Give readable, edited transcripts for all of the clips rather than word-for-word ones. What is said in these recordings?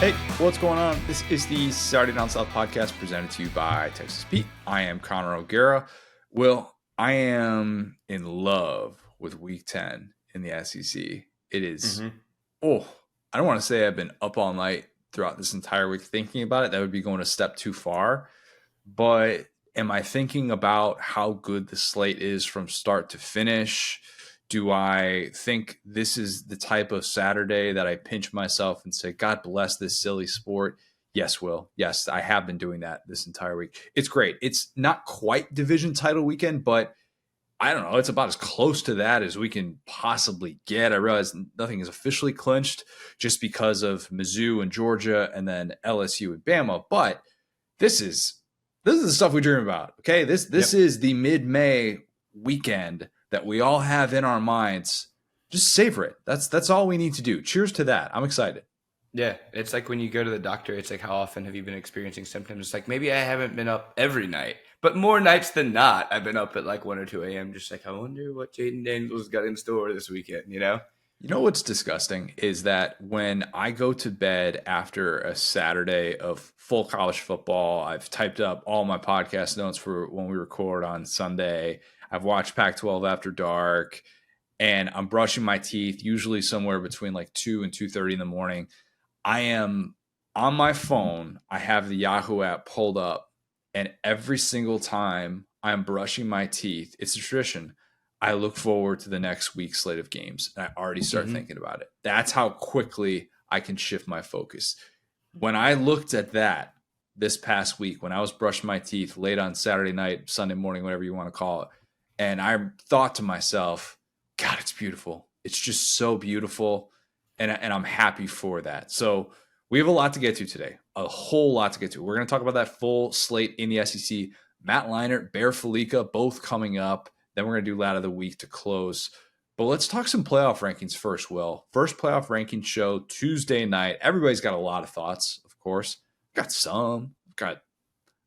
Hey, what's going on? This is the Saturday Down South podcast presented to you by Texas Pete. I am Connor O'Gara. Will, I am in love with Week 10 in the SEC. It is, I don't want to say I've been up all night throughout this entire week thinking about it. That would be going a step too far. But am I thinking about how good the slate is from start to finish? Do I think this is the type of Saturday that I pinch myself and say, God bless this silly sport? Yes, Will. Yes, I have been doing that this entire week. It's great. It's not quite division title weekend, but I don't know. It's about as close to that as we can possibly get. I realize nothing is officially clinched just because of Mizzou and Georgia and then LSU and Bama. But this is the stuff we dream about. Okay, this is the mid-May weekend that we all have in our minds. Just savor it. That's all we need to do. Cheers to that. I'm excited. Yeah, it's like when you go to the doctor, it's like, how often have you been experiencing symptoms? It's like, maybe I haven't been up every night, but more nights than not, I've been up at like 1 or 2 a.m. just like, I wonder what Jaden Daniels got in store this weekend, you know? You know what's disgusting is that when I go to bed after a Saturday of full college football, I've typed up all my podcast notes for when we record on Sunday. I've watched Pac-12 After Dark, and I'm brushing my teeth, usually somewhere between like 2 and 2:30 in the morning. I am on my phone. I have the Yahoo app pulled up, and every single time I'm brushing my teeth, it's a tradition. I look forward to the next week's slate of games, and I already start thinking about it. That's how quickly I can shift my focus. When I looked at that this past week, when I was brushing my teeth late on Saturday night, Sunday morning, whatever you want to call it, and I thought to myself, God, it's beautiful. It's just so beautiful, and I'm happy for that. So we have a lot to get to today, a whole lot to get to. We're going to talk about that full slate in the SEC. Matt Leinart, Bear Fallica, both coming up. Then we're going to do Lat of the Week to close. But let's talk some playoff rankings first, Will. First playoff ranking show Tuesday night. Everybody's got a lot of thoughts, of course. Got some. I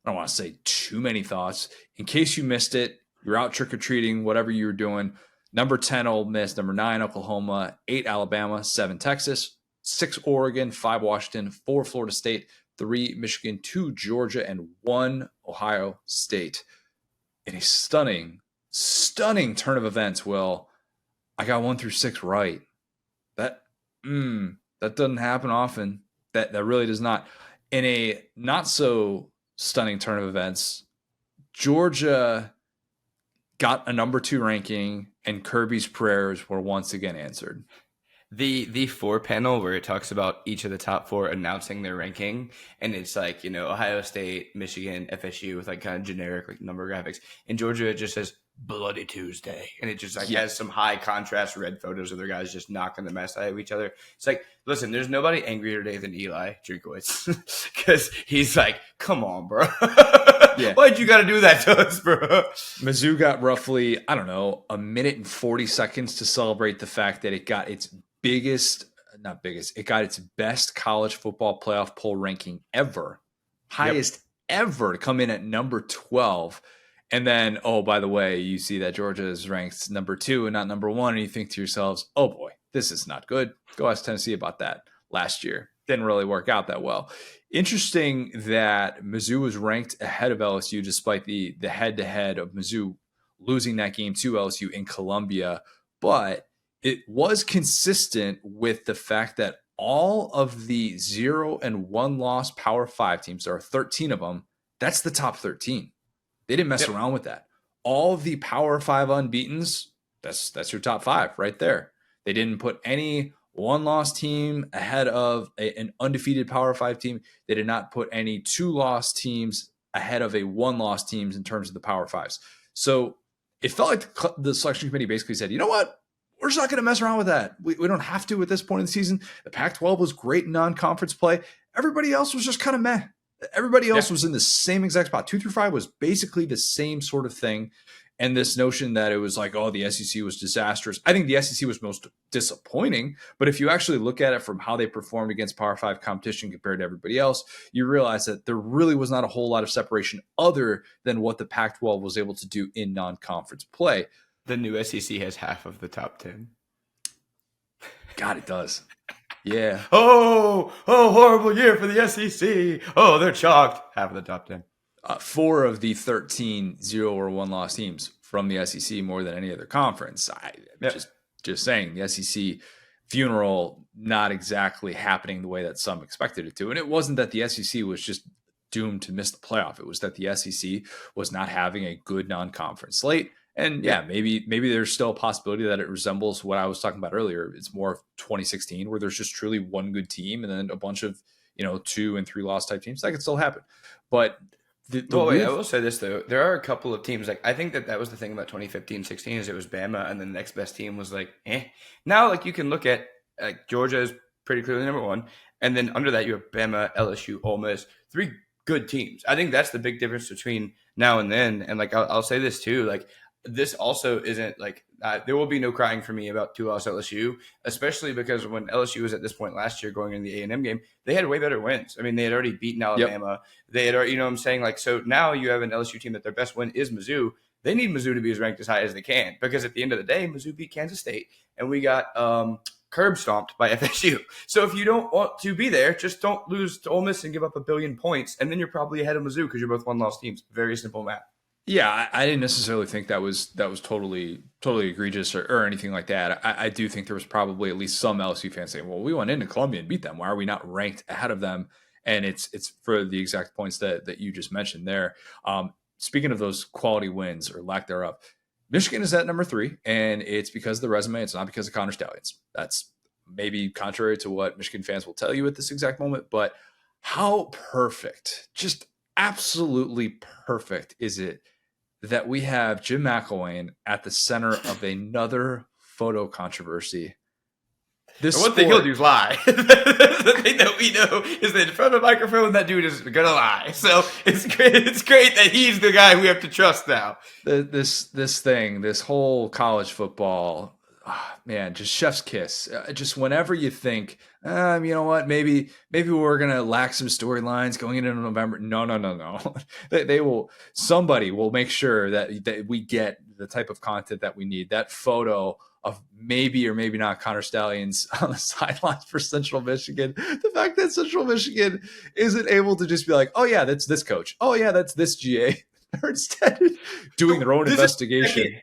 don't want to say too many thoughts. In case you missed it, you're out trick-or-treating, whatever you were doing. Number 10, Ole Miss. Number 9, Oklahoma. 8, Alabama. 7, Texas. 6, Oregon. 5, Washington. 4, Florida State. 3, Michigan. 2, Georgia. And 1, Ohio State. In a stunning turn of events, Will. I got 1 through 6 right. That doesn't happen often. That really does not. In a not so stunning turn of events, Georgia got a number 2 ranking, and Kirby's prayers were once again answered. The 4 panel where it talks about each of the top 4 announcing their ranking, and it's like, you know, Ohio State, Michigan, FSU with like kind of generic like number graphics. In Georgia, it just says Bloody Tuesday, and it just like has some high contrast red photos of their guys just knocking the mess out of each other. It's like, listen, there's nobody angrier today than Eli Drinkwitz because he's like, come on, bro. Yeah. Why'd you got to do that to us, bro? Mizzou got roughly, I don't know, a minute and 40 seconds to celebrate the fact that it got its it got its best college football playoff poll ranking ever, highest ever, to come in at number 12. And then, oh, by the way, you see that Georgia is ranked number 2 and not number 1, and you think to yourselves, oh boy, this is not good. Go ask Tennessee about that last year. Didn't really work out that well. Interesting that Mizzou was ranked ahead of LSU despite the head-to-head of Mizzou losing that game to LSU in Columbia, but it was consistent with the fact that all of the 0 and 1 loss Power 5 teams, there are 13 of them, that's the top 13. They didn't mess around with that. All of the Power 5 unbeatens, that's your top 5 right there. They didn't put any 1-loss team ahead of an undefeated Power 5 team. They did not put any 2-loss teams ahead of a 1-loss teams in terms of the Power 5s. So it felt like the selection committee basically said, you know what? We're just not going to mess around with that. We don't have to at this point in the season. The Pac-12 was great in non-conference play. Everybody else was just kind of meh. Everybody else was in the same exact spot. 2 through 5 was basically the same sort of thing. And this notion that it was like, oh, the SEC was disastrous. I think the SEC was most disappointing. But if you actually look at it from how they performed against Power 5 competition compared to everybody else, you realize that there really was not a whole lot of separation other than what the Pac-12 was able to do in non-conference play. The new SEC has half of the top 10. God, it does. Yeah. Horrible year for the SEC. Oh, they're chalked. Half of the top 10. 4 of the 13 0 or 1 loss teams from the SEC more than any other conference. Yep. Just saying the SEC funeral not exactly happening the way that some expected it to. And it wasn't that the SEC was just doomed to miss the playoff. It was that the SEC was not having a good non-conference slate. And yeah, maybe there's still a possibility that it resembles what I was talking about earlier. It's more of 2016 where there's just truly one good team and then a bunch of 2 and 3 loss type teams. That could still happen. But I will say this though. There are a couple of teams I think that was the thing about 2015-16 is it was Bama and then the next best team was like, eh. Now you can look at Georgia is pretty clearly number 1, and then under that you have Bama, LSU, Ole Miss, 3 good teams. I think that's the big difference between now and then. And I'll say this too, this also isn't there will be no crying for me about 2-loss LSU, especially because when LSU was at this point last year going in the A&M game, they had way better wins. I mean, they had already beaten Alabama. Yep. They had already, what I'm saying? So now you have an LSU team that their best win is Mizzou. They need Mizzou to be as ranked as high as they can because at the end of the day, Mizzou beat Kansas State and we got curb stomped by FSU. So if you don't want to be there, just don't lose to Ole Miss and give up 1 billion points. And then you're probably ahead of Mizzou because you're both 1-loss teams. Very simple math. Yeah, I didn't necessarily think that was totally egregious or anything like that. I do think there was probably at least some LSU fans saying, well, we went into Columbia and beat them. Why are we not ranked ahead of them? And it's for the exact points that you just mentioned there. Speaking of those quality wins or lack thereof, Michigan is at number 3, and it's because of the resume. It's not because of Connor Stallions. That's maybe contrary to what Michigan fans will tell you at this exact moment, but how perfect, just absolutely perfect is it that we have Jim McElwain at the center of another photo controvery. One thing he'll do is lie. The thing that we know is that in front of a microphone, that dude is going to lie. So it's great. It's great that he's the guy we have to trust now. This whole college football, man, just chef's kiss. Just whenever you think, you know what, maybe we're gonna lack some storylines going into November. No. Somebody will make sure that we get the type of content that we need. That photo of maybe or maybe not Connor Stallions on the sidelines for Central Michigan. The fact that Central Michigan isn't able to just be like, oh yeah, that's this coach. Oh yeah, that's this GA. They're instead doing their own investigation.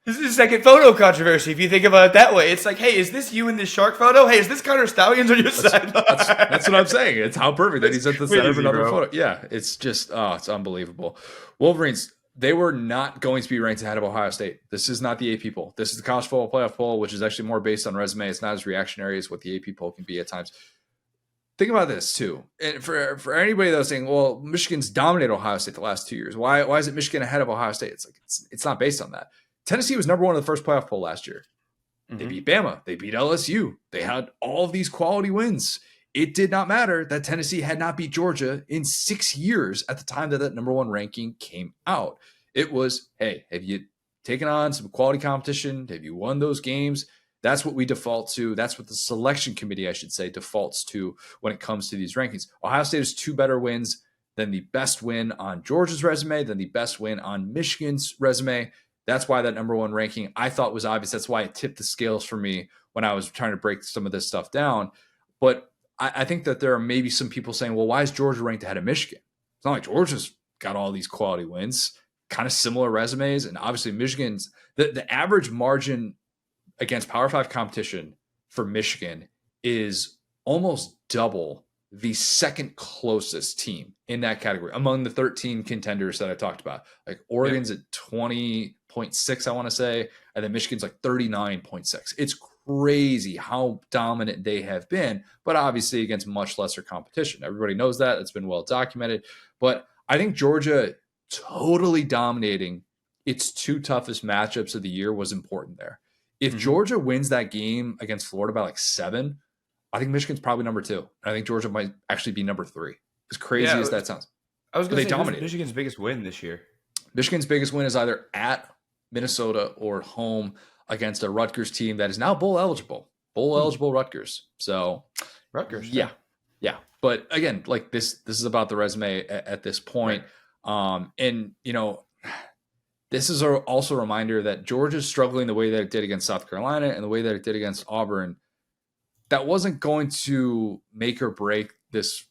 This is a second photo controversy. If you think about it that way, it's like, hey, is this you in this shark photo? Hey, is this Connor Stallions on your sideline? That's what I'm saying. It's how perfect that he's at the center of another photo. Yeah, it's just, it's unbelievable. Wolverines, they were not going to be ranked ahead of Ohio State. This is not the AP poll. This is the college football playoff poll, which is actually more based on resume. It's not as reactionary as what the AP poll can be at times. Think about this too. And for anybody that's saying, well, Michigan's dominated Ohio State the last 2 years. Why is it Michigan ahead of Ohio State? It's like it's not based on that. Tennessee was number 1 in the first playoff poll last year. Mm-hmm. They beat Bama. They beat LSU. They had all of these quality wins. It did not matter that Tennessee had not beat Georgia in 6 years at the time that number 1 ranking came out. It was, hey, have you taken on some quality competition? Have you won those games? That's what we default to. That's what the selection committee, I should say, defaults to when it comes to these rankings. Ohio State has 2 better wins than the best win on Georgia's resume, than the best win on Michigan's resume. That's why that number 1 ranking I thought was obvious. That's why it tipped the scales for me when I was trying to break some of this stuff down. But I think that there are maybe some people saying, well, why is Georgia ranked ahead of Michigan? It's not like Georgia's got all these quality wins, kind of similar resumes. And obviously Michigan's, the average margin against Power 5 competition for Michigan is almost double the second closest team in that category among the 13 contenders that I talked about. Like Oregon's at 20.6, I want to say, and then Michigan's like 39.6. It's crazy how dominant they have been, but obviously against much lesser competition. Everybody knows that. It's been well documented. But I think Georgia totally dominating its 2 toughest matchups of the year was important there. If Georgia wins that game against Florida by like 7, I think Michigan's probably number 2. I think Georgia might actually be number 3. As crazy as that sounds. I was going to say, who's Michigan's biggest win this year? Michigan's biggest win is either at Minnesota or home against a Rutgers team that is now bowl eligible. Bowl eligible Rutgers. So Rutgers. Yeah. But again, like this is about the resume at this point. Right. And this is also a reminder that Georgia's struggling the way that it did against South Carolina and the way that it did against Auburn. that wasn't going to make or break this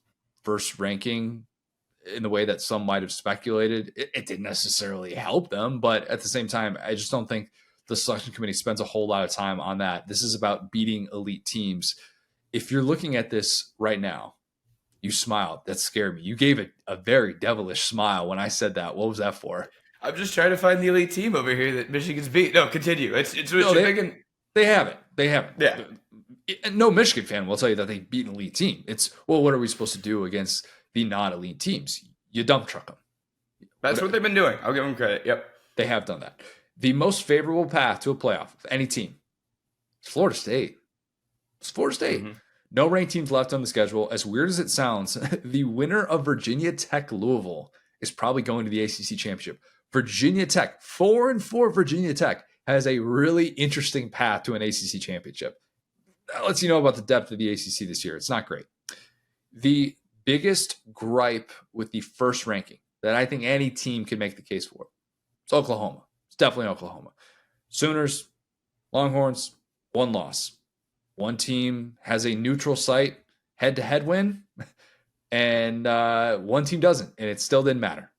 first ranking in the way that some might have speculated. It didn't necessarily help them, but at the same time, I just don't think the selection committee spends a whole lot of time on that. This is about beating elite teams. If you're looking at this right now, you smiled. That scared me. You gave a very devilish smile when I said that. What was that for? I'm just trying to find the elite team over here that Michigan's beat. No, continue. It's Michigan. They haven't. They haven't. Yeah. No Michigan fan will tell you that they beat an elite team. It's, well, what are we supposed to do against the non-elite teams? You dump truck them. That's what they've been doing. I'll give them credit. Yep. They have done that. The most favorable path to a playoff of any team is Florida State. It's Florida State. Mm-hmm. No ranked teams left on the schedule. As weird as it sounds, the winner of Virginia Tech Louisville is probably going to the ACC championship. Virginia Tech, 4-4 Virginia Tech, has a really interesting path to an ACC championship. That lets you know about the depth of the ACC this year. It's not great. The biggest gripe with the first ranking that I think any team can make the case for, it's Oklahoma. It's definitely Oklahoma. Sooners, Longhorns, one loss. One team has a neutral site head-to-head win, and one team doesn't, and it still didn't matter.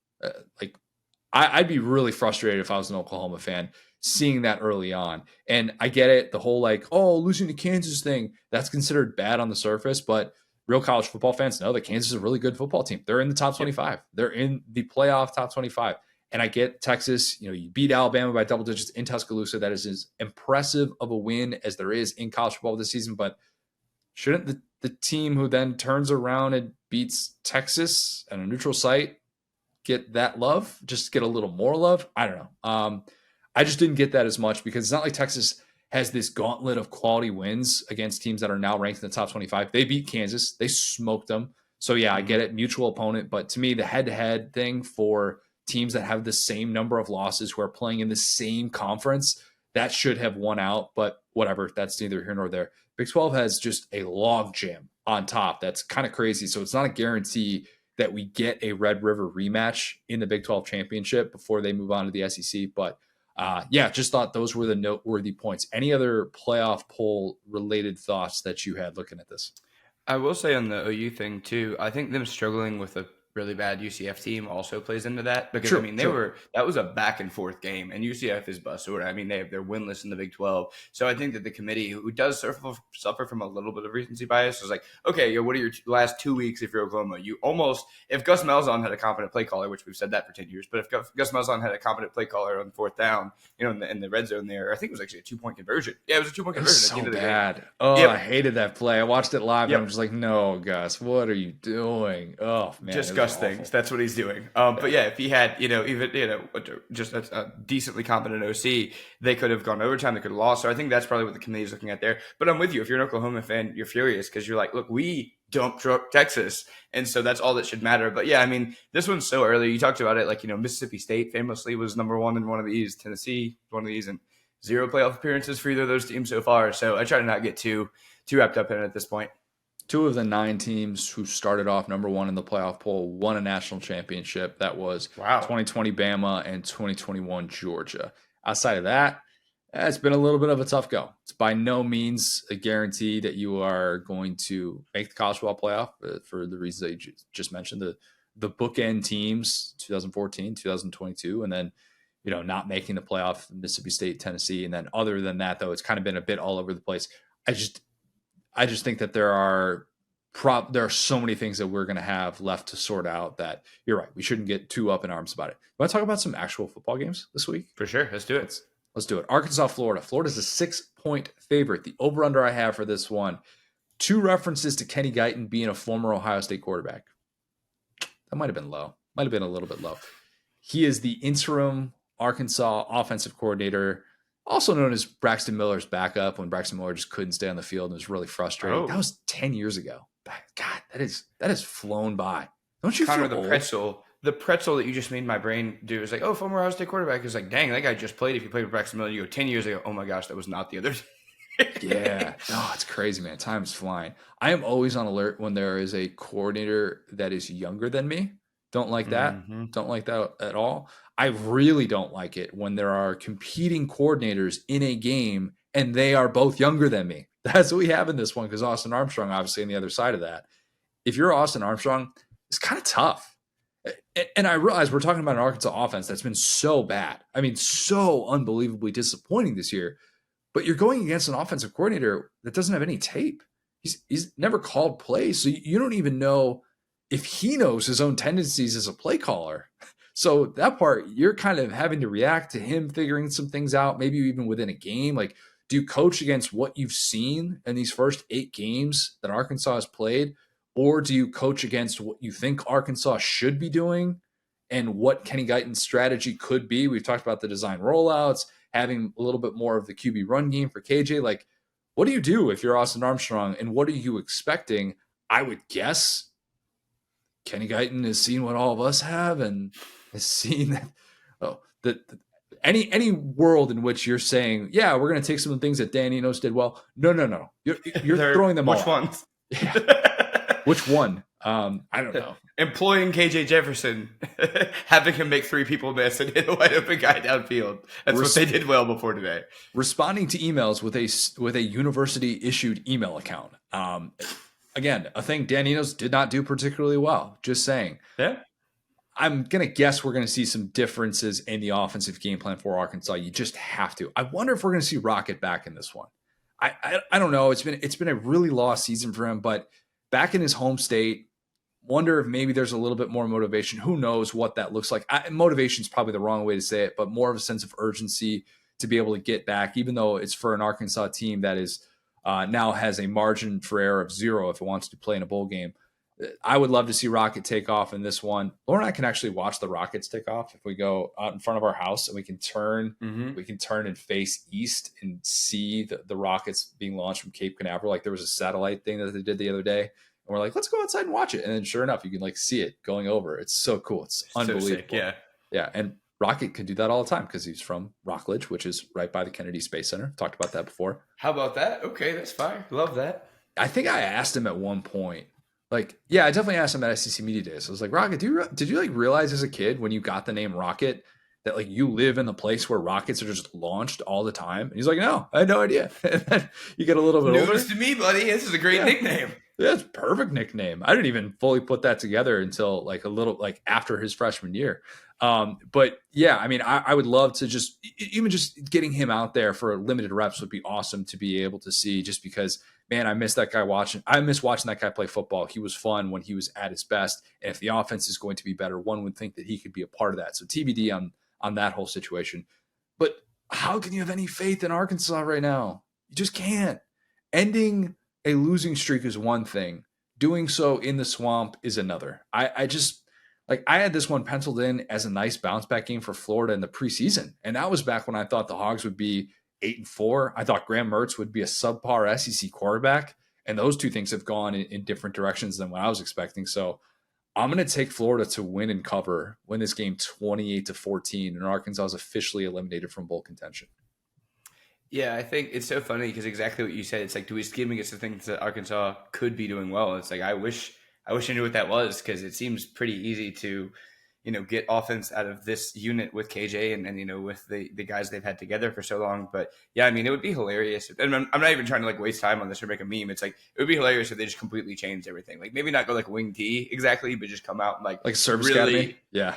I'd be really frustrated if I was an Oklahoma fan seeing that early on. And I get it, the whole losing to Kansas thing, that's considered bad on the surface, but real college football fans know that Kansas is a really good football team. They're in the top 25. They're in the playoff top 25. And I get Texas, you beat Alabama by double digits in Tuscaloosa. That is as impressive of a win as there is in college football this season. But shouldn't the team who then turns around and beats Texas at a neutral site get that love? Just get a little more love? I don't know. I just didn't get that as much because it's not like Texas has this gauntlet of quality wins against teams that are now ranked in the top 25. They beat Kansas. They smoked them. So, yeah, I get it. Mutual opponent. But to me, the head-to-head thing for teams that have the same number of losses who are playing in the same conference, that should have won out. But whatever, that's neither here nor there. Big 12 has just a log jam on top. That's kind of crazy. So it's not a guarantee that we get a Red River rematch in the Big 12 championship before they move on to the SEC. But just thought those were the noteworthy points. Any other playoff poll related thoughts that you had looking at this? I will say on the OU thing too, I think them struggling with a really bad UCF team also plays into that because that was a back and forth game, and UCF is busted. I mean, they're winless in the Big 12. So I think that the committee, who does suffer from a little bit of recency bias, was like, okay, what are your last 2 weeks if you're Oklahoma? If Gus Malzahn had a competent play caller, which we've said that for 10 years, but if Gus Malzahn had a competent play caller on fourth down, in the red zone there, I think it was actually a 2-point conversion. Yeah, it was a 2-point conversion. At the end of the game. Oh, yep. I hated that play. I watched it live and I'm just like, no, Gus, what are you doing? Oh man, just Gus things. That's what he's doing. But yeah, if he had, just a decently competent OC, they could have gone overtime. They could have lost. So I think that's probably what the committee is looking at there. But I'm with you. If you're an Oklahoma fan, you're furious because you're like, look, we dumped Texas. And so that's all that should matter. But yeah, I mean, this one's so early. You talked about it, Mississippi State famously was number one in one of these. Tennessee, one of these, and 0 playoff appearances for either of those teams so far. So I try to not get too wrapped up in it at this point. 2 of the 9 teams who started off number 1 in the playoff poll won a national championship. That was 2020 Bama and 2021 Georgia. Outside of that, it's been a little bit of a tough go. It's by no means a guarantee that you are going to make the college football playoff for the reasons that you just mentioned. The bookend teams, 2014, 2022, and then not making the playoff, Mississippi State, Tennessee. And then other than that, though, it's kind of been a bit all over the place. I just think that there are so many things that we're going to have left to sort out that you're right. We shouldn't get too up in arms about it. You want to talk about some actual football games this week? For sure. Let's do it. Let's do it. Arkansas, Florida. Florida's a 6-point favorite. The over-under I have for this one, 2 references to Kenny Guyton being a former Ohio State quarterback. That might have been low. Might have been a little bit low. He is the interim Arkansas offensive coordinator, also known as Braxton Miller's backup, when Braxton Miller just couldn't stay on the field and was really frustrating. Oh. That was 10 years ago. God, that has flown by. Don't you Connor, feel old? The pretzel that you just made my brain do is like, oh, former Ohio State quarterback is like, dang, that guy just played. If you played with Braxton Miller, you go 10 years ago. Oh my gosh, that was not the other. Yeah. No, it's crazy, man. Time is flying. I am always on alert when there is a coordinator that is younger than me. Don't like that. Mm-hmm. Don't like that at all. I really don't like it when there are competing coordinators in a game and they are both younger than me. That's what we have in this one because Austin Armstrong, obviously, on the other side of that. If you're Austin Armstrong, it's kind of tough. And I realize we're talking about an Arkansas offense that's been so bad. I mean, so unbelievably disappointing this year. But you're going against an offensive coordinator that doesn't have any tape. He's never called plays, so you don't even know if he knows his own tendencies as a play caller. So that part, you're kind of having to react to him figuring some things out, maybe even within a game. Like, do you coach against what you've seen in these first 8 games that Arkansas has played? Or do you coach against what you think Arkansas should be doing and what Kenny Guyton's strategy could be? We've talked about the design rollouts, having a little bit more of the QB run game for KJ. Like, what do you do if you're Austin Armstrong, and what are you expecting? I would guess Kenny Guyton has seen what all of us have and has seen that any world in which you're saying, yeah, we're going to take some of the things that Dan Enos did well. No. You're throwing them which all. ones? Yeah. Which one? I don't know. Employing KJ Jefferson, having him make 3 people miss and hit a wide open guy downfield. That's what they did well before today. Responding to emails with a university issued email account. Again, a thing Dan Enos did not do particularly well. Just saying. Yeah. I'm going to guess we're going to see some differences in the offensive game plan for Arkansas. You just have to. I wonder if we're going to see Rocket back in this one. I don't know. It's been a really lost season for him, but back in his home state, wonder if maybe there's a little bit more motivation. Who knows what that looks like? Motivation is probably the wrong way to say it, but more of a sense of urgency to be able to get back, even though it's for an Arkansas team that is now has a margin for error of 0 if it wants to play in a bowl game. I would love to see Rocket take off in this one. Laura and I can actually watch the Rockets take off if we go out in front of our house and we can turn and face east and see the Rockets being launched from Cape Canaveral. Like there was a satellite thing that they did the other day. And we're like, let's go outside and watch it. And then sure enough, you can like see it going over. It's so cool. It's unbelievable. So sick, yeah. Yeah. And Rocket can do that all the time because he's from Rockledge, which is right by the Kennedy Space Center. Talked about that before. How about that? Okay, that's fine. Love that. I think I asked him at one point, like, yeah, I definitely asked him at SEC Media Days. I was like, Rocket, did you like realize as a kid when you got the name Rocket that like you live in the place where rockets are just launched all the time? And he's like, no, I had no idea. And then you get a little bit older. News to me, buddy. This is a great nickname. Yeah, it's a perfect nickname. I didn't even fully put that together until like a little like after his freshman year. But yeah, I mean, I would love to just even just getting him out there for limited reps would be awesome to be able to see, just because, man, I miss that guy watching. I miss watching that guy play football. He was fun when he was at his best. And if the offense is going to be better, one would think that he could be a part of that. So TBD on that whole situation. But how can you have any faith in Arkansas right now? You just can't. Ending a losing streak is one thing. Doing so in the swamp is another. I just like I had this one penciled in as a nice bounce back game for Florida in the preseason. And that was back when I thought the Hogs would be 8-4. I thought Graham Mertz would be a subpar SEC quarterback. And those two things have gone in different directions than what I was expecting. So I'm going to take Florida to win and cover, win this game 28-14. And Arkansas is officially eliminated from bowl contention. Yeah, I think it's so funny because exactly what you said. It's like, do we scheme against the things that Arkansas could be doing well? It's like, I wish I knew what that was, because it seems pretty easy to, get offense out of this unit with KJ and with the guys they've had together for so long. But yeah, I mean, it would be hilarious. And I'm not even trying to like waste time on this or make a meme. It's like, it would be hilarious if they just completely changed everything. Like maybe not go like wing T exactly, but just come out and like service really, academy. Yeah.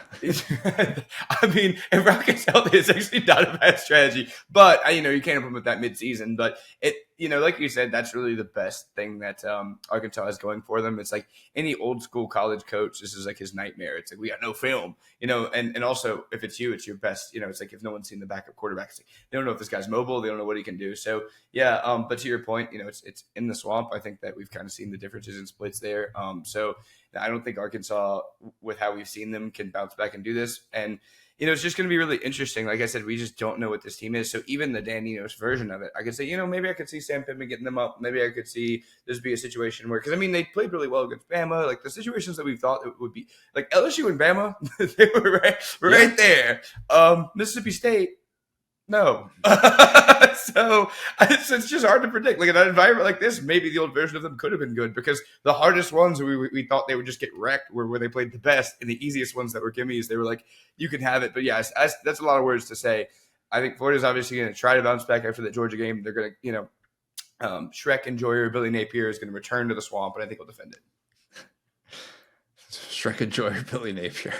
I mean, if Rockets healthy, it's actually not a bad strategy, but you can't implement that mid-season. But it, like you said, that's really the best thing that Arkansas is going for them. It's like any old school college coach, this is like his nightmare. It's like, we got no film, and also if it's you, it's your best, it's like if no one's seen the backup quarterback, it's like, they don't know if this guy's mobile, they don't know what he can do. So yeah, but to your point, it's in the swamp. I think that we've kind of seen the differences in splits there. So I don't think Arkansas, with how we've seen them, can bounce back and do this. And it's just going to be really interesting. Like I said, we just don't know what this team is. So even the Dan Enos version of it, I could say, maybe I could see Sam Pittman getting them up. Maybe I could see this be a situation where, because I mean, they played really well against Bama. Like the situations that we thought it would be, like LSU and Bama, they were right there. Mississippi State, no. So it's just hard to predict. Like in an environment like this, maybe the old version of them could have been good, because the hardest ones we thought they would just get wrecked were where they played the best, and the easiest ones that were gimmies, they were like, you can have it. But yeah, that's a lot of words to say. I think Florida's obviously going to try to bounce back after that Georgia game. They're going to, Shrek enjoyer Billy Napier is going to return to the swamp, and I think he'll defend it. Shrek enjoyer Billy Napier.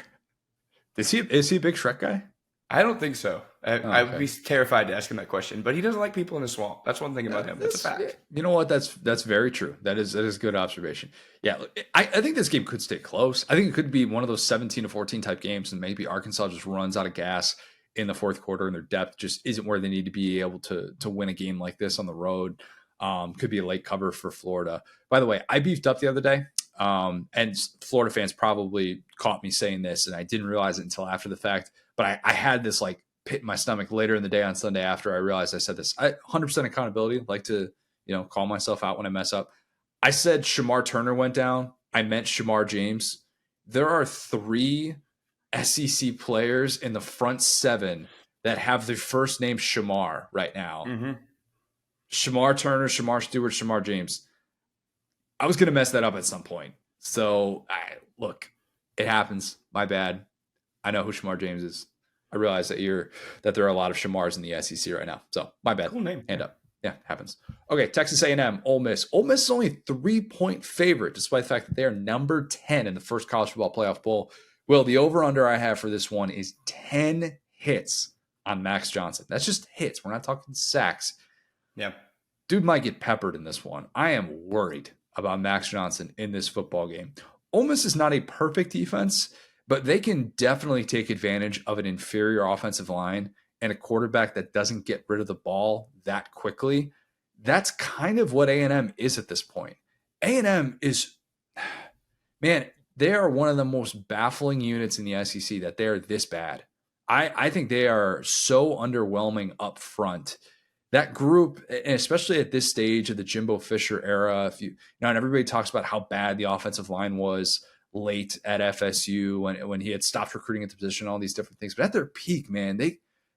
Is he a big Shrek guy? I don't think so. I would Okay. be terrified to ask him that question, but he doesn't like people in the swamp. That's one thing about him. That's a fact. You know what? That's very true. That is good observation. Yeah, look, I think this game could stay close. I think it could be one of those 17-14 type games, and maybe Arkansas just runs out of gas in the fourth quarter, and their depth just isn't where they need to be able to win a game like this on the road. Could be a late cover for Florida. By the way, I beefed up the other day. And Florida fans probably caught me saying this, and I didn't realize it until after the fact. But I had this like pit in my stomach later in the day on Sunday after I realized I said this. 100% accountability. Like to call myself out when I mess up. I said Shamar Turner went down. I meant Shamar James. There are 3 SEC players in the front 7 that have the first name Shamar right now. Mm-hmm. Shamar Turner, Shamar Stewart, Shamar James. I was going to mess that up at some point. So, look, it happens. My bad. I know who Shamar James is. I realize that there are a lot of Shamars in the SEC right now. So, my bad. Cool name. Hand up. Yeah, happens. Okay, Texas A&M, Ole Miss. Ole Miss is only a 3-point favorite, despite the fact that they are number 10 in the first college football playoff bowl. Well, the over-under I have for this one is 10 hits on Max Johnson. That's just hits. We're not talking sacks. Yeah. Dude might get peppered in this one. I am worried about Max Johnson in this football game. Ole Miss is not a perfect defense, but they can definitely take advantage of an inferior offensive line and a quarterback that doesn't get rid of the ball that quickly. That's kind of what A&M is at this point. A&M is, man, they are one of the most baffling units in the SEC that they are this bad. I think they are so underwhelming up front. That group, and especially at this stage of the Jimbo Fisher era, and everybody talks about how bad the offensive line was late at FSU when he had stopped recruiting at the position, all these different things. But at their peak, man,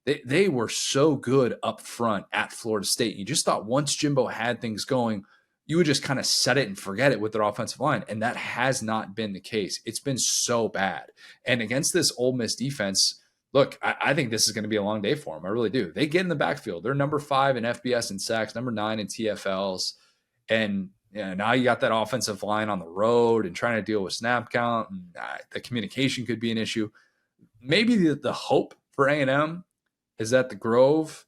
they were so good up front at Florida State. You just thought once Jimbo had things going, you would just kind of set it and forget it with their offensive line. And that has not been the case. It's been so bad. And against this Ole Miss defense, look, I think this is going to be a long day for them. I really do. They get in the backfield. They're number 5 in FBS and sacks, number 9 in TFLs. And now you got that offensive line on the road and trying to deal with snap count. And the communication could be an issue. Maybe the hope for A&M is that the Grove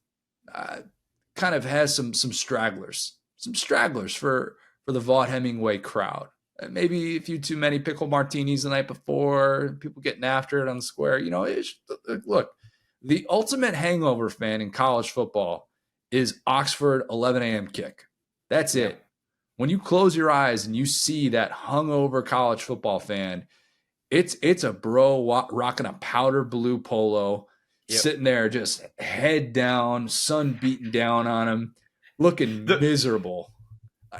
kind of has some stragglers for the Vaught Hemingway crowd. Maybe a few too many pickle martinis the night before, people getting after it on the square. Look, the ultimate hangover fan in college football is Oxford 11 a.m. kick. That's it. When you close your eyes and you see that hungover college football fan, it's a bro rocking a powder blue polo, sitting there just head down, sun beating down on him, looking miserable.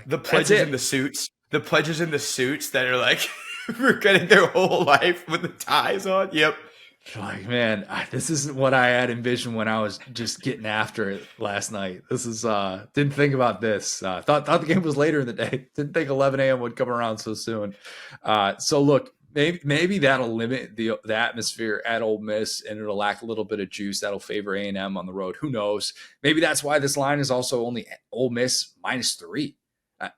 The pledges in the suits. The pledges in the suits that are like regretting their whole life with the ties on. Yep. Like, man, this isn't what I had envisioned when I was just getting after it last night. This is didn't think about this. Thought the game was later in the day. Didn't think 11 a.m. would come around so soon. So look, maybe that'll limit the atmosphere at Ole Miss, and it'll lack a little bit of juice. That'll favor A&M on the road. Who knows? Maybe that's why this line is also only Ole Miss -3.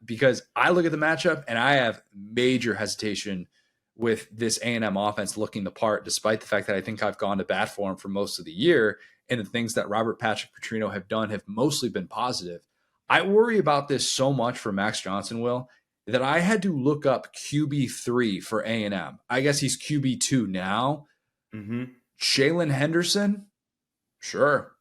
Because I look at the matchup and I have major hesitation with this A&M offense looking the part, despite the fact that I think I've gone to bat for him for most of the year. And the things that Robert Patrick Petrino have done have mostly been positive. I worry about this so much for Max Johnson, Will, that I had to look up QB3 for A&M. I guess he's QB2 now. Mm-hmm. Jalen Henderson? Sure.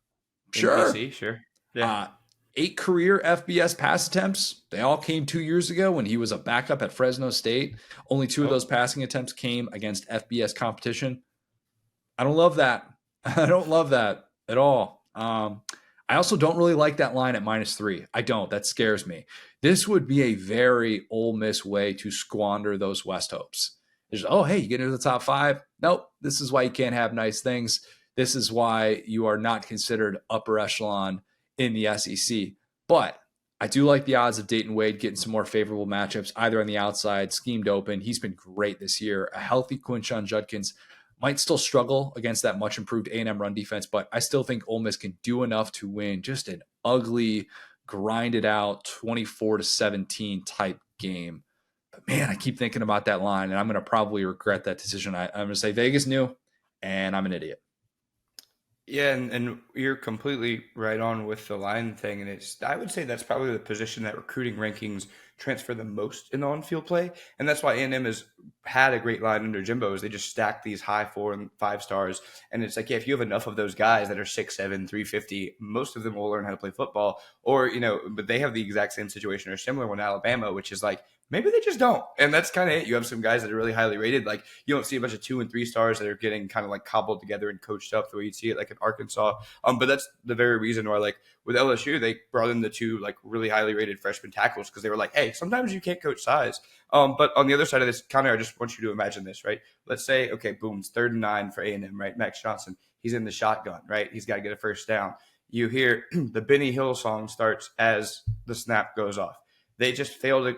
NBC, sure. Yeah. 8 career FBS pass attempts. They all came 2 years ago when he was a backup at Fresno State. Only 2 of those passing attempts came against FBS competition. I don't love that. I don't love that at all. I also don't really like that line at -3. I don't. That scares me. This would be a very Ole Miss way to squander those West hopes. There's, hey, you get into the top 5? Nope. This is why you can't have nice things. This is why you are not considered upper echelon in the SEC. But I do like the odds of Dayton Wade getting some more favorable matchups, either on the outside, schemed open. He's been great this year. A healthy Quinshon Judkins might still struggle against that much improved A&M run defense, but I still think Ole Miss can do enough to win just an ugly, grinded out 24-17 type game. But man, I keep thinking about that line, and I'm going to probably regret that decision. I'm going to say Vegas knew, and I'm an idiot. Yeah, and you're completely right on with the line thing. And I would say that's probably the position that recruiting rankings transfer the most in on-field play. And that's why A&M has had a great line under Jimbo is they just stack these high 4 and 5 stars. And it's like, yeah, if you have enough of those guys that are 6'7", 350, most of them will learn how to play football. Or, but they have the exact same situation or similar one in Alabama, which is like, maybe they just don't. And that's kind of it. You have some guys that are really highly rated. Like you don't see a bunch of 2 and 3 stars that are getting kind of like cobbled together and coached up the way you'd see it like in Arkansas. But that's the very reason why like with LSU, they brought in the 2 like really highly rated freshman tackles because they were like, hey, sometimes you can't coach size. But on the other side of this, Connor, I just want you to imagine this, right? Let's say, okay, boom, it's 3rd and 9 for A&M, right? Max Johnson, he's in the shotgun, right? He's got to get a first down. You hear the Benny Hill song starts as the snap goes off. They just failed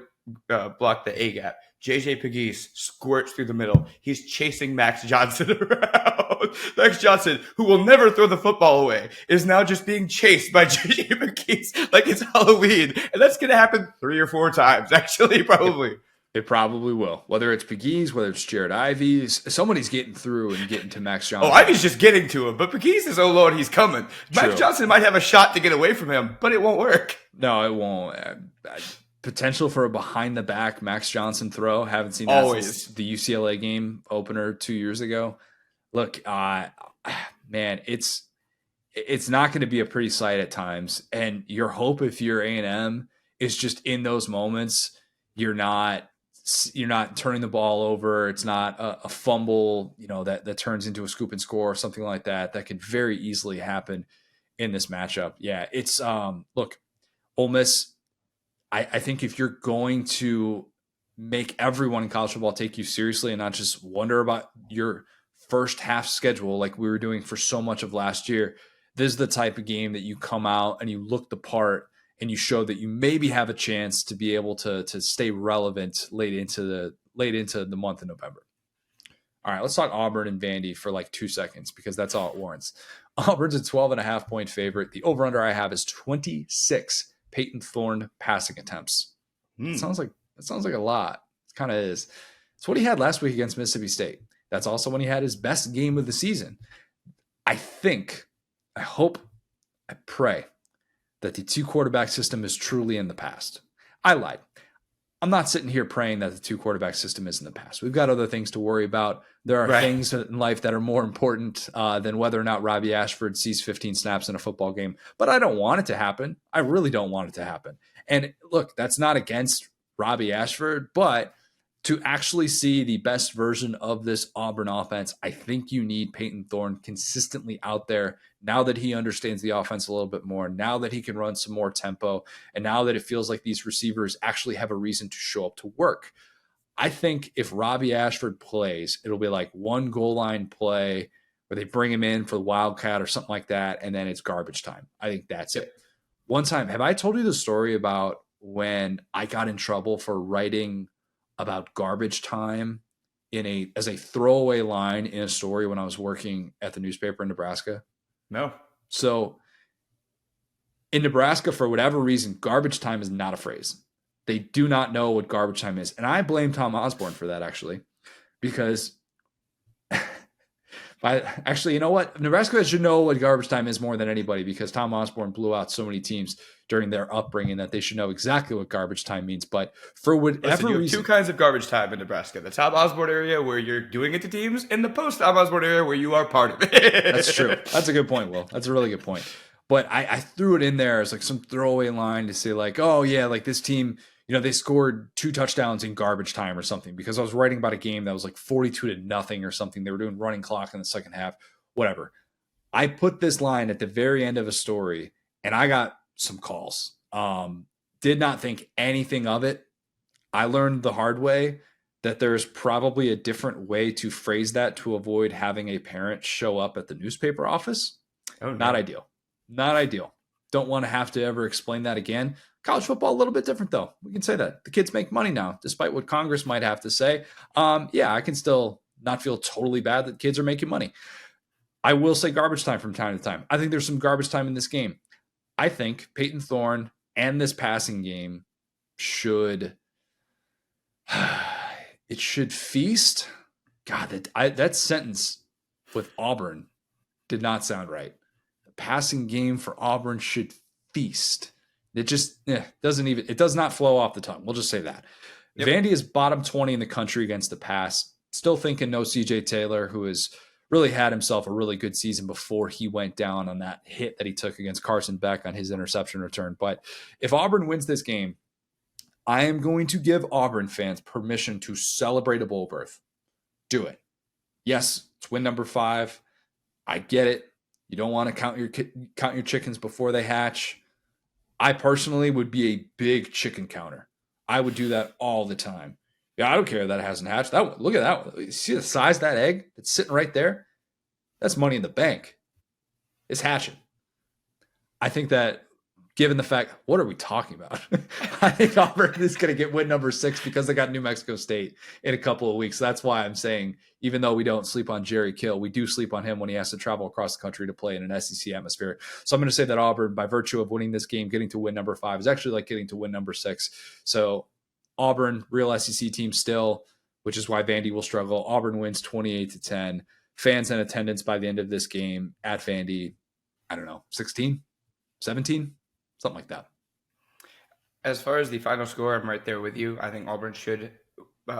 to block the A-gap. JJ Pegues squirts through the middle. He's chasing Max Johnson around. Max Johnson, who will never throw the football away, is now just being chased by JJ Pegues like it's Halloween. And that's going to happen 3 or 4 times, actually, probably. It probably will. Whether it's Pegues, whether it's Jared Ives, somebody's getting through and getting to Max Johnson. Oh, Ives just getting to him, but Pegues is, oh, Lord, he's coming. True. Max Johnson might have a shot to get away from him, but it won't work. No, it won't. Potential for a behind-the-back Max Johnson throw. Haven't seen that since the UCLA game opener 2 years ago. Look, man, it's not going to be a pretty sight at times. And your hope if you're A&M is just in those moments, you're not turning the ball over. It's not a fumble, that turns into a scoop and score or something like that. That could very easily happen in this matchup. Yeah, it's look, Ole Miss. I think if you're going to make everyone in college football take you seriously and not just wonder about your first half schedule like we were doing for so much of last year, this is the type of game that you come out and you look the part and you show that you maybe have a chance to be able to stay relevant late into the month of November. All right, let's talk Auburn and Vandy for like 2 seconds because that's all it warrants. Auburn's a 12.5-point favorite. The over-under I have is 26 Peyton Thorne passing attempts. That sounds like a lot. It kind of is. It's what he had last week against Mississippi State. That's also when he had his best game of the season. I hope, I pray that the 2-quarterback system is truly in the past. I lied. I'm not sitting here praying that the 2-quarterback system is in the past. We've got other things to worry about. There are things in life that are more important than whether or not Robbie Ashford sees 15 snaps in a football game. But I don't want it to happen. I really don't want it to happen. And look, that's not against Robbie Ashford, but to actually see the best version of this Auburn offense, I think you need Peyton Thorne consistently out there now that he understands the offense a little bit more, now that he can run some more tempo, and now that it feels like these receivers actually have a reason to show up to work. I think if Robbie Ashford plays, it'll be like one goal line play where they bring him in for the Wildcat or something like that, and then it's garbage time. I think that's it. One time, have I told you the story about when I got in trouble for writing about garbage time as a throwaway line in a story when I was working at the newspaper in Nebraska? No. So in Nebraska, for whatever reason, garbage time is not a phrase. They do not know what garbage time is. And I blame Tom Osborne for that, actually, because actually, you know what? Nebraska should know what garbage time is more than anybody because Tom Osborne blew out so many teams during their upbringing that they should know exactly what garbage time means. But for whatever you have reason, 2 kinds of garbage time in Nebraska: the Tom Osborne area where you're doing it to teams, and the post Tom Osborne area where you are part of it. That's true. That's a good point, Will. That's a really good point. But I threw it in there as like some throwaway line to say like, oh yeah, like this team, they scored 2 touchdowns in garbage time or something because I was writing about a game that was like 42-0 or something. They were doing running clock in the second half, whatever. I put this line at the very end of a story and I got some calls. Did not think anything of it. I learned the hard way that there's probably a different way to phrase that to avoid having a parent show up at the newspaper office. Oh, no. Not ideal. Not ideal. Don't want to have to ever explain that again. College football, a little bit different, though. We can say that. The kids make money now, despite what Congress might have to say. I can still not feel totally bad that kids are making money. I will say garbage time from time to time. I think there's some garbage time in this game. I think Peyton Thorne And this passing game should it should feast. God, that sentence with Auburn did not sound right. The passing game for Auburn should feast. It just it does not flow off the tongue. We'll just say that. Yep. Vandy is bottom 20 in the country against the pass. Still thinking no CJ Taylor, who has really had himself a really good season before he went down on that hit that he took against Carson Beck on his interception return. But if Auburn wins this game, I am going to give Auburn fans permission to celebrate a bowl berth. Do it. Yes, it's win number 5. I get it. You don't want to count your chickens before they hatch. I personally would be a big chicken counter. I would do that all the time. Yeah, I don't care that it hasn't hatched. Look at that one. You see the size of that egg that's sitting right there? That's money in the bank. It's hatching. I think that given the fact, what are we talking about? I think Auburn is going to get win number 6 because they got New Mexico State in a couple of weeks. That's why I'm saying, even though we don't sleep on Jerry Kill, we do sleep on him when he has to travel across the country to play in an SEC atmosphere. So I'm going to say that Auburn, by virtue of winning this game, getting to win number 5 is actually like getting to win number 6. So Auburn, real SEC team still, which is why Vandy will struggle. Auburn wins 28-10. Fans in attendance by the end of this game at Vandy, I don't know, 16, 17? Something like that. As far as the final score, I'm right there with you. I think Auburn should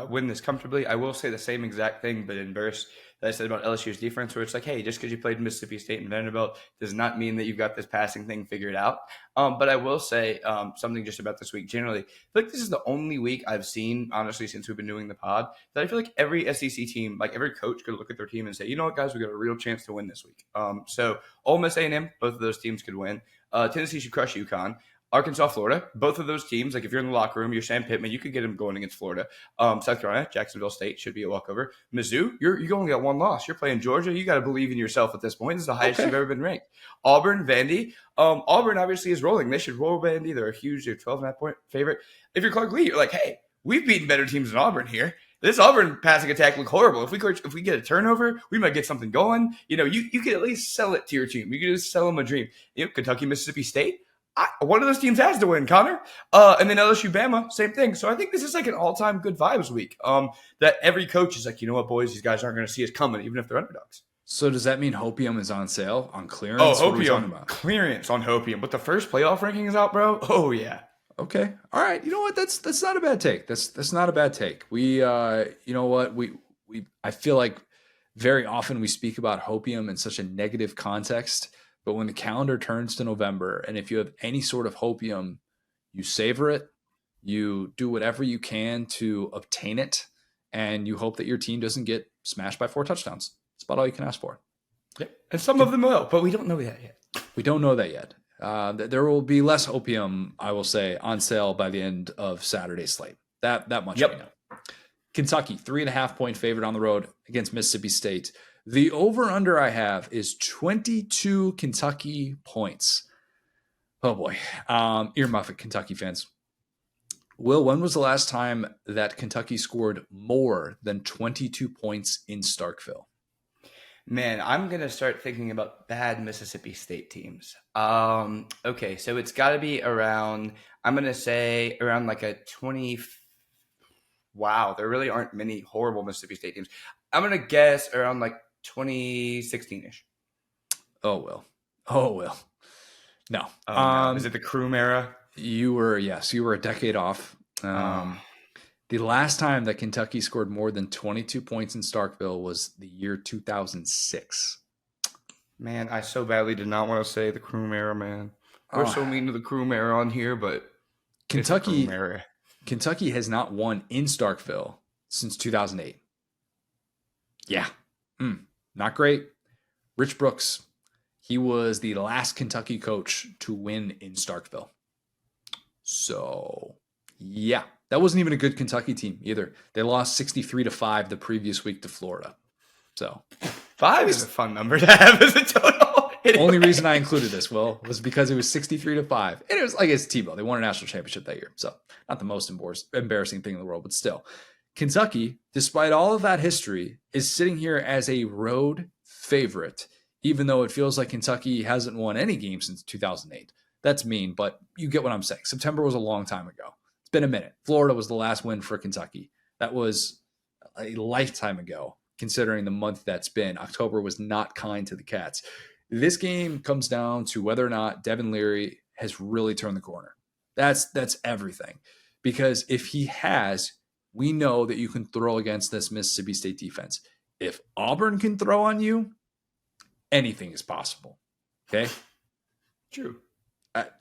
win this comfortably. I will say the same exact thing, but in verse that I said about LSU's defense, where it's like, hey, just because you played Mississippi State and Vanderbilt does not mean that you've got this passing thing figured out. But I will say something just about this week generally. I feel like this is the only week I've seen, honestly, since we've been doing the pod, that I feel like every SEC team, like every coach could look at their team and say, you know what, guys, we got a real chance to win this week. So Ole Miss, A&M, both of those teams could win. Tennessee should crush UConn. Arkansas, Florida, both of those teams, like if you're in the locker room, you're Sam Pittman, you could get them going against Florida. South Carolina, Jacksonville State should be a walkover. Mizzou, you only got one loss. You're playing Georgia. You got to believe in yourself at this point. This is the highest you've ever been ranked. Auburn, Vandy. Auburn obviously is rolling. They should roll Vandy. They're a huge 12.5 point favorite. If you're Clark Lee, you're like, hey, we've beaten better teams than Auburn here. This Auburn passing attack look horrible. If we get a turnover, we might get something going. You know, you could at least sell it to your team. You could just sell them a dream. You know, Kentucky, Mississippi State. One of those teams has to win, Connor. And then LSU, Bama, same thing. So I think this is like an all-time good vibes week. That every coach is like, you know what, boys, these guys aren't going to see us coming, even if they're underdogs. So does that mean Hopium is on sale, on clearance? Oh, Hopium, clearance on Hopium. But the first playoff ranking is out, bro. Oh, yeah. Okay. All right. You know what? That's not a bad take. That's not a bad take. We, you know what? I feel like very often we speak about Hopium in such a negative context. But when the calendar turns to November, and if you have any sort of hopium, you savor it, you do whatever you can to obtain it, and you hope that your team doesn't get smashed by 4 touchdowns. That's about all you can ask for. Yep. And some of them will, but we don't know that yet. We don't know that yet. There will be less hopium, I will say, on sale by the end of Saturday's slate. That much we know. Kentucky, 3.5 point favorite on the road against Mississippi State. The over-under I have is 22 Kentucky points. Oh, boy. Earmuff at Kentucky fans. Will, when was the last time that Kentucky scored more than 22 points in Starkville? Man, I'm going to start thinking about bad Mississippi State teams. Okay, so it's got to be around, I'm going to say around like a 20. Wow, there really aren't many horrible Mississippi State teams. I'm going to guess around like 2016-ish. Oh, well. No. No. Is it the Kroom era? You were a decade off. The last time that Kentucky scored more than 22 points in Starkville was the year 2006. Man, I so badly did not want to say the Kroom era, man. We're so mean to the Kroom era on here, but Kentucky has not won in Starkville since 2008. Yeah. Not great. Rich Brooks, he was the last Kentucky coach to win in Starkville. So, yeah, that wasn't even a good Kentucky team either. They lost 63-5 the previous week to Florida. So, 5 is a fun number to have as a total. Anyway. Only reason I included this, Will, was because it was 63-5. And it was like it's Tebow. They won a national championship that year. So, not the most embarrassing thing in the world, but still. Kentucky, despite all of that history, is sitting here as a road favorite, even though it feels like Kentucky hasn't won any game since 2008. That's mean, but you get what I'm saying. September was a long time ago. It's been a minute. Florida was the last win for Kentucky. That was a lifetime ago, considering the month that's been. October was not kind to the Cats. This game comes down to whether or not Devin Leary has really turned the corner. That's everything. Because if he has, we know that you can throw against this Mississippi State defense. If Auburn can throw on you, anything is possible. Okay? True.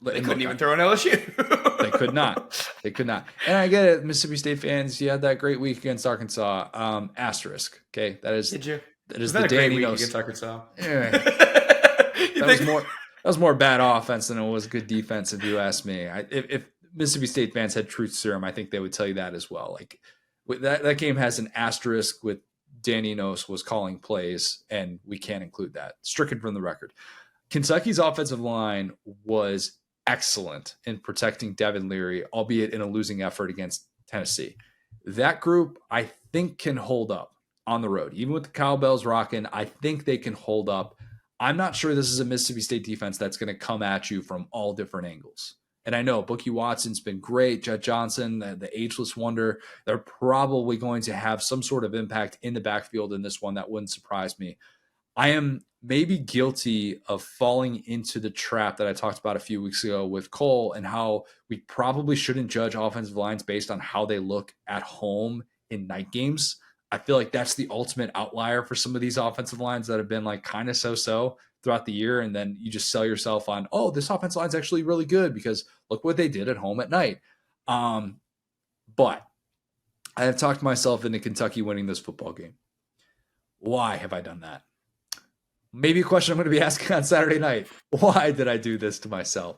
They couldn't even throw on LSU. They could not. They could not. And I get it, Mississippi State fans. You had that great week against Arkansas. Asterisk. Okay, that is. Did you? That is was the that a great Danny week against Arkansas? Yeah. That was more bad offense than it was good defense, if you ask me. If Mississippi State fans had truth serum, I think they would tell you that as well. Like that game has an asterisk with Danny Nos was calling plays, and we can't include that. Stricken from the record. Kentucky's offensive line was excellent in protecting Devin Leary, albeit in a losing effort against Tennessee. That group, I think, can hold up on the road. Even with the cowbells rocking, I think they can hold up. I'm not sure this is a Mississippi State defense that's going to come at you from all different angles. And I know Bookie Watson's been great. Jett Johnson, the ageless wonder, they're probably going to have some sort of impact in the backfield in this one. That wouldn't surprise me. I am maybe guilty of falling into the trap that I talked about a few weeks ago with Cole and how we probably shouldn't judge offensive lines based on how they look at home in night games. I feel like that's the ultimate outlier for some of these offensive lines that have been like kind of so-so throughout the year. And then you just sell yourself on, oh, this offensive line's actually really good because look what they did at home at night. But I have talked myself into Kentucky winning this football game. Why have I done that? Maybe a question I'm going to be asking on Saturday night. Why did I do this to myself?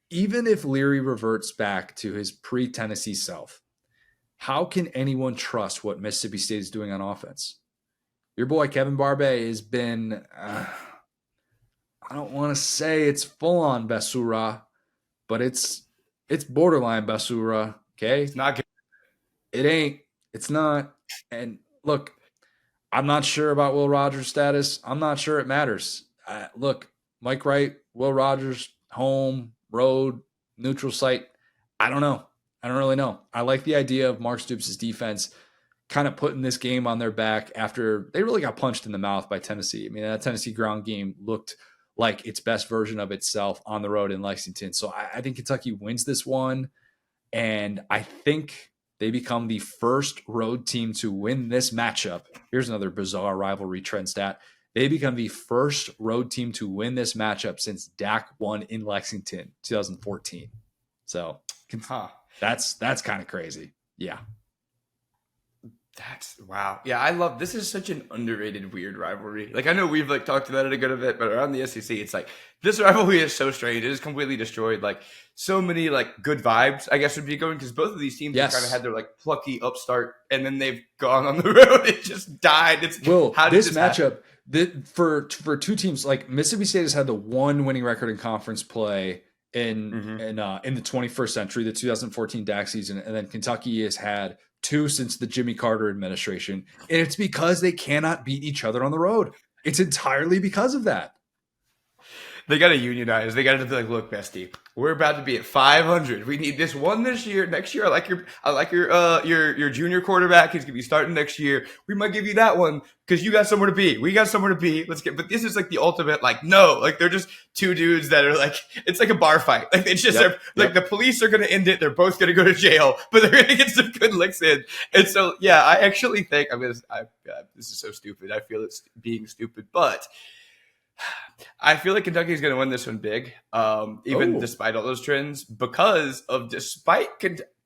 Even if Leary reverts back to his pre-Tennessee self, how can anyone trust what Mississippi State is doing on offense? Your boy Kevin Barbay has been, I don't want to say it's full-on Basura, but it's borderline Basura, okay? It's not good. It ain't. It's not. And look, I'm not sure about Will Rogers' status. I'm not sure it matters. Look, Mike Wright, Will Rogers, home, road, neutral site. I don't know. I don't really know. I like the idea of Mark Stoops' defense kind of putting this game on their back after they really got punched in the mouth by Tennessee. I mean, that Tennessee ground game looked like its best version of itself on the road in Lexington. So I think Kentucky wins this one, and I think they become the first road team to win this matchup. Here's another bizarre rivalry trend stat. They become the first road team to win this matchup since Dak won in Lexington, 2014. So that's kind of crazy. Yeah. That's wow. Yeah, I love this. Is such an underrated, weird rivalry. Like I know we've like talked about it a good bit, but around the SEC, it's like this rivalry is so strange. It is completely destroyed. Like so many like good vibes, I guess, would be going because both of these teams have kind of had their like plucky upstart, and then they've gone on the road. It just died. It's how did this matchup for two teams like Mississippi State has had the one winning record in conference play in the 21st century, the 2014 Dak season, and then Kentucky has had two since the Jimmy Carter administration. And it's because they cannot beat each other on the road. It's entirely because of that. They got to unionize. They got to be like, look, bestie, we're about to be at 500. We need this one this year. Next year, I like your junior quarterback. He's gonna be starting next year. We might give you that one because you got somewhere to be. We got somewhere to be. But this is like the ultimate. Like, no, like they're just two dudes that are like, it's like a bar fight. Like it's just like the police are gonna end it. They're both gonna go to jail, but they're gonna get some good licks in. And so, yeah, I actually think this is so stupid. I feel it's being stupid, but I feel like Kentucky is going to win this one big, even despite all those trends, because of despite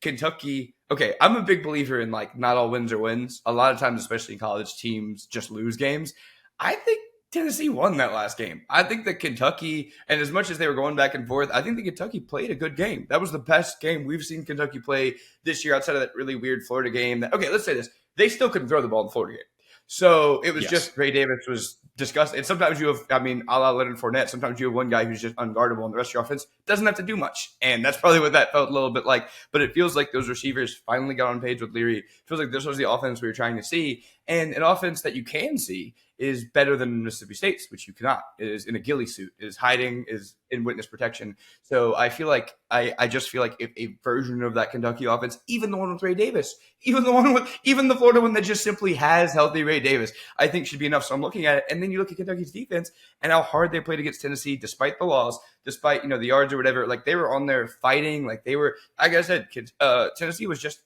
Kentucky. Okay, I'm a big believer in like not all wins are wins. A lot of times, especially in college, teams just lose games. I think Tennessee won that last game. I think that Kentucky, and as much as they were going back and forth, I think that Kentucky played a good game. That was the best game we've seen Kentucky play this year outside of that really weird Florida game. Okay, let's say this. They still couldn't throw the ball in the Florida game. So it was just Ray Davis was disgusting. And sometimes you have, a la Leonard Fournette, sometimes you have one guy who's just unguardable and the rest of your offense doesn't have to do much. And that's probably what that felt a little bit like. But it feels like those receivers finally got on page with Leary. It feels like this was the offense we were trying to see. And an offense that you can see is better than Mississippi State's, which you cannot. It is in a ghillie suit, is hiding, is in witness protection. So I feel like I just feel like if a version of that Kentucky offense, even the one with Ray Davis, even the Florida one that just simply has healthy Ray Davis, I think should be enough. So I'm looking at it, and then you look at Kentucky's defense and how hard they played against Tennessee, despite the loss, despite the yards or whatever. Like they were on there fighting, like they were. Like I said, Tennessee was just.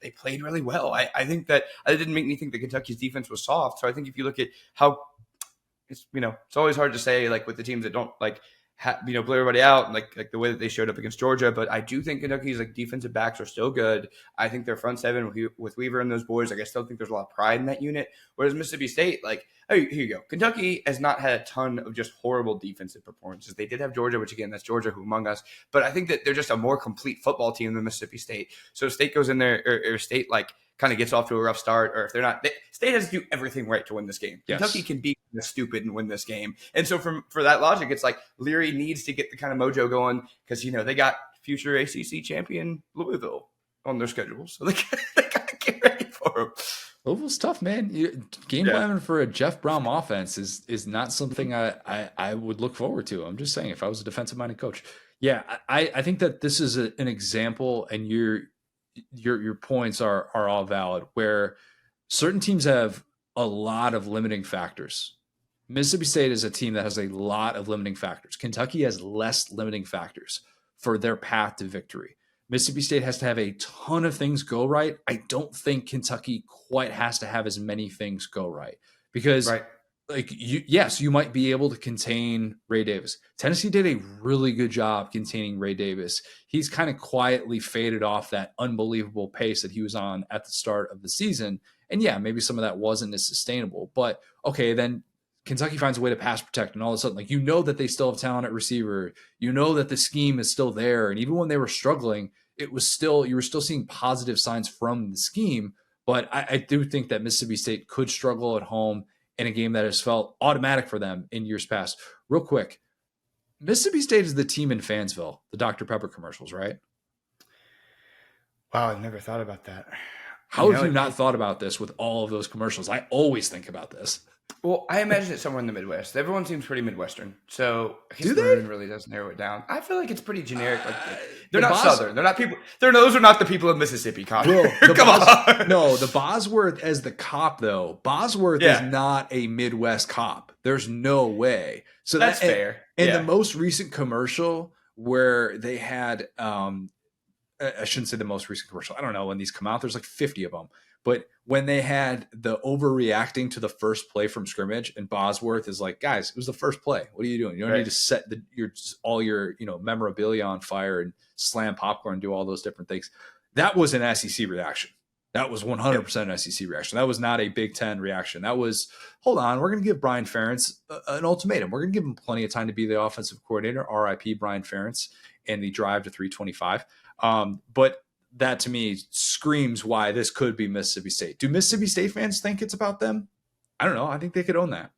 They played really well. I think that it didn't make me think that Kentucky's defense was soft. So I think if you look at how it's always hard to say like with the teams that don't like blow everybody out and like the way that they showed up against Georgia. But I do think Kentucky's like defensive backs are still good. I think their front seven with Weaver and those boys, like I still think there's a lot of pride in that unit. Whereas Mississippi State, like, oh, here you go. Kentucky has not had a ton of just horrible defensive performances. They did have Georgia, which again, that's Georgia who among us. But I think that they're just a more complete football team than Mississippi State. So if State goes in there or State like kind of gets off to a rough start, or if they're not, State has to do everything right to win this game. Yes. Kentucky can be stupid and win this game. And so for that logic, it's like Leary needs to get the kind of mojo going because, they got future ACC champion Louisville on their schedule. So they got to get ready for them. Louisville's tough, man. Game planning for a Jeff Brom offense is not something I would look forward to. I'm just saying, if I was a defensive-minded coach. Yeah, I think that this is an example, and your points are all valid, where certain teams have a lot of limiting factors. Mississippi State is a team that has a lot of limiting factors. Kentucky has less limiting factors for their path to victory. Mississippi State has to have a ton of things go right. I don't think Kentucky quite has to have as many things go right because you might be able to contain Ray Davis. Tennessee did a really good job containing Ray Davis. He's kind of quietly faded off that unbelievable pace that he was on at the start of the season. And yeah, maybe some of that wasn't as sustainable, but okay, then Kentucky finds a way to pass protect, and all of a sudden, that they still have talent at receiver. That the scheme is still there. And even when they were struggling, you were still seeing positive signs from the scheme. But I do think that Mississippi State could struggle at home in a game that has felt automatic for them in years past. Real quick, Mississippi State is the team in Fansville, the Dr. Pepper commercials, right? Wow, I never thought about that. How have you not thought about this with all of those commercials? I always think about this. Well, I imagine it's somewhere in the Midwest. Everyone seems pretty Midwestern. So I guess Maroon really does narrow it down. I feel like it's pretty generic. Like they're not Southern. They're not people. Those are not the people of Mississippi, Connor. Come on. No, the Bosworth as the cop, though. Bosworth is not a Midwest cop. There's no way. So that's fair. And the most recent commercial where they had, I shouldn't say the most recent commercial. I don't know when these come out. There's like 50 of them. But when they had the overreacting to the first play from scrimmage, and Bosworth is like, guys, it was the first play. What are you doing? You don't need to set all your memorabilia on fire and slam popcorn and do all those different things. That was an SEC reaction. That was 100% an SEC reaction. That was not a Big Ten reaction. That was, hold on, we're going to give Brian Ferentz an ultimatum. We're going to give him plenty of time to be the offensive coordinator. RIP Brian Ferentz and the drive to 325. But that to me screams why this could be Mississippi State. Do Mississippi State fans think it's about them? I don't know. I think they could own that.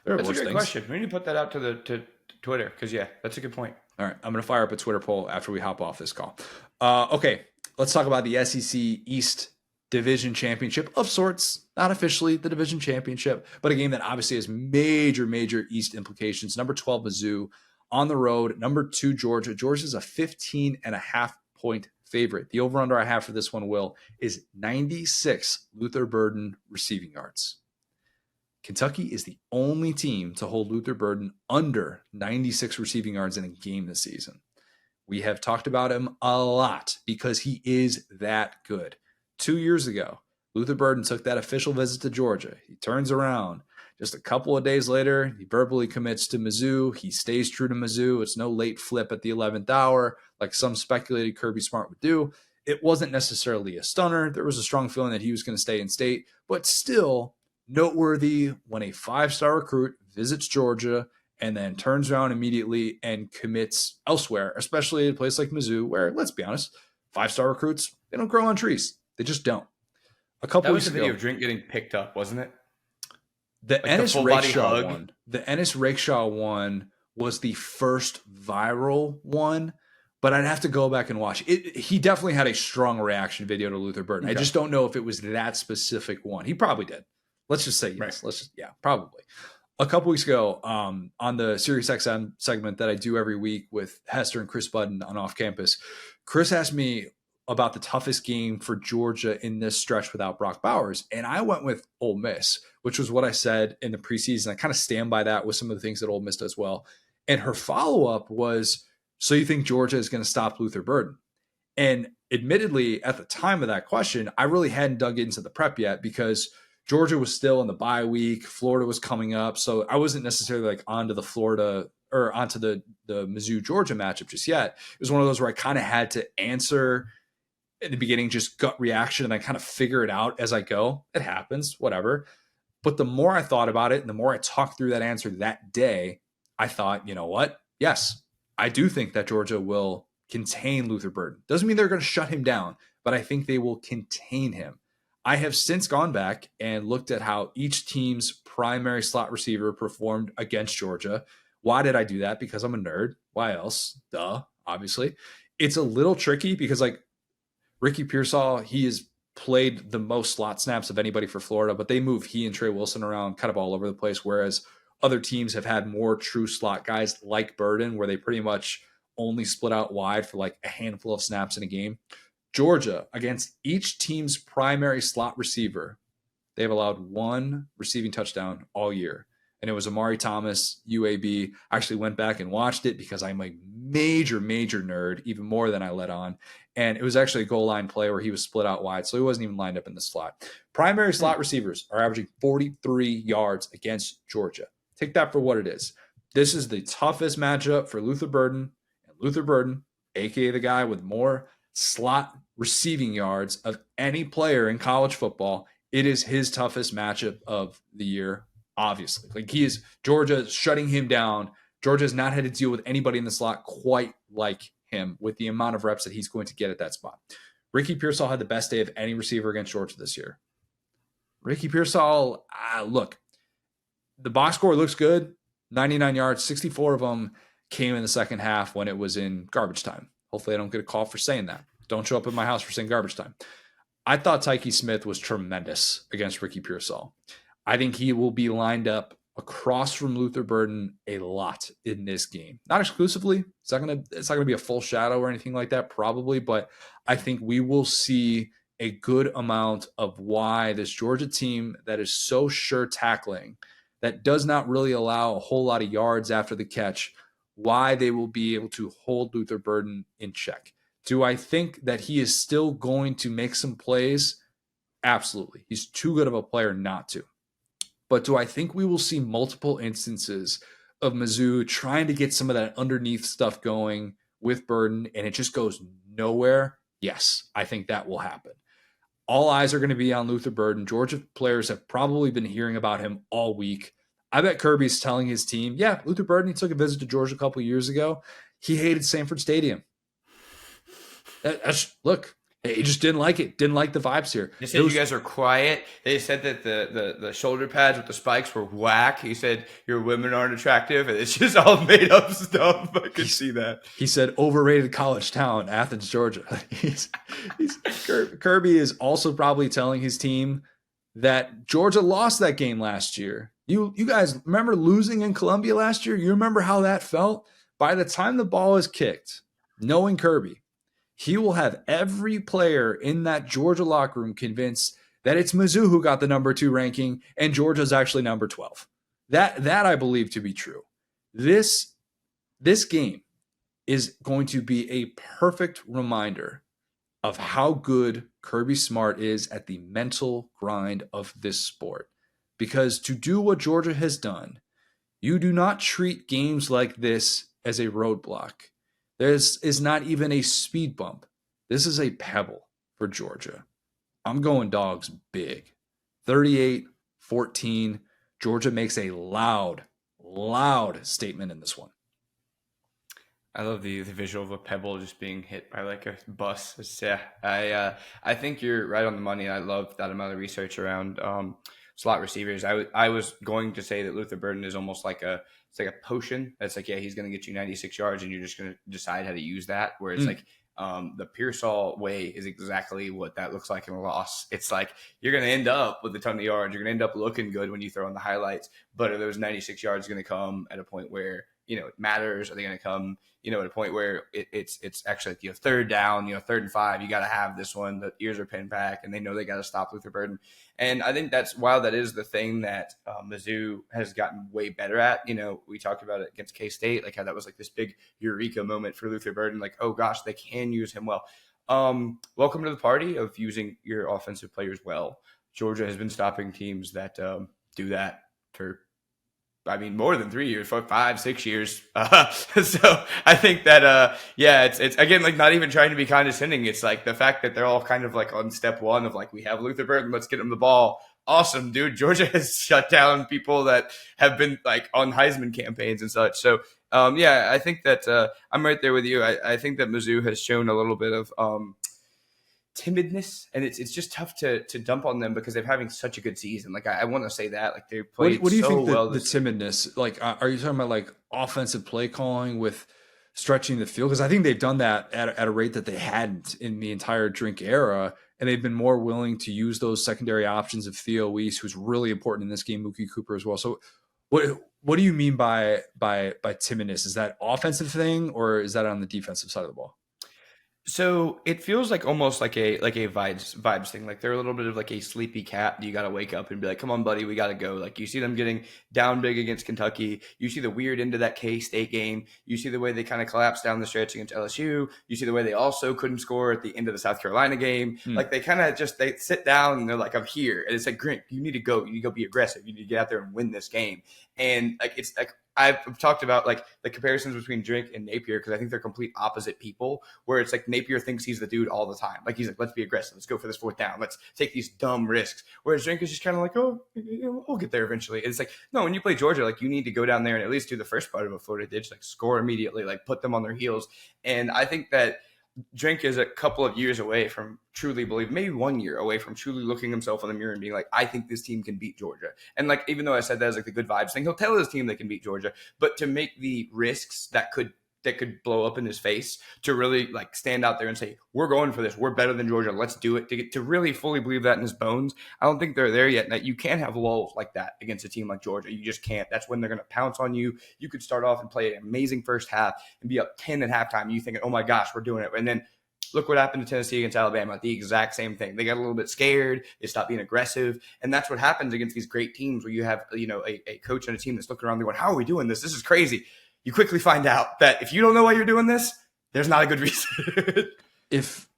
That's a good question. We need to put that out to Twitter because, that's a good point. All right. I'm going to fire up a Twitter poll after we hop off this call. Okay. Let's talk about the SEC East Division Championship of sorts. Not officially the Division Championship, but a game that obviously has major, major East implications. Number 12, Mizzou on the road. Number 2, Georgia. Georgia's a 15.5-point favorite. The over-under I have for this one, Will, is 96 Luther Burden receiving yards. Kentucky is the only team to hold Luther Burden under 96 receiving yards in a game this season. We have talked about him a lot because he is that good. 2 years ago, Luther Burden took that official visit to Georgia. He turns around. Just a couple of days later, he verbally commits to Mizzou. He stays true to Mizzou. It's no late flip at the 11th hour like some speculated Kirby Smart would do. It wasn't necessarily a stunner. There was a strong feeling that he was going to stay in state, but still noteworthy when a 5-star recruit visits Georgia and then turns around immediately and commits elsewhere, especially at a place like Mizzou where, let's be honest, 5-star recruits, they don't grow on trees. They just don't. A couple weeks ago, that was the video of Drink getting picked up, wasn't it? The Ennis Rakeshaw one. The Ennis Rakeshaw one was the first viral one, but I'd have to go back and watch it. He definitely had a strong reaction video to Luther Burden. Okay. I just don't know if it was that specific one. He probably did. Let's just say yes. Right. Let's just, yeah, probably. A couple weeks ago, on the SiriusXM segment that I do every week with Hester and Chris Budden on Off Campus, Chris asked me about the toughest game for Georgia in this stretch without Brock Bowers. And I went with Ole Miss, which was what I said in the preseason. I kind of stand by that with some of the things that Ole Miss does well. And her follow-up was, so you think Georgia is going to stop Luther Burden? And admittedly, at the time of that question, I really hadn't dug into the prep yet because Georgia was still in the bye week. Florida was coming up. So I wasn't necessarily like onto the Florida or onto the Mizzou-Georgia matchup just yet. It was one of those where I kind of had to answer in the beginning, just gut reaction, and I kind of figure it out as I go. It happens, whatever. But the more I thought about it and the more I talked through that answer that day, I thought, you know what? Yes, I do think that Georgia will contain Luther Burden. Doesn't mean they're going to shut him down, but I think they will contain him. I have since gone back and looked at how each team's primary slot receiver performed against Georgia. Why did I do that? Because I'm a nerd. Why else? Duh, obviously. It's a little tricky because like Ricky Pearsall, he has played the most slot snaps of anybody for Florida, but they move he and Trey Wilson around kind of all over the place, whereas other teams have had more true slot guys like Burden, where they pretty much only split out wide for like a handful of snaps in a game. Georgia, against each team's primary slot receiver, they've allowed one receiving touchdown all year. And it was Amari Thomas, UAB. I actually went back and watched it because I'm a major nerd, even more than I let on. And it was actually a goal line play where he was split out wide, so he wasn't even lined up in the slot. Primary slot receivers are averaging 43 yards against Georgia. Take that for what it is. This is the toughest matchup for Luther Burden. And Luther Burden, a.k.a. the guy with more slot receiving yards of any player in college football, it is his toughest matchup of the year. Obviously, like Georgia is shutting him down. Georgia has not had to deal with anybody in the slot quite like him with the amount of reps that he's going to get at that spot. Ricky Pearsall had the best day of any receiver against Georgia this year. Ricky Pearsall, look, the box score looks good. 99 yards, 64 of them came in the second half when it was in garbage time. Hopefully I don't get a call for saying that. Don't show up at my house for saying garbage time. I thought Tyke Smith was tremendous against Ricky Pearsall. I think he will be lined up across from Luther Burden a lot in this game. Not exclusively. It's not gonna be a full shadow or anything like that, probably, but I think we will see a good amount of why this Georgia team that is so sure tackling, that does not really allow a whole lot of yards after the catch, why they will be able to hold Luther Burden in check. Do I think that he is still going to make some plays? Absolutely. He's too good of a player not to. But do I think we will see multiple instances of Mizzou trying to get some of that underneath stuff going with Burden and it just goes nowhere? Yes, I think that will happen. All eyes are going to be on Luther Burden. Georgia players have probably been hearing about him all week. I bet Kirby's telling his team, yeah, Luther Burden, he took a visit to Georgia a couple years ago. He hated Sanford Stadium. Look, he just didn't like it. Didn't like the vibes here. They said you guys are quiet. They said that the shoulder pads with the spikes were whack. He said your women aren't attractive, and it's just all made up stuff. I could see that. He said overrated college town, Athens, Georgia. Kirby is also probably telling his team that Georgia lost that game last year. You guys remember losing in Columbia last year? You remember how that felt? By the time the ball is kicked, knowing Kirby, he will have every player in that Georgia locker room convinced that it's Mizzou who got the number 2 ranking and Georgia's actually number 12. That I believe to be true. This game is going to be a perfect reminder of how good Kirby Smart is at the mental grind of this sport. Because to do what Georgia has done, you do not treat games like this as a roadblock. This is not even a speed bump. This is a pebble for Georgia. I'm going dogs big. 38-14. Georgia makes a loud statement in this one. I love the visual of a pebble just being hit by like a bus. I think you're right on the money. I love that amount of research around slot receivers. I was going to say that Luther Burden is almost like a potion. It's like, yeah, he's going to get you 96 yards and you're just going to decide how to use that. Where it's like, The Pearsall way is exactly what that looks like in a loss. It's like you're going to end up with a ton of yards. You're going to end up looking good when you throw in the highlights. But are those 96 yards going to come at a point where it matters? Are they going to come at a point where it's actually like, third down, 3rd and 5, you got to have this one. The ears are pinned back, and they know they got to stop Luther Burden. And I think while that is the thing that Mizzou has gotten way better at. We talked about it against K-State, like how that was like this big eureka moment for Luther Burden. Like, oh gosh, they can use him well. Welcome to the party of using your offensive players well. Georgia has been stopping teams that do that for more than 3 years, 4, 5, 6 years. So I think that, it's again, like not even trying to be condescending. It's like the fact that they're all kind of like on step one of like, we have Luther Burden, let's get him the ball. Awesome, dude. Georgia has shut down people that have been like on Heisman campaigns and such. So, I think that I'm right there with you. I think that Mizzou has shown a little bit of timidness, and it's just tough to dump on them because they're having such a good season. Like I want to say that, like they played. What do you so think well the timidness? Like, are you talking about like offensive play calling with stretching the field? Because I think they've done that at a rate that they hadn't in the entire Drink era, and they've been more willing to use those secondary options of Theo Weiss, who's really important in this game, Mookie Cooper as well. So, what do you mean by timidness? Is that offensive thing, or is that on the defensive side of the ball? So it feels like almost like a vibes thing. Like they're a little bit of like a sleepy cat. You got to wake up and be like, come on, buddy, we got to go. Like you see them getting down big against Kentucky. You see the weird end of that K-State game. You see the way they kind of collapsed down the stretch against LSU. You see the way they also couldn't score at the end of the South Carolina game. Like they kind of they sit down and they're like, I'm here. And it's like, Grant, you need to go. You need to go be aggressive. You need to get out there and win this game. And like it's like I've talked about like the comparisons between Drink and Napier because I think they're complete opposite people. Where it's like Napier thinks he's the dude all the time. Like he's like, let's be aggressive. Let's go for this 4th down. Let's take these dumb risks. Whereas Drink is just kind of like, oh, we'll get there eventually. And it's like, no, when you play Georgia, like you need to go down there and at least do the first part of a Florida ditch, like score immediately, like put them on their heels. And I think that Drink is a couple of years away from truly maybe 1 year away from truly looking himself in the mirror and being like, I think this team can beat Georgia. And like, even though I said that as like the good vibes thing, he'll tell his team they can beat Georgia, but to make the risks that could blow up in his face, to really like stand out there and say, we're going for this. We're better than Georgia. Let's do it. To really fully believe that in his bones. I don't think they're there yet. That you can't have lulls like that against a team like Georgia. You just can't. That's when they're going to pounce on you. You could start off and play an amazing first half and be up 10 at halftime. You think, oh my gosh, we're doing it. And then look what happened to Tennessee against Alabama. The exact same thing. They got a little bit scared. They stopped being aggressive. And that's what happens against these great teams where you have, a coach and a team that's looking around going, how are we doing this? This is crazy. You quickly find out that if you don't know why you're doing this, there's not a good reason. If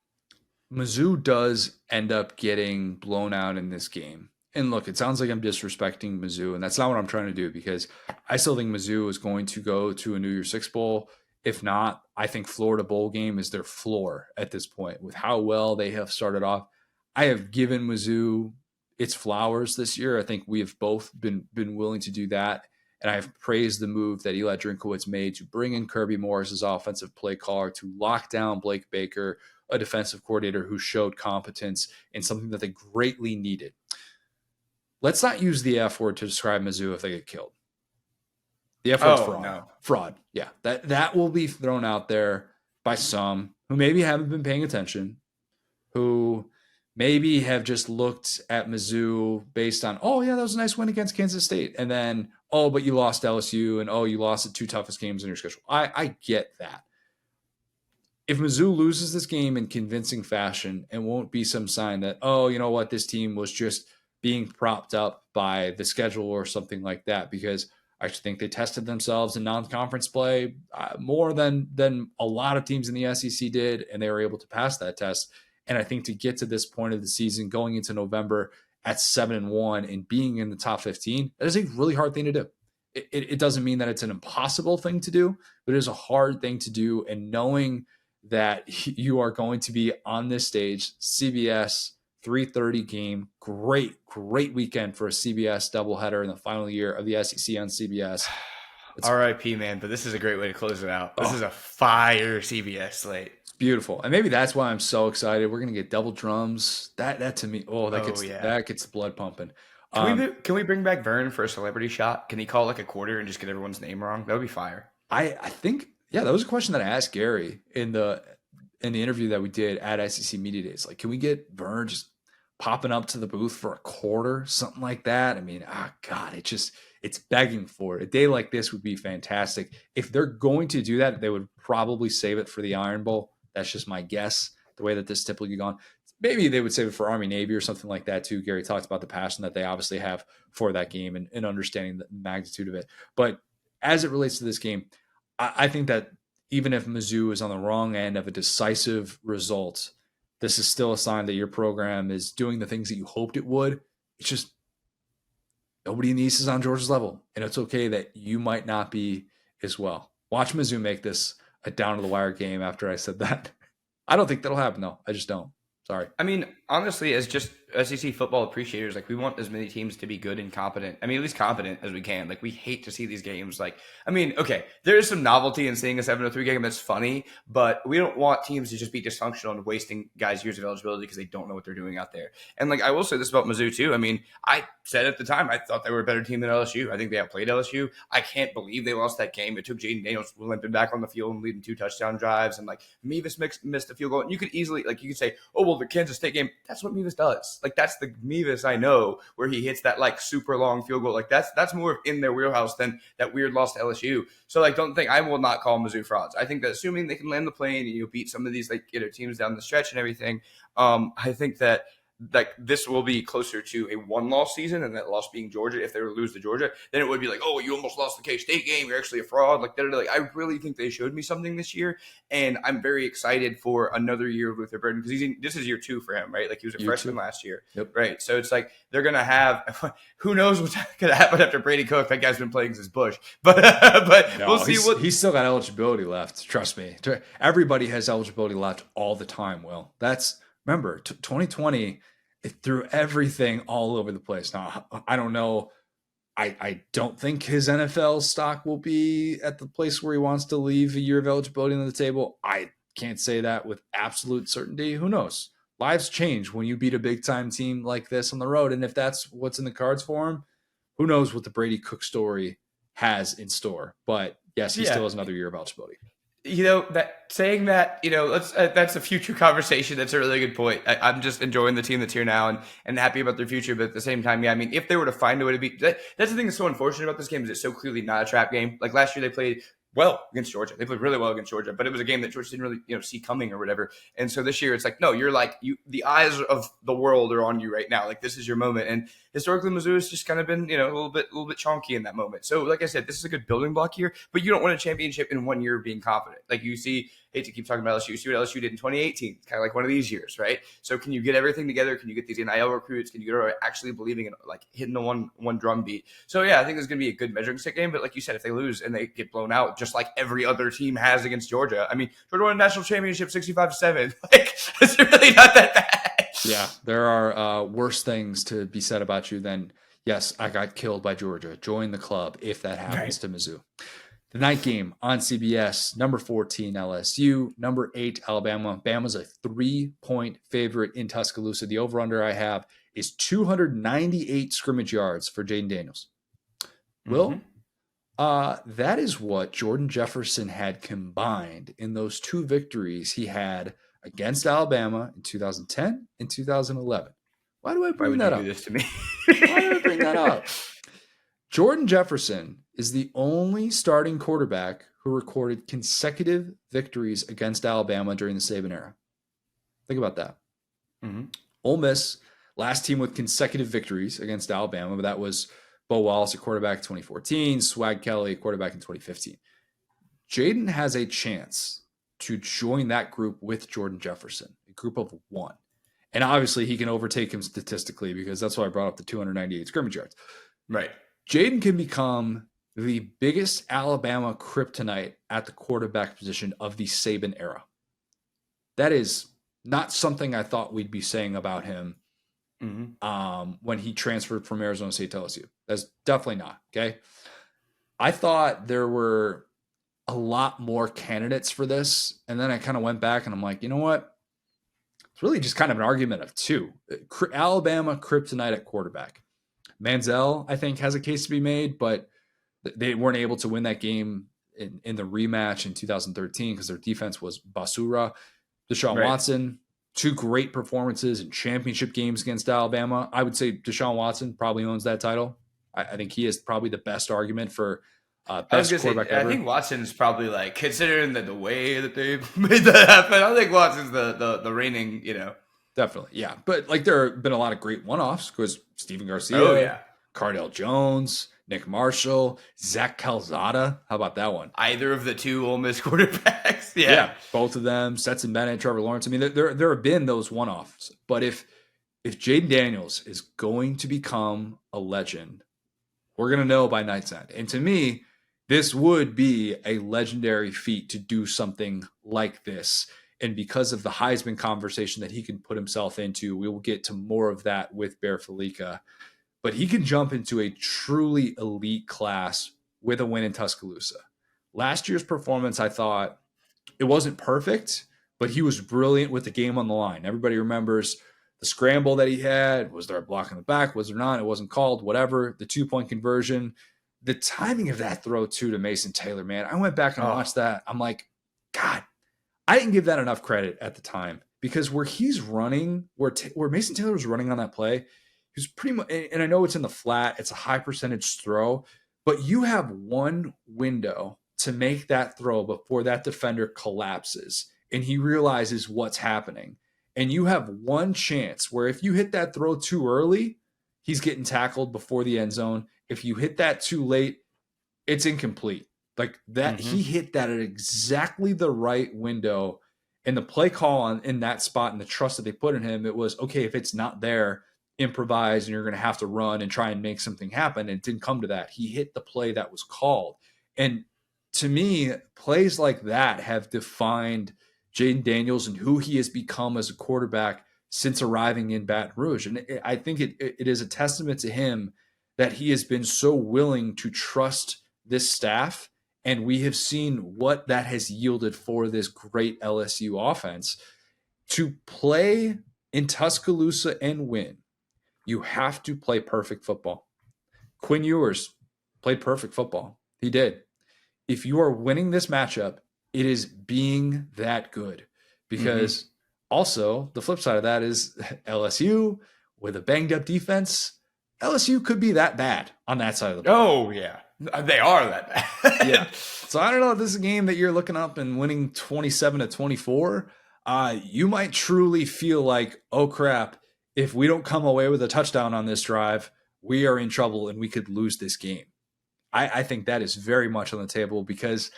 Mizzou does end up getting blown out in this game, and look, it sounds like I'm disrespecting Mizzou, and that's not what I'm trying to do because I still think Mizzou is going to go to a New Year's Six Bowl. If not, I think Florida Bowl game is their floor at this point with how well they have started off. I have given Mizzou its flowers this year. I think we have both been willing to do that. And I've praised the move that Eli Drinkowitz made to bring in Kirby Morris as offensive play caller, to lock down Blake Baker, a defensive coordinator who showed competence in something that they greatly needed. Let's not use the F word to describe Mizzou if they get killed. The F word's fraud. No. Fraud. Yeah. That will be thrown out there by some who maybe haven't been paying attention, who maybe have just looked at Mizzou based on, oh, yeah, that was a nice win against Kansas State. And then, oh, but you lost LSU, and oh, you lost the 2 toughest games in your schedule. I get that. If Mizzou loses this game in convincing fashion, it won't be some sign that, oh, you know what, this team was just being propped up by the schedule or something like that, because I actually think they tested themselves in non-conference play more than a lot of teams in the SEC did, and they were able to pass that test. And I think to get to this point of the season, going into November at 7-1 and being in the top 15, that is a really hard thing to do. It doesn't mean that it's an impossible thing to do, but it is a hard thing to do. And knowing that you are going to be on this stage, CBS 3:30 game, great weekend for a CBS doubleheader in the final year of the SEC on CBS. RIP, man, but this is a great way to close it out. This is a fire CBS slate. Beautiful. And maybe that's why I'm so excited. We're going to get double drums. That to me, that gets the blood pumping. Can we bring back Vern for a celebrity shot? Can he call like a quarter and just get everyone's name wrong? That would be fire. I think, yeah, that was a question that I asked Gary in the in the interview that we did at SEC Media Days, like, can we get Vern just popping up to the booth for a quarter, something like that? I mean, God, it's begging for it. A day like this would be fantastic. If they're going to do that, they would probably save it for the Iron Bowl. That's just my guess, the way that this typically gone. Maybe they would save it for Army Navy or something like that too. Gary talked about the passion that they obviously have for that game and understanding the magnitude of it. But as it relates to this game, I think that even if Mizzou is on the wrong end of a decisive result, this is still a sign that your program is doing the things that you hoped it would. It's just nobody in the East is on Georgia's level, and it's okay that you might not be as well. Watch Mizzou make this a down-to-the-wire game after I said that. I don't think that'll happen, though. I just don't. Sorry. I mean, honestly, as just SEC football appreciators, like, we want as many teams to be good and competent. I mean, at least competent as we can. Like, we hate to see these games. Like, I mean, okay, there is some novelty in seeing a 7-3 game that's funny, but we don't want teams to just be dysfunctional and wasting guys' years of eligibility because they don't know what they're doing out there. And, like, I will say this about Mizzou, too. I mean, I said at the time, I thought they were a better team than LSU. I think they outplayed LSU. I can't believe they lost that game. It took Jaden Daniels limping back on the field and leading 2 touchdown drives. And, like, Mevis missed a field goal. And you could easily, like, you could say, oh, well, the Kansas State game, that's what Mevis does. Like, that's the Mevis I know, where he hits that, like, super long field goal. Like, that's more in their wheelhouse than that weird loss to LSU. So, like, don't think, I will not call Mizzou frauds. I think that assuming they can land the plane and you beat some of these, like, teams down the stretch and everything, I think that, like, this will be closer to a 1-loss season, and that loss being Georgia. If they were to lose to Georgia, then it would be like, oh, you almost lost the K-State game. You're actually a fraud. Like, like, I really think they showed me something this year, and I'm very excited for another year with their burden, because this is year 2 for him, right? Like, he was a freshman last year, right? So it's like they're gonna have, who knows what's gonna happen after Brady Cook? That guy's been playing since Bush, but no, we'll see. He's still got eligibility left. Trust me. Everybody has eligibility left all the time. Will, remember 2020. It threw everything all over the place. Now, I don't know. I don't think his NFL stock will be at the place where he wants to leave a year of eligibility on the table. I can't say that with absolute certainty. Who knows? Lives change when you beat a big-time team like this on the road. And if that's what's in the cards for him, who knows what the Brady Cook story has in store. But, yes, he still has another year of eligibility. That's a future conversation. That's a really good point. I'm just enjoying the team that's here now and happy about their future. But at the same time, I mean, if they were to find a way to beat, that's the thing that's so unfortunate about this game, is it's so clearly not a trap game. Like, last year they played well against Georgia. They played really well against Georgia, but it was a game that Georgia didn't really, see coming or whatever. And so this year it's like, no, you're like, the eyes of the world are on you right now. Like, this is your moment. And historically, Mizzou has just kind of been, a little bit chonky in that moment. So, like I said, this is a good building block here, but you don't win a championship in 1 year of being confident. Like, you see, hate to keep talking about LSU. You see what LSU did in 2018. It's kind of like one of these years, right? So can you get everything together? Can you get these NIL recruits? Can you get actually believing in, like, hitting the one drum beat? So, yeah, I think there's going to be a good measuring stick game. But like you said, if they lose and they get blown out, just like every other team has against Georgia, I mean, Georgia won a national championship 65-7. Like, it's really not that bad. Yeah, there are worse things to be said about you than, yes, I got killed by Georgia. Join the club if that happens to Mizzou. The night game on CBS, number 14 LSU, number 8 Alabama. Bama's a 3-point favorite in Tuscaloosa. The over-under I have is 298 scrimmage yards for Jaden Daniels. Will, that is what Jordan Jefferson had combined in those 2 victories he had against Alabama in 2010 and 2011. Why do I bring that up? Why would you do this to me? Why do I bring that up? Jordan Jefferson is the only starting quarterback who recorded consecutive victories against Alabama during the Saban era. Think about that. Ole Miss, last team with consecutive victories against Alabama, but that was Bo Wallace, a quarterback in 2014, Swag Kelly, a quarterback in 2015. Jaden has a chance to join that group with Jordan Jefferson, a group of 1. And obviously he can overtake him statistically, because that's why I brought up the 298 scrimmage yards. Right. Jaden can become the biggest Alabama kryptonite at the quarterback position of the Saban era. That is not something I thought we'd be saying about him when he transferred from Arizona State to LSU. That's definitely not, okay? I thought there were a lot more candidates for this, and then I kind of went back and I'm like, you know what? It's really just kind of an argument of 2. Alabama kryptonite at quarterback. Manziel, I think, has a case to be made, but they weren't able to win that game in the rematch in 2013 because their defense was basura. Deshaun Right. Watson, 2 great performances in championship games against Alabama. I would say Deshaun Watson probably owns that title. I think he is probably the best argument for I was best gonna say, quarterback I ever. think Watson's probably like, considering the way that they've made that happen, I think Watson's the reigning, Definitely, yeah. But like there have been a lot of great one-offs because Steven Oh Garcia, yeah. Cardell Jones, Nick Marshall, Zach Calzada. How about that one? Either of the two Ole Miss quarterbacks. Yeah, Yeah. both of them, Stetson Bennett, Trevor Lawrence. I mean, there have been those one-offs. But if Jaden Daniels is going to become a legend, we're going to know by night's end. And to me, this would be a legendary feat to do something like this. And because of the Heisman conversation that he can put himself into, we will get to more of that with Bear Fallica. But he can jump into a truly elite class with a win in Tuscaloosa. Last year's performance, I thought it wasn't perfect, but he was brilliant with the game on the line. Everybody remembers the scramble that he had. Was there a block in the back? Was there not? It wasn't called, whatever. The 2-point conversion. The timing of that throw, too, to Mason Taylor, man. I went back and watched that. I'm like, God, I didn't give that enough credit at the time because where he's running, where Mason Taylor was running on that play, he was pretty much, and I know it's in the flat, it's a high percentage throw, but you have one window to make that throw before that defender collapses and he realizes what's happening. And you have one chance where if you hit that throw too early, he's getting tackled before the end zone. If you hit that too late, it's incomplete. Like that, he hit that at exactly the right window. And the play call in that spot and the trust that they put in him, it was okay, if it's not there, improvise and you're going to have to run and try and make something happen. And it didn't come to that. He hit the play that was called. And to me, plays like that have defined Jaden Daniels and who he has become as a quarterback since arriving in Baton Rouge. And I think it is a testament to him that he has been so willing to trust this staff. And we have seen what that has yielded for this great LSU offense. To play in Tuscaloosa and win, you have to play perfect football. Quinn Ewers played perfect football. He did. If you are winning this matchup, it is being that good. Because also, the flip side of that is LSU with a banged up defense. LSU could be that bad on that side of the ball. Oh yeah. They are that bad. Yeah. So I don't know if this is a game that you're looking up and winning 27-24. You might truly feel like, oh crap, if we don't come away with a touchdown on this drive, we are in trouble and we could lose this game. I think that is very much on the table because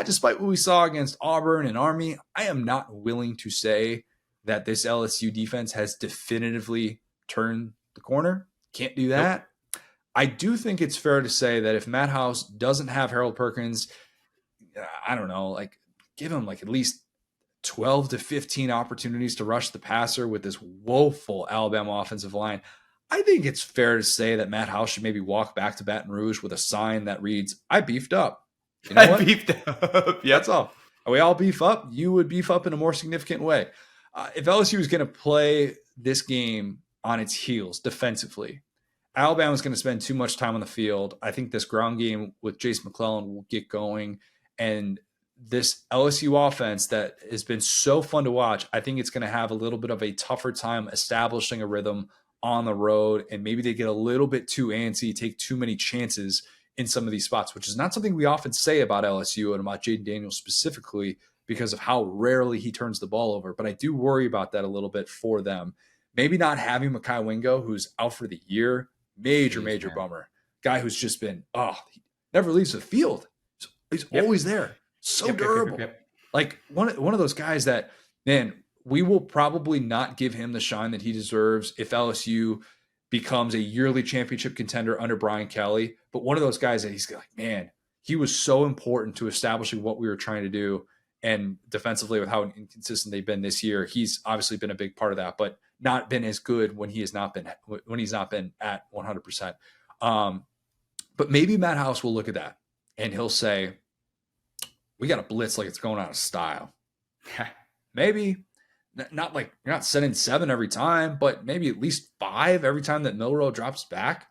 despite what we saw against Auburn and Army, I am not willing to say that this LSU defense has definitively turned the corner. Can't do that. Nope. I do think it's fair to say that if Matt House doesn't have Harold Perkins, I don't know, like give him like at least 12 to 15 opportunities to rush the passer with this woeful Alabama offensive line. I think it's fair to say that Matt House should maybe walk back to Baton Rouge with a sign that reads, I beefed up. You know what? I beefed up. Yep. That's all. We all beef up. You would beef up in a more significant way. If LSU is going to play this game on its heels defensively, Alabama's going to spend too much time on the field. I think this ground game with Jason McClellan will get going. And this LSU offense that has been so fun to watch, I think it's going to have a little bit of a tougher time establishing a rhythm on the road. And maybe they get a little bit too antsy, take too many chances in some of these spots, which is not something we often say about LSU and about Jaden Daniels specifically because of how rarely he turns the ball over. But I do worry about that a little bit for them. Maybe not having Mekhi Wingo, who's out for the year, major bummer. Guy who's just been, he never leaves the field. He's always there. So durable. Like one of those guys that, man, we will probably not give him the shine that he deserves if LSU becomes a yearly championship contender under Brian Kelly. But one of those guys that he's like, man, he was so important to establishing what we were trying to do. And defensively, with how inconsistent they've been this year, he's obviously been a big part of that, but not been as good when he's not been at 100%. But maybe Matt House will look at that and he'll say, we got to blitz like it's going out of style. Maybe not like you're not sending 7 every time, but maybe at least 5 every time that Milroe drops back.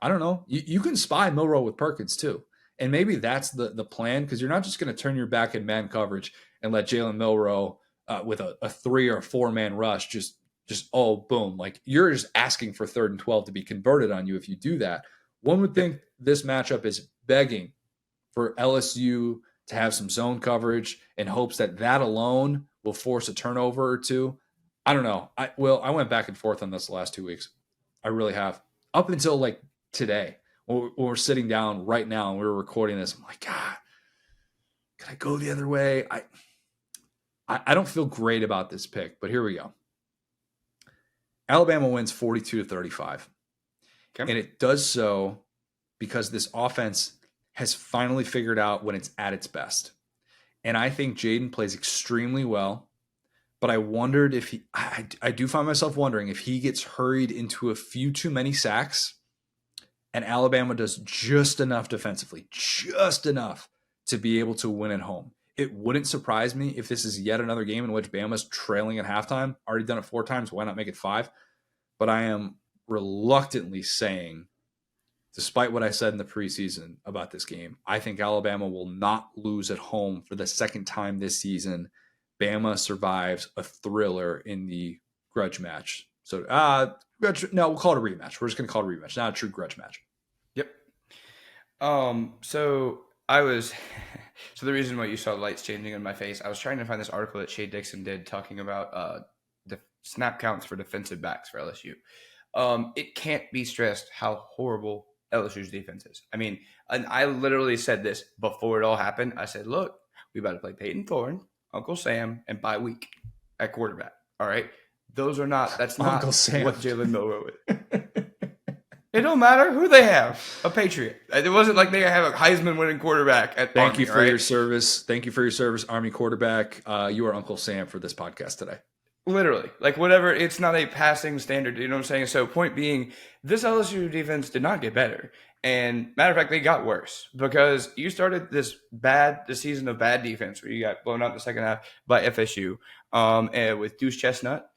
I don't know. You can spy Milroe with Perkins too. And maybe that's the plan because you're not just going to turn your back in man coverage and let Jalen Milroe with a 3 or 4 man rush, just oh boom, like you're just asking for 3rd and 12 to be converted on you if you do that. One would think this matchup is begging for LSU to have some zone coverage in hopes that alone will force a turnover or two. I don't know. I went back and forth on this the last 2 weeks. I really have. Up until like today, when we're sitting down right now and we're recording this, I'm like, God, could I go the other way? I don't feel great about this pick, but here we go. Alabama wins 42-35. Okay. And it does so because this offense has finally figured out when it's at its best. And I think Jaden plays extremely well, but I wondered if I do find myself wondering if he gets hurried into a few too many sacks and Alabama does just enough defensively, just enough to be able to win at home. It wouldn't surprise me if this is yet another game in which Bama's trailing at halftime. Already done it 4 times. Why not make it 5? But I am reluctantly saying, despite what I said in the preseason about this game, I think Alabama will not lose at home for the second time this season. Bama survives a thriller in the grudge match. So, no, we'll call it a rematch. We're just going to call it a rematch, not a true grudge match. Yep. So I was, so the reason why you saw the lights changing in my face, I was trying to find this article that Shea Dixon did talking about the snap counts for defensive backs for LSU. It can't be stressed how horrible LSU's defense is. I mean, and I literally said this before it all happened. I said, look, we about to play Peyton Thorne, Uncle Sam, and bye week at quarterback. All right. That's not Uncle Sam. What Jalen Milroe is. It don't matter who they have. A Patriot. It wasn't like they have a Heisman winning quarterback at Thank Army, you for your service. Thank you for your service, Army quarterback. You are Uncle Sam for this podcast today. Literally, like whatever, it's not a passing standard, you know what I'm saying? So point being, this LSU defense did not get better. And matter of fact, they got worse because you started this season of bad defense where you got blown out in the second half by FSU and with Deuce Chestnut,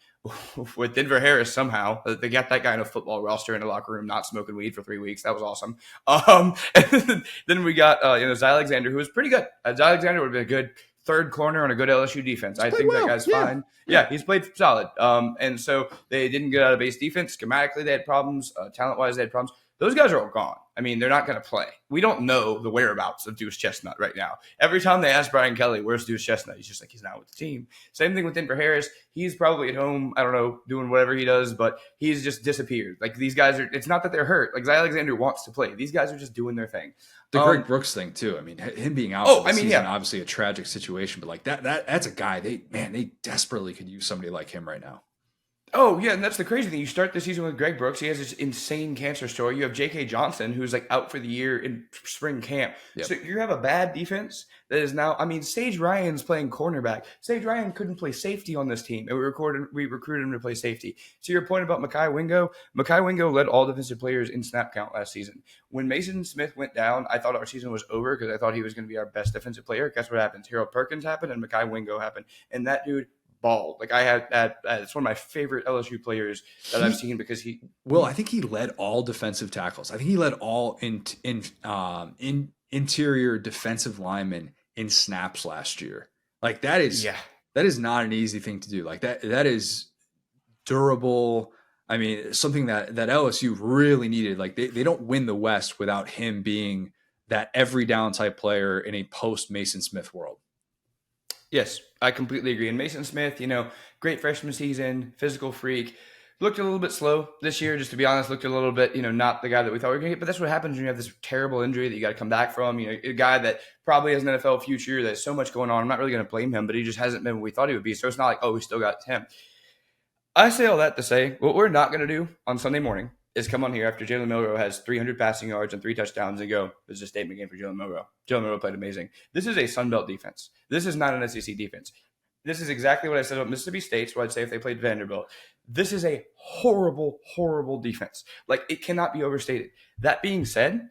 with Denver Harris somehow. They got that guy in a football roster in the locker room not smoking weed for 3 weeks. That was awesome. And then we got Zy Alexander, who was pretty good. Zy Alexander would have been a good third corner on a good LSU defense. I think that guy's fine. Yeah, he's played solid. And so they didn't get out of base defense. Schematically, they had problems. Talent-wise, they had problems. Those guys are all gone. I mean, they're not going to play. We don't know the whereabouts of Deuce Chestnut right now. Every time they ask Brian Kelly, where's Deuce Chestnut? He's just like, he's not with the team. Same thing with Denver Harris. He's probably at home, I don't know, doing whatever he does, but he's just disappeared. Like, these guys are – it's not that they're hurt. Like, Zy Alexander wants to play. These guys are just doing their thing. The Greg Brooks thing, too. I mean, him being out for the season, obviously a tragic situation, but, like, that's a guy they desperately could use somebody like him right now. Oh, yeah, and that's the crazy thing. You start the season with Greg Brooks. He has this insane cancer story. You have J.K. Johnson, who's like out for the year in spring camp. Yep. So you have a bad defense that is now – I mean, Sage Ryan's playing cornerback. Sage Ryan couldn't play safety on this team, and we recruited him to play safety. To your point about Mekhi Wingo led all defensive players in snap count last season. When Mason Smith went down, I thought our season was over because I thought he was going to be our best defensive player. Guess what happens? Harold Perkins happened, and Mekhi Wingo happened. And that dude – ball. Like it's one of my favorite LSU players that I've seen because I think he led all defensive tackles. I think he led all interior defensive linemen in snaps last year. Like that is not an easy thing to do. Like that is durable. I mean, something that LSU really needed. Like they don't win the West without him being that every down type player in a post Mason Smith world. Yes, I completely agree. And Mason Smith, great freshman season, physical freak, looked a little bit slow this year, just to be honest, looked a little bit, not the guy that we thought we were going to get. But that's what happens when you have this terrible injury that you got to come back from. A guy that probably has an NFL future, there's so much going on. I'm not really going to blame him, but he just hasn't been what we thought he would be. So it's not like, we still got him. I say all that to say what we're not going to do on Sunday morning is come on here after Jalen Milroe has 300 passing yards and 3 touchdowns and go, this is a statement game for Jalen Milroe. Jalen Milroe played amazing. This is a Sun Belt defense. This is not an SEC defense. This is exactly what I said about Mississippi State, what I'd say if they played Vanderbilt. This is a horrible, horrible defense. Like, it cannot be overstated. That being said,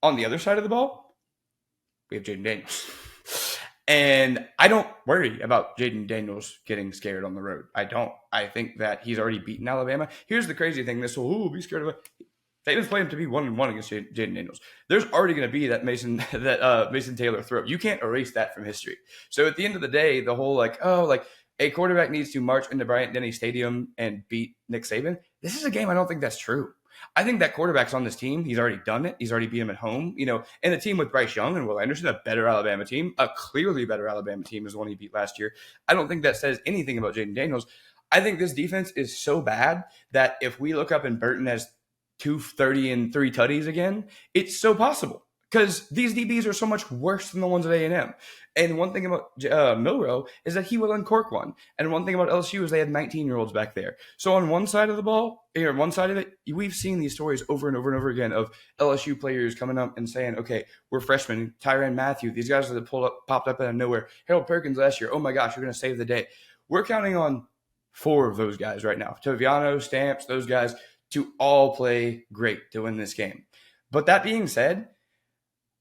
on the other side of the ball, we have Jaden Daniels. And I don't worry about Jaden Daniels getting scared on the road. I don't. I think that he's already beaten Alabama. Here's the crazy thing. This whole, be scared of it. Saban's playing him to be 1-1 against Jaden Daniels. There's already going to be that Mason Taylor throw. You can't erase that from history. So at the end of the day, the whole a quarterback needs to march into Bryant-Denny Stadium and beat Nick Saban. This is a game I don't think that's true. I think that quarterback's on this team. He's already done it. He's already beat him at home. And the team with Bryce Young and Will Anderson, a better Alabama team, a clearly better Alabama team is the one he beat last year. I don't think that says anything about Jaden Daniels. I think this defense is so bad that if we look up and Burton has 230 and 3 tutties again, it's so possible. Because these DBs are so much worse than the ones at A&M. And one thing about Milroe is that he will uncork one. And one thing about LSU is they had 19-year-olds back there. So on one side of the ball, or one side of it, we've seen these stories over and over and over again of LSU players coming up and saying, okay, we're freshmen, Tyrann Mathieu, these guys that popped up out of nowhere. Harold Perkins last year, oh my gosh, you're going to save the day. We're counting on 4 of those guys right now. Toviano, Stamps, those guys to all play great to win this game. But that being said,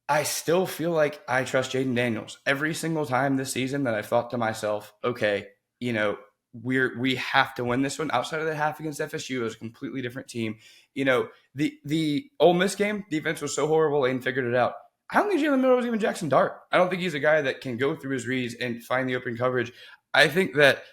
I still feel like I trust Jaden Daniels. Every single time this season that I've thought to myself, okay, we have to win this one. Outside of the half against FSU, it was a completely different team. The Ole Miss game, defense was so horrible, and figured it out. I don't think Jalen Miller was even Jackson Dart. I don't think he's a guy that can go through his reads and find the open coverage. I think that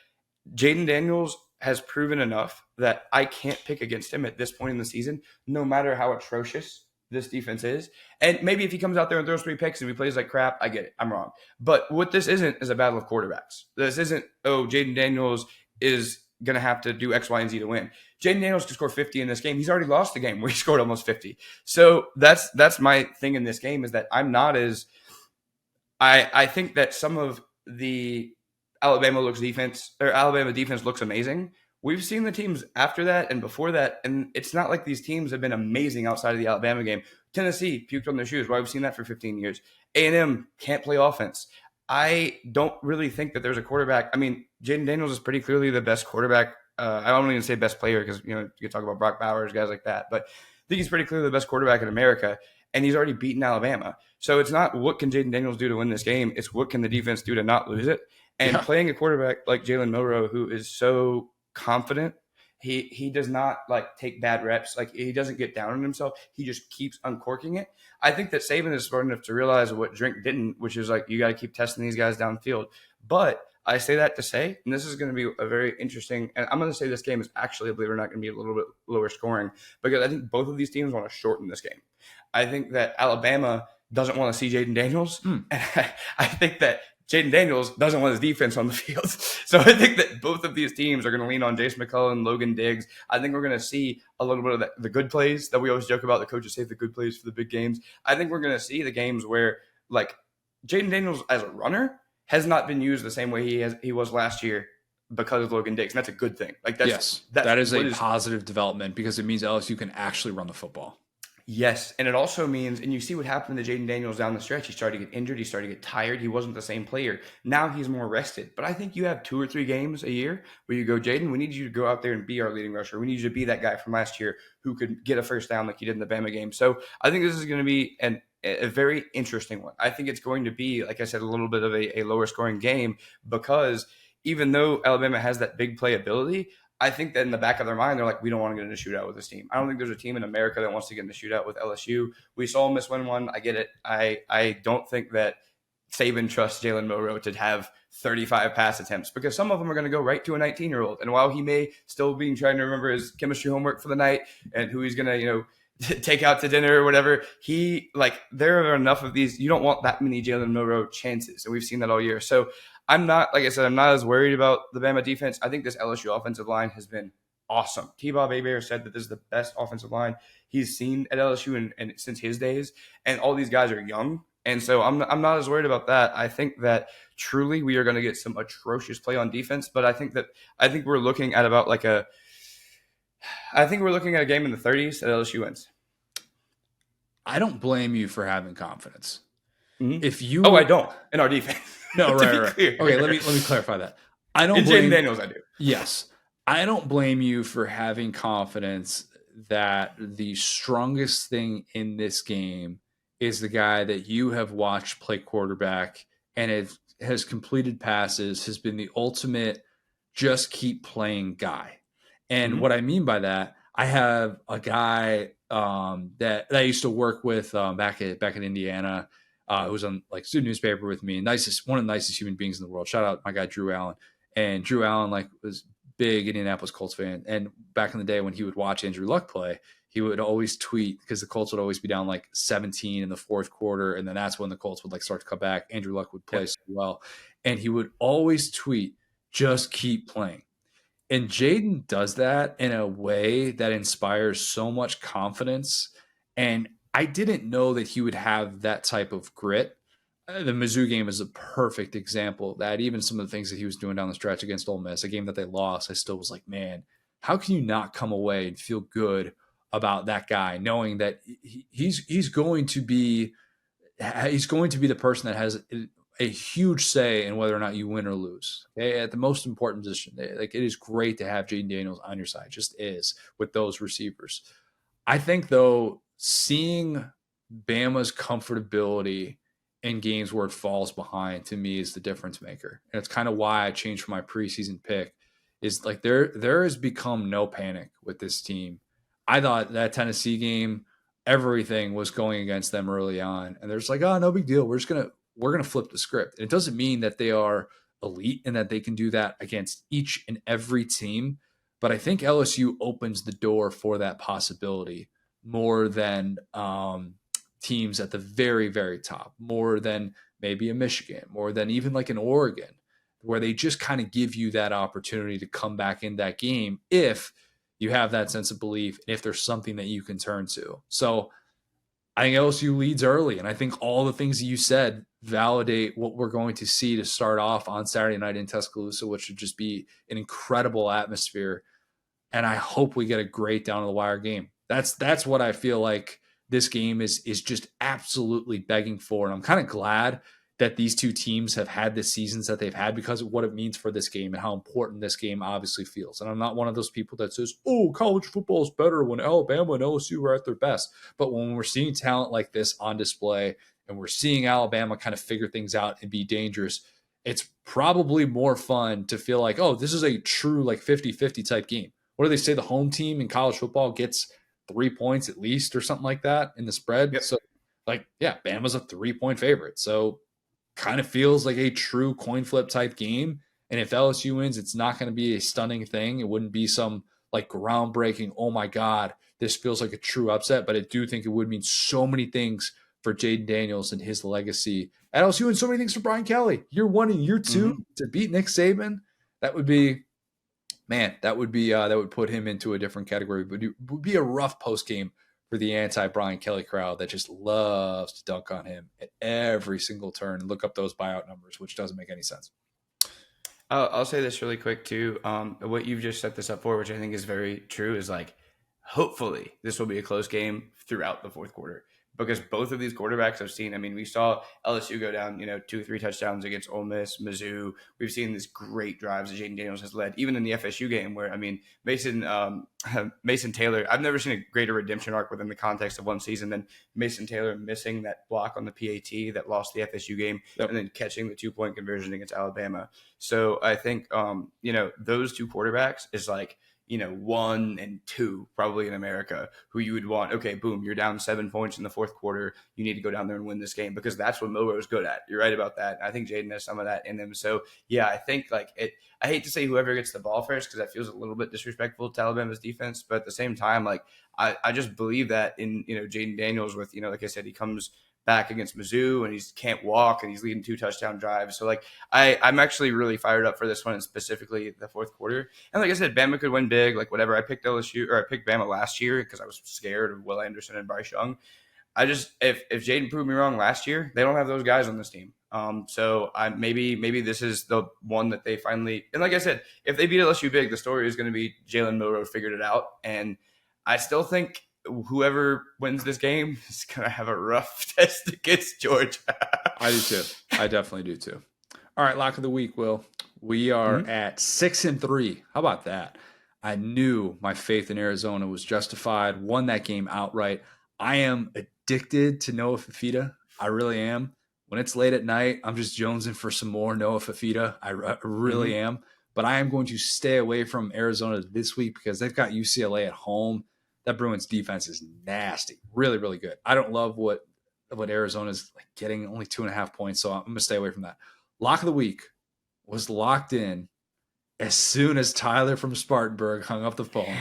Jaden Daniels has proven enough that I can't pick against him at this point in the season, no matter how atrocious this defense is. And maybe if he comes out there and throws 3 picks and he plays like crap, I get it. I'm wrong. But what this isn't is a battle of quarterbacks. This isn't, Jaden Daniels is going to have to do X, Y, and Z to win. Jaden Daniels could score 50 in this game. He's already lost the game where he scored almost 50. So that's my thing in this game, is that I'm not as – I think that some of the Alabama defense looks amazing. We've seen the teams after that and before that, and it's not like these teams have been amazing outside of the Alabama game. Tennessee puked on their shoes. Why? We've seen that for 15 years. A&M can't play offense. I don't really think that there's a quarterback. I mean, Jaden Daniels is pretty clearly the best quarterback. I don't even say best player because, you could talk about Brock Bowers, guys like that. But I think he's pretty clearly the best quarterback in America, and he's already beaten Alabama. So it's not what can Jaden Daniels do to win this game. It's what can the defense do to not lose it. And playing a quarterback like Jalen Milroe, who is so confident, he does not take bad reps. He doesn't get down on himself. He just keeps uncorking it. I think that Saban is smart enough to realize what Drink didn't, which is you got to keep testing these guys downfield. But I say that to say, and this is going to be a very interesting, and I'm going to say this game is actually, believe it or not, going to be a little bit lower scoring, because I think both of these teams want to shorten this game. I think that Alabama doesn't want to see Jaden Daniels, and I think that Jaden Daniels doesn't want his defense on the field. So I think that both of these teams are going to lean on Jason McCullough, Logan Diggs. I think we're going to see a little bit of the good plays that we always joke about. The coaches save the good plays for the big games. I think we're going to see the games where Jaden Daniels as a runner has not been used the same way he was last year because of Logan Diggs. And that's a good thing. That is a positive development, because it means LSU can actually run the football. Yes, and it also means, and you see what happened to Jaden Daniels down the stretch. He started to get injured. He started to get tired. He wasn't the same player. Now he's more rested. But I think you have 2 or 3 games a year where you go, Jaden, we need you to go out there and be our leading rusher. We need you to be that guy from last year who could get a first down like you did in the Bama game. So I think this is going to be a very interesting one. I think it's going to be, like I said, a little bit of a lower scoring game, because even though Alabama has that big play ability, I think that in the back of their mind, they're like, we don't want to get in a shootout with this team. I don't think there's a team in America that wants to get in a shootout with LSU. We saw Ole Miss win one. I get it. I don't think that Saban trusts Jalen Milroe to have 35 pass attempts, because some of them are going to go right to a 19-year-old. And while he may still be trying to remember his chemistry homework for the night and who he's going to, take out to dinner or whatever, there are enough of these. You don't want that many Jalen Milroe chances. And we've seen that all year. So I'm not as worried about the Bama defense. I think this LSU offensive line has been awesome. T-Bob Hebert said that this is the best offensive line he's seen at LSU and since his days. And all these guys are young. And so I'm not as worried about that. I think that truly we are going to get some atrocious play on defense. But I think we're looking at about we're looking at a game in the 30s that LSU wins. I don't blame you for having confidence. Mm-hmm. If you, I don't in our defense. No, right. Okay, let me clarify that. I don't blame Jaden Daniels. I do. Yes, I don't blame you for having confidence that the strongest thing in this game is the guy that you have watched play quarterback and has completed passes, has been the ultimate just keep playing guy. And what I mean by that, I have a guy that I used to work with back in Indiana, who was on student newspaper with me, one of the nicest human beings in the world. Shout out my guy Drew Allen. And Drew Allen was big Indianapolis Colts fan. And back in the day when he would watch Andrew Luck play, he would always tweet, because the Colts would always be down 17 in the fourth quarter. And then that's when the Colts would start to come back. Andrew Luck would play so well. And he would always tweet, just keep playing. And Jaden does that in a way that inspires so much confidence. And I didn't know that he would have that type of grit. The Mizzou game is a perfect example of that. Even some of the things that he was doing down the stretch against Ole Miss, a game that they lost, I still was like, man, how can you not come away and feel good about that guy, knowing that he's going to be the person that has a huge say in whether or not you win or lose. Okay, at the most important position, it is great to have Jaden Daniels on your side. Just is with those receivers. I think though, seeing Bama's comfortability in games where it falls behind, to me, is the difference maker. And it's kind of why I changed from my preseason pick. Is there has become no panic with this team. I thought that Tennessee game, everything was going against them early on, and they're just like, oh, no big deal. We're gonna flip the script. And it doesn't mean that they are elite and that they can do that against each and every team, but I think LSU opens the door for that possibility more than teams at the very, very top, more than maybe a Michigan, more than even an Oregon, where they just kind of give you that opportunity to come back in that game if you have that sense of belief, and if there's something that you can turn to. So I think LSU leads early, and I think all the things that you said validate what we're going to see to start off on Saturday night in Tuscaloosa, which would just be an incredible atmosphere. And I hope we get a great down to the wire game. That's what I feel like this game is just absolutely begging for. And I'm kind of glad that these two teams have had the seasons that they've had, because of what it means for this game and how important this game obviously feels. And I'm not one of those people that says, oh, college football is better when Alabama and LSU are at their best. But when we're seeing talent like this on display, and we're seeing Alabama kind of figure things out and be dangerous, it's probably more fun to feel like, oh, this is a true 50-50 type game. What do they say? The home team in college football gets 3 points at least, or something like that in the spread. Yep. So Bama's a 3-point favorite. So kind of feels like a true coin flip type game. And if LSU wins, it's not going to be a stunning thing. It wouldn't be some groundbreaking, oh my God, this feels like a true upset. But I do think it would mean so many things for Jaden Daniels and his legacy at LSU, and so many things for Brian Kelly. Year 1 and year 2 to beat Nick Saban, that would be, man, that would put him into a different category. But it would be a rough post game for the anti-Brian Kelly crowd that just loves to dunk on him at every single turn and look up those buyout numbers, which doesn't make any sense. I'll say this really quick too. What you've just set this up for, which I think is very true, is hopefully this will be a close game throughout the fourth quarter. Because both of these quarterbacks I've seen, we saw LSU go down, 2-3 touchdowns against Ole Miss, Mizzou. We've seen these great drives that Jaden Daniels has led, even in the FSU game where, Mason Taylor, I've never seen a greater redemption arc within the context of one season than Mason Taylor missing that block on the PAT that lost the FSU game, and then catching the 2-point conversion against Alabama. So I think, those two quarterbacks is 1 and 2 probably in America who you would want. Okay, boom, you're down 7 points in the fourth quarter. You need to go down there and win this game, because that's what Milroe's good at. You're right about that. I think Jaden has some of that in him. So yeah, I think I hate to say whoever gets the ball first, because that feels a little bit disrespectful to Alabama's defense. But at the same time, I just believe that in Jaden Daniels with like I said, he comes back against Mizzou and he can't walk and he's leading 2 touchdown drives. So I'm actually really fired up for this one, and specifically the fourth quarter. And like I said, Bama could win big, whatever. I picked LSU, or I picked Bama last year because I was scared of Will Anderson and Bryce Young. If Jaden proved me wrong last year, they don't have those guys on this team. So maybe this is the one that they finally, and like I said, if they beat LSU big, the story is going to be Jalen Milroe figured it out. And I still think whoever wins this game is going to have a rough test against Georgia. I do too. I definitely do too. All right, lock of the week, Will. We are at 6-3. How about that? I knew my faith in Arizona was justified, won that game outright. I am addicted to Noah Fifita. I really am. When it's late at night, I'm just jonesing for some more Noah Fifita. I really am. But I am going to stay away from Arizona this week because they've got UCLA at home. That Bruins defense is nasty. Really, really good. I don't love what Arizona's getting, only 2.5 points, so I'm going to stay away from that. Lock of the week was locked in as soon as Tyler from Spartanburg hung up the phone.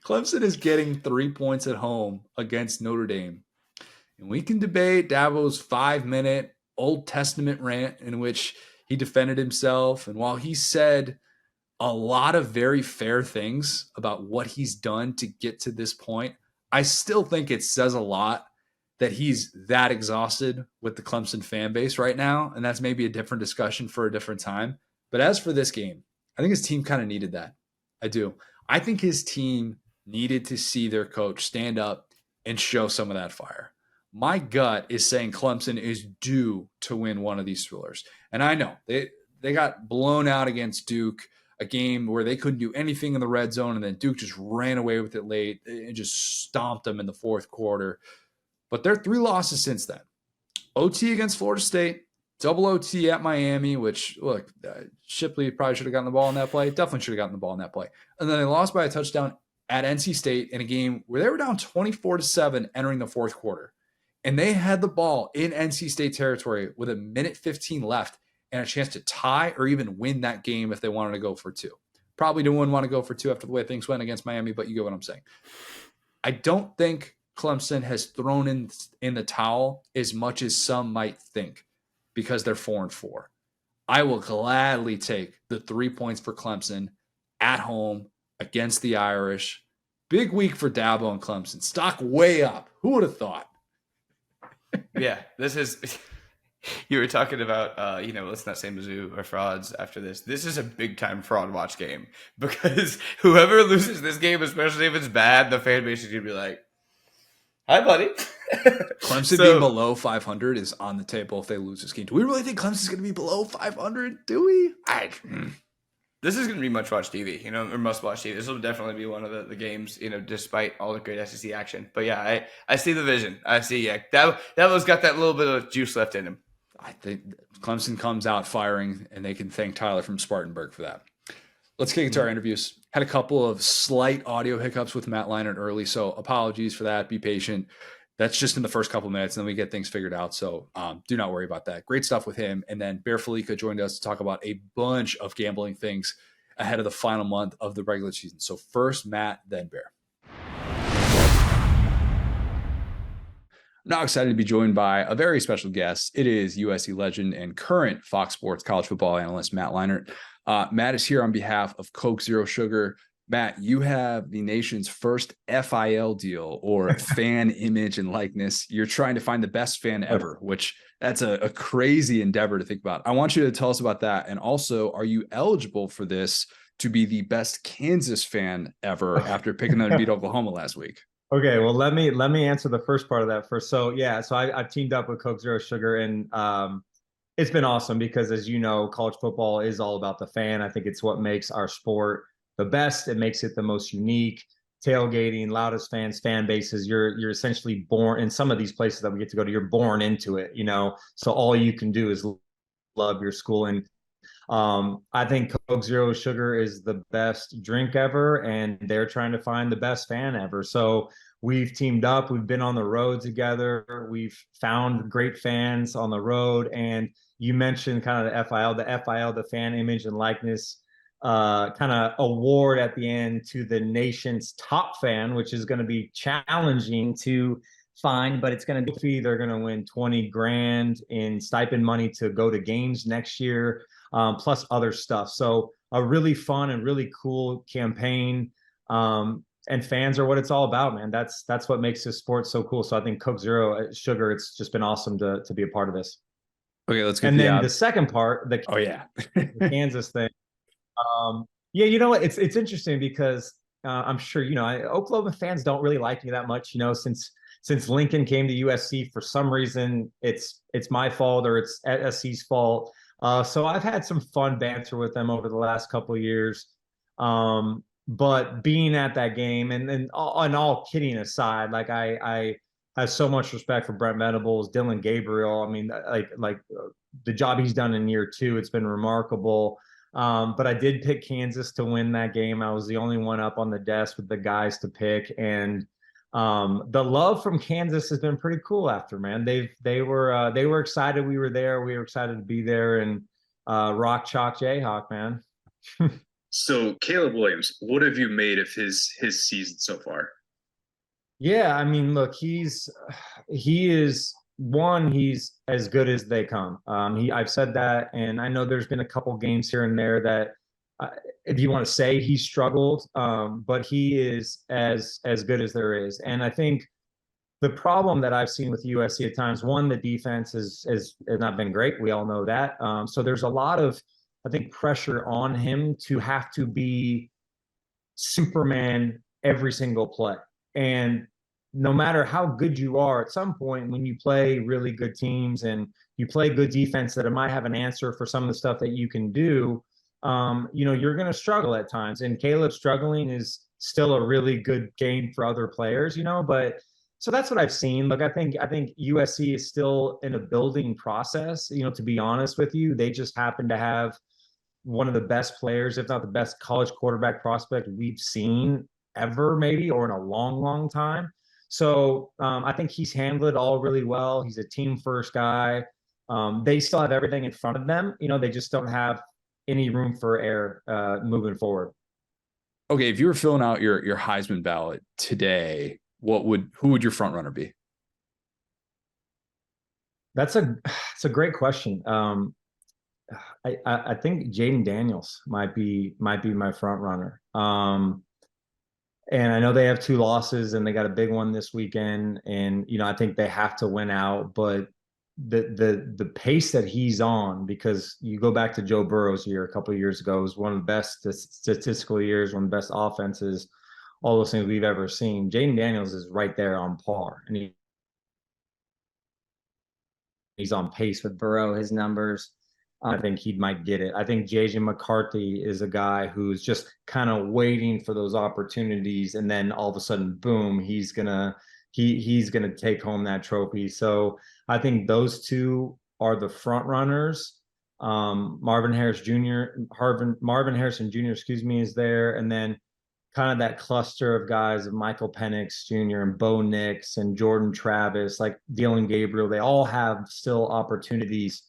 Clemson is getting 3 points at home against Notre Dame. And we can debate Dabo's 5-minute Old Testament rant in which he defended himself. And while he said a lot of very fair things about what he's done to get to this point, I still think it says a lot that he's that exhausted with the Clemson fan base right now. And that's maybe a different discussion for a different time. But as for this game, I think his team kind of needed that. I do. I think his team needed to see their coach stand up and show some of that fire. My gut is saying Clemson is due to win one of these thrillers. And I know they got blown out against Duke, a game where they couldn't do anything in the red zone, and then Duke just ran away with it late and just stomped them in the fourth quarter. But there are 3 losses since then. OT against Florida State, double OT at Miami, which, look, Shipley probably should have gotten the ball in that play. Definitely should have gotten the ball in that play. And then they lost by a touchdown at NC State in a game where they were down 24-7 entering the fourth quarter. And they had the ball in NC State territory with 1:15 left and a chance to tie or even win that game if they wanted to go for 2. Probably didn't want to go for 2 after the way things went against Miami, but you get what I'm saying. I don't think Clemson has thrown in the towel as much as some might think because they're 4-4. I will gladly take the 3 points for Clemson at home against the Irish. Big week for Dabo and Clemson. Stock way up. Who would have thought? Yeah, this is – you were talking about, let's not say Mizzou or frauds after this. This is a big-time fraud watch game because whoever loses this game, especially if it's bad, the fan base is going to be like, hi, buddy. Clemson being below 500 is on the table if they lose this game. Do we really think Clemson's going to be below 500? Do we? This is going to be much-watch TV, or must-watch TV. This will definitely be one of the games, despite all the great SEC action. But, yeah, I see the vision. I see, that one's got that little bit of juice left in him. I think Clemson comes out firing, and they can thank Tyler from Spartanburg for that. Let's get into our interviews. Had a couple of slight audio hiccups with Matt Leinart early, so apologies for that. Be patient. That's just in the first couple minutes, and then we get things figured out. So do not worry about that. Great stuff with him. And then Bear Fallica joined us to talk about a bunch of gambling things ahead of the final month of the regular season. So first Matt, then Bear. I'm now excited to be joined by a very special guest. It is USC legend and current Fox Sports college football analyst, Matt Leinart. Matt is here on behalf of Coke Zero Sugar. Matt, you have the nation's first FIL deal, or fan image and likeness. You're trying to find the best fan ever, which that's a crazy endeavor to think about. I want you to tell us about that. And also, are you eligible for this to be the best Kansas fan ever after picking them to beat Oklahoma last week? Okay, well, let me answer the first part of that first. So I've teamed up with Coke Zero Sugar, and it's been awesome because, as you know, college football is all about the fan. I think it's what makes our sport the best. It makes it the most unique. Tailgating, loudest fans, fan bases. You're essentially born in some of these places that we get to go to. You're born into it, So all you can do is love your school. And I think Coke Zero Sugar is the best drink ever, and they're trying to find the best fan ever. So we've teamed up. We've been on the road together. We've found great fans on the road. And you mentioned kind of the FIL, the fan image and likeness kind of award at the end to the nation's top fan, which is going to be challenging to find, but it's going to be, they're going to win 20 grand in stipend money to go to games next year, plus other stuff. So a really fun and really cool campaign. And fans are what it's all about, man. That's what makes this sport so cool. So I think Coke Zero Sugar, it's just been awesome to be a part of this. Okay, let's get and then the second part, the Kansas thing. What? It's interesting because I'm sure Oklahoma fans don't really like me that much. Since Lincoln came to USC, for some reason it's my fault or it's SC's fault. So I've had some fun banter with them over the last couple of years. But being at that game and all kidding aside, like I have so much respect for Brent Venables, Dylan Gabriel. I mean, like the job he's done in year 2, it's been remarkable. But I did pick Kansas to win that game. I was the only one up on the desk with the guys to pick. And the love from Kansas has been pretty cool after, man. They were excited we were there. We were excited to be there. And Rock Chalk Jayhawk, man. So Caleb Williams, what have you made of his season so far? Yeah, I mean, look, he is he's as good as they come. I've said that, and I know there's been a couple games here and there that, if you want to say he struggled, but he is as good as there is. And I think the problem that I've seen with USC at times, one, the defense has not been great. We all know that. So there's a lot of, I think, pressure on him to have to be Superman every single play. And no matter how good you are, at some point when you play really good teams and you play good defense that it might have an answer for some of the stuff that you can do, you're going to struggle at times. And Caleb struggling is still a really good game for other players, but so that's what I've seen. Look, I think USC is still in a building process. To be honest with you, they just happen to have one of the best players, if not the best college quarterback prospect we've seen ever, maybe, or in a long, long time. So I think he's handled it all really well. He's a team first guy. They still have everything in front of them. They just don't have any room for error moving forward. Okay, if you were filling out your Heisman ballot today, who would your front runner be? It's a great question. I think Jaden Daniels might be my front runner. And I know they have 2 losses and they got a big one this weekend. And I think they have to win out. But the pace that he's on, because you go back to Joe Burrow's year a couple of years ago, it was one of the best statistical years, one of the best offenses, all those things we've ever seen. Jaden Daniels is right there on par, and he's on pace with Burrow. His numbers, I think he might get it. I think JJ McCarthy is a guy who's just kind of waiting for those opportunities, and then all of a sudden, boom, he's gonna take home that trophy. So I think those two are the front runners. Marvin Harrison Jr., excuse me, is there, and then kind of that cluster of guys of Michael Penix Jr. and Bo Nix and Jordan Travis, like Dylan Gabriel. They all have still opportunities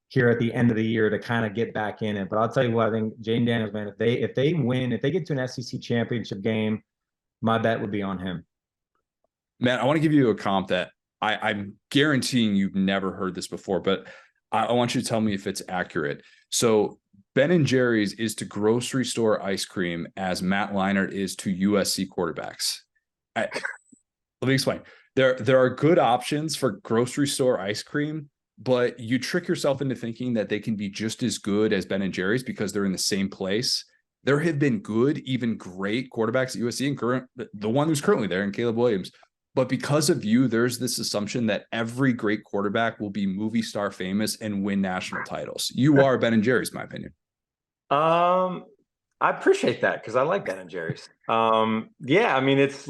here at the end of the year to kind of get back in it. But I'll tell you what, I think Jaden Daniels, man, if they win, if they get to an SEC championship game, my bet would be on him. Matt, I want to give you a comp that I'm guaranteeing you've never heard this before, but I want you to tell me if it's accurate. So Ben & Jerry's is to grocery store ice cream as Matt Leinart is to USC quarterbacks. Let me explain. There are good options for grocery store ice cream, but you trick yourself into thinking that they can be just as good as Ben & Jerry's because they're in the same place. There have been good, even great quarterbacks at USC, and the one who's currently there, and Caleb Williams. But because of you, there's this assumption that every great quarterback will be movie star famous and win national titles. You are Ben & Jerry's, in my opinion. I appreciate that because I like Ben & Jerry's. Yeah, I mean, it's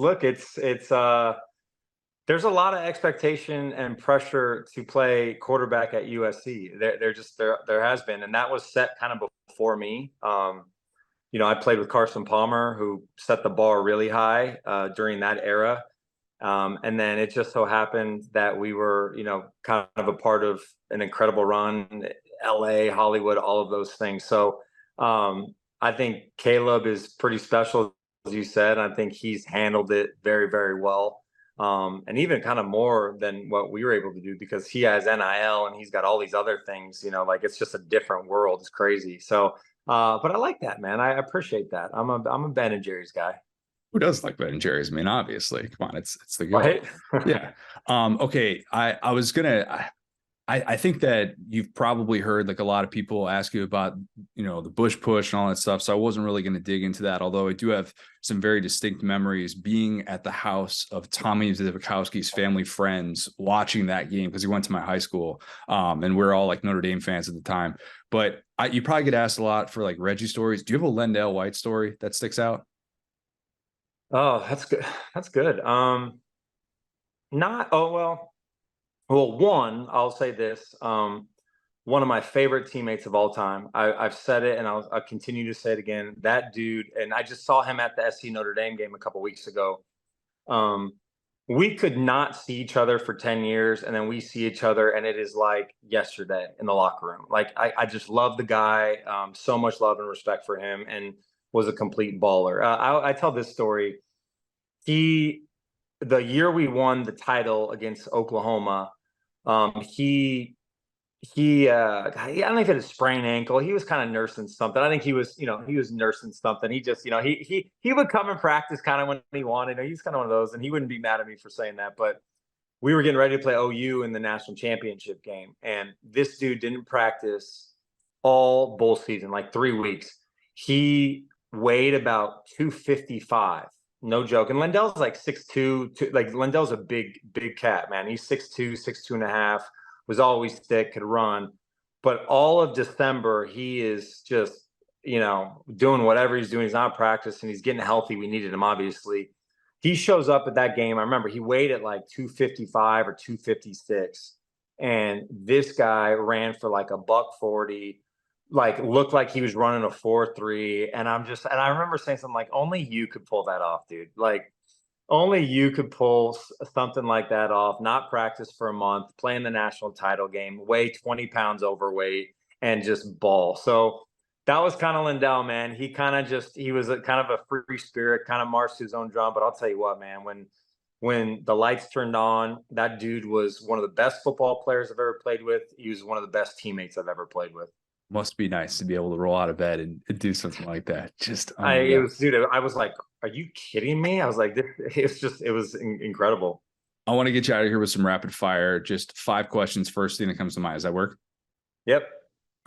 there's a lot of expectation and pressure to play quarterback at USC. There has been, and that was set kind of before me. I played with Carson Palmer, who set the bar really high during that era. And then it just so happened that we were, kind of a part of an incredible run, LA, Hollywood, all of those things. So I think Caleb is pretty special, as you said. I think he's handled it very, very well. And even kind of more than what we were able to do because he has NIL and he's got all these other things, like it's just a different world. It's crazy. So, but I like that, man. I appreciate that. I'm a Ben & Jerry's guy. Who does like Ben & Jerry's? I mean, obviously, come on, it's the good. Right? Yeah. Okay. I think that you've probably heard like a lot of people ask you about, the Bush push and all that stuff. So I wasn't really going to dig into that, although I do have some very distinct memories being at the house of Tommy Zivakowski's family friends watching that game because he went to my high school. And we're all like Notre Dame fans at the time. But you probably get asked a lot for like Reggie stories. Do you have a Lendale White story that sticks out? Oh, that's good. That's good. One, I'll say this. One of my favorite teammates of all time. I've said it and I'll continue to say it again. That dude, and I just saw him at the SC Notre Dame game a couple weeks ago. we could not see each other for 10 years, and then we see each other, and it is like yesterday in the locker room. Like, I just love the guy, so much love and respect for him, and was a complete baller. I tell this story. The year we won the title against Oklahoma, I don't know if he had a sprained ankle. He was kind of nursing something. I think he was nursing something. He just, he would come and practice kind of when he wanted. He's kind of one of those, and he wouldn't be mad at me for saying that. But we were getting ready to play OU in the national championship game, and this dude didn't practice all bowl season, like 3 weeks. He weighed about 255. No joke. And Lindell's like 6'2", like Lindell's a big cat, man. He's 6'2", 6'2.5", was always thick, could run. But all of December, he is just, doing whatever he's doing. He's not practicing. He's getting healthy. We needed him, obviously. He shows up at that game. I remember he weighed at like 255 or 256. And this guy ran for like $140, like looked like he was running a 4.3. And I remember saying something like, only you could pull that off, dude. Like, only you could pull something like that off, not practice for a month, play in the national title game, weigh 20 pounds overweight, and just ball. So that was kind of Lindell, man. He was kind of a free spirit, kind of marched his own drum. But I'll tell you what, man, when the lights turned on, that dude was one of the best football players I've ever played with. He was one of the best teammates I've ever played with. Must be nice to be able to roll out of bed and do something like that. I was like, are you kidding me? I was like, it was incredible. I want to get you out of here with some rapid fire. Just 5 questions. First thing that comes to mind. Does that work? Yep.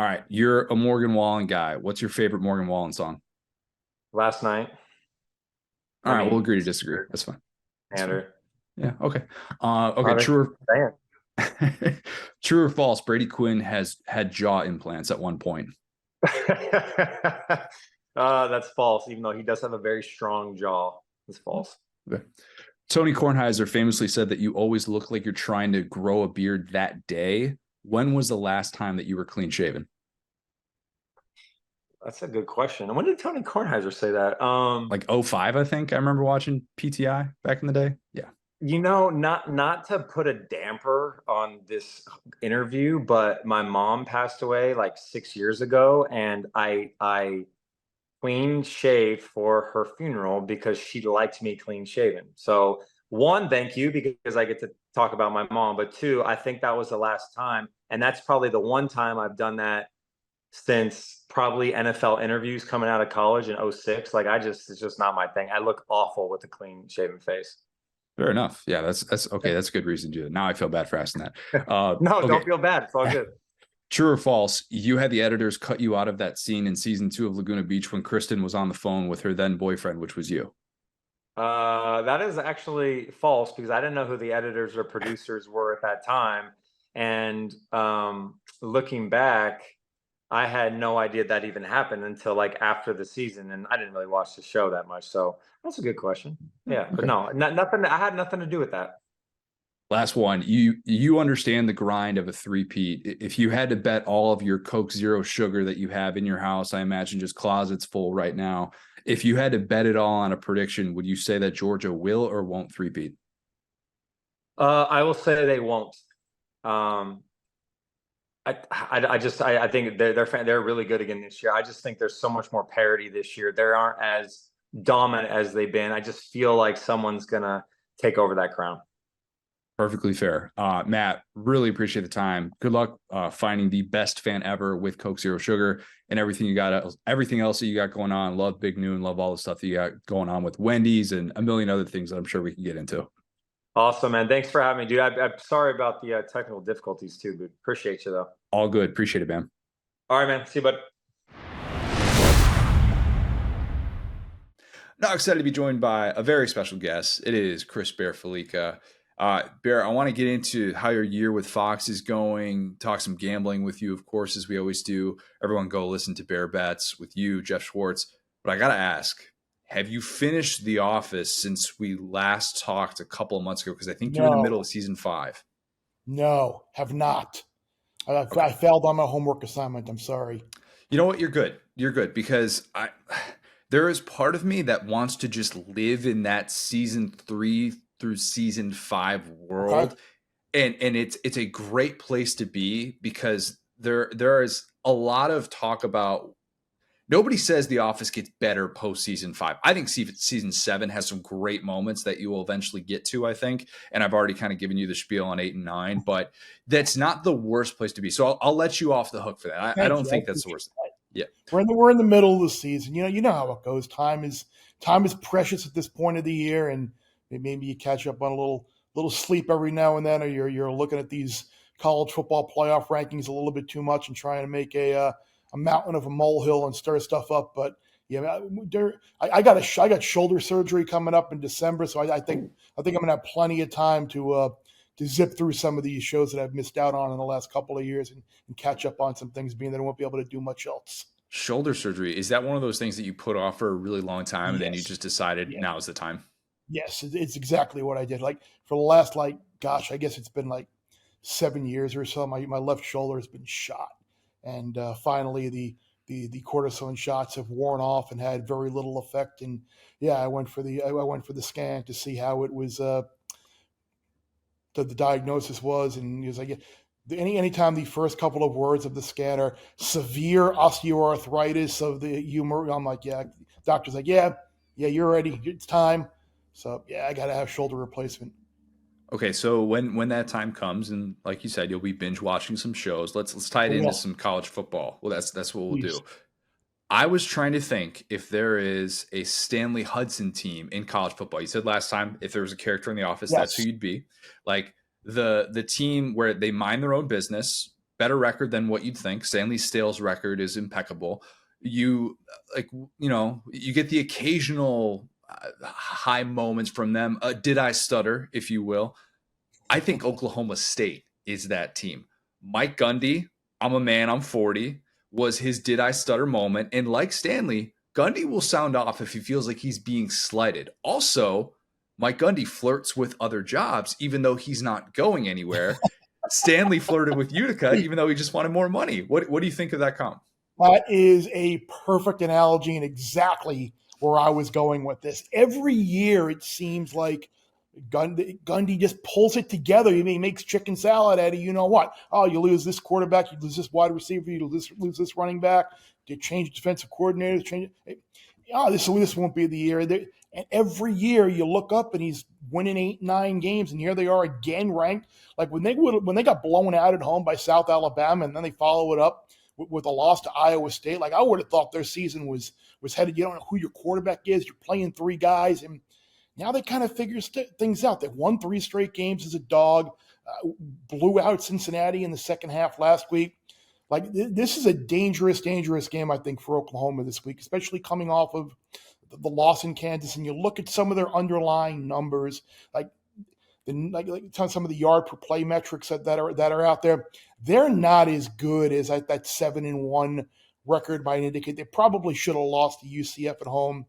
All right. You're a Morgan Wallen guy. What's your favorite Morgan Wallen song? Last Night. All right. We'll agree to disagree. That's fine. Andrew. Yeah. Okay. Okay. True or false? Brady Quinn has had jaw implants at one point. That's false, even though he does have a very strong jaw. It's false. Okay. Tony Kornheiser famously said that you always look like you're trying to grow a beard that day. When was the last time that you were clean shaven? That's a good question. When did Tony Kornheiser say that? Like 05, I think. I remember watching PTI back in the day. Yeah. Not to put a damper on this interview, but my mom passed away like 6 years ago, and I clean shaved for her funeral because she liked me clean shaven. So 1, thank you, because I get to talk about my mom. But 2, I think that was the last time, and that's probably the one time I've done that since probably NFL interviews coming out of college in 06. Like, it's just not my thing. I look awful with a clean shaven face. Fair enough. Yeah, that's okay. That's a good reason to do it. Now I feel bad for asking that. No, okay. Don't feel bad. It's all good. True or false? You had the editors cut you out of that scene in season 2 of Laguna Beach when Kristen was on the phone with her then boyfriend, which was you. That is actually false, because I didn't know who the editors or producers were at that time. And looking back, I had no idea that even happened until like after the season, and I didn't really watch the show that much. So that's a good question. Yeah, okay. But no, nothing. I had nothing to do with that. Last one. You understand the grind of a three-peat. If you had to bet all of your Coke Zero Sugar that you have in your house, I imagine just closets full right now. If you had to bet it all on a prediction, would you say that Georgia will or won't three-peat? I will say they won't. I think they're really good again this year. I just think there's so much more parity this year. They aren't as dominant as they've been. I just feel like someone's gonna take over that crown. Perfectly fair. Matt, really appreciate the time. Good luck finding the best fan ever with Coke Zero Sugar and everything else that you got going on. Love Big Noon, love all the stuff that you got going on with Wendy's and a million other things that I'm sure we can get into. Awesome, man. Thanks for having me, dude. I'm sorry about the technical difficulties too, but appreciate you though. All good. Appreciate it, man. All right, man. See you, bud. Now excited to be joined by a very special guest. It is Chris Bear Fallica. Bear, I want to get into how your year with Fox is going, talk some gambling with you, of course, as we always do. Everyone go listen to Bear Bets with you, Jeff Schwartz. But I got to ask, have you finished The Office since we last talked a couple of months ago? Because I think you're in the middle of season 5. No, have not. I failed on my homework assignment. I'm sorry. You know what? You're good. You're good, because there is part of me that wants to just live in that season 3 through season 5 world. Okay. And it's a great place to be because there is a lot of talk about. Nobody says The Office gets better post season 5. I think season 7 has some great moments that you will eventually get to, I think. And I've already kind of given you the spiel on 8 and 9, but that's not the worst place to be. So I'll let you off the hook for that. I don't think that's the worst. Yeah. We're in the middle of the season. You know how it goes. Time is precious at this point of the year, and maybe you catch up on a little sleep every now and then, or you're looking at these college football playoff rankings a little bit too much and trying to make a mountain of a molehill and stir stuff up. But yeah, I got shoulder surgery coming up in December, so I think I'm gonna have plenty of time to zip through some of these shows that I've missed out on in the last couple of years and catch up on some things, being that I won't be able to do much else. Shoulder surgery, is that one of those things that you put off for a really long time and then you just decided now is the time? Yes, it's exactly what I did. Like for the last, I guess it's been like 7 years or so. My left shoulder has been shot, and finally the cortisone shots have worn off and had very little effect. And yeah, I went for the scan to see how it was. The diagnosis was, and he was like, anytime the first couple of words of the scan are severe osteoarthritis of the humor, I'm like, yeah. Doctor's like, yeah, you're ready. It's time. So yeah, I got to have shoulder replacement. Okay, so when that time comes, and like you said, you'll be binge watching some shows. Let's tie it into some college football. Well, that's what we'll do. I was trying to think if there is a Stanley Hudson team in college football. You said last time if there was a character in The Office, that's who you'd be. Like the team where they mind their own business, better record than what you'd think. Stanley Stale's record is impeccable. You get the occasional high moments from them. Did I stutter, if you will? I think Oklahoma State is that team. Mike Gundy, I'm a man, I'm 40, was his did I stutter moment. And like Stanley, Gundy will sound off if he feels like he's being slighted. Also, Mike Gundy flirts with other jobs, even though he's not going anywhere. Stanley flirted with Utica, even though he just wanted more money. What do you think of that comp? That is a perfect analogy and exactly where I was going with this. Every year, it seems like Gundy just pulls it together. He makes chicken salad out of you know what. Oh, you lose this quarterback, you lose this wide receiver, you lose this running back. You change defensive coordinators, change it. Oh, this won't be the year. And every year you look up and he's winning 8-9 games, and here they are again ranked. Like when they got blown out at home by South Alabama, and then they follow it up with a loss to Iowa State. Like I would have thought their season was headed. You don't know who your quarterback is. You're playing 3 guys, and now they kind of figure things out. They won 3 straight games as a dog, blew out Cincinnati in the second half last week. Like this is a dangerous game, I think, for Oklahoma this week, especially coming off of the loss in Kansas. And you look at some of their underlying numbers, like some of the yard per play metrics that are out there. They're not as good as that 7-1 record might indicate. They probably should have lost to UCF at home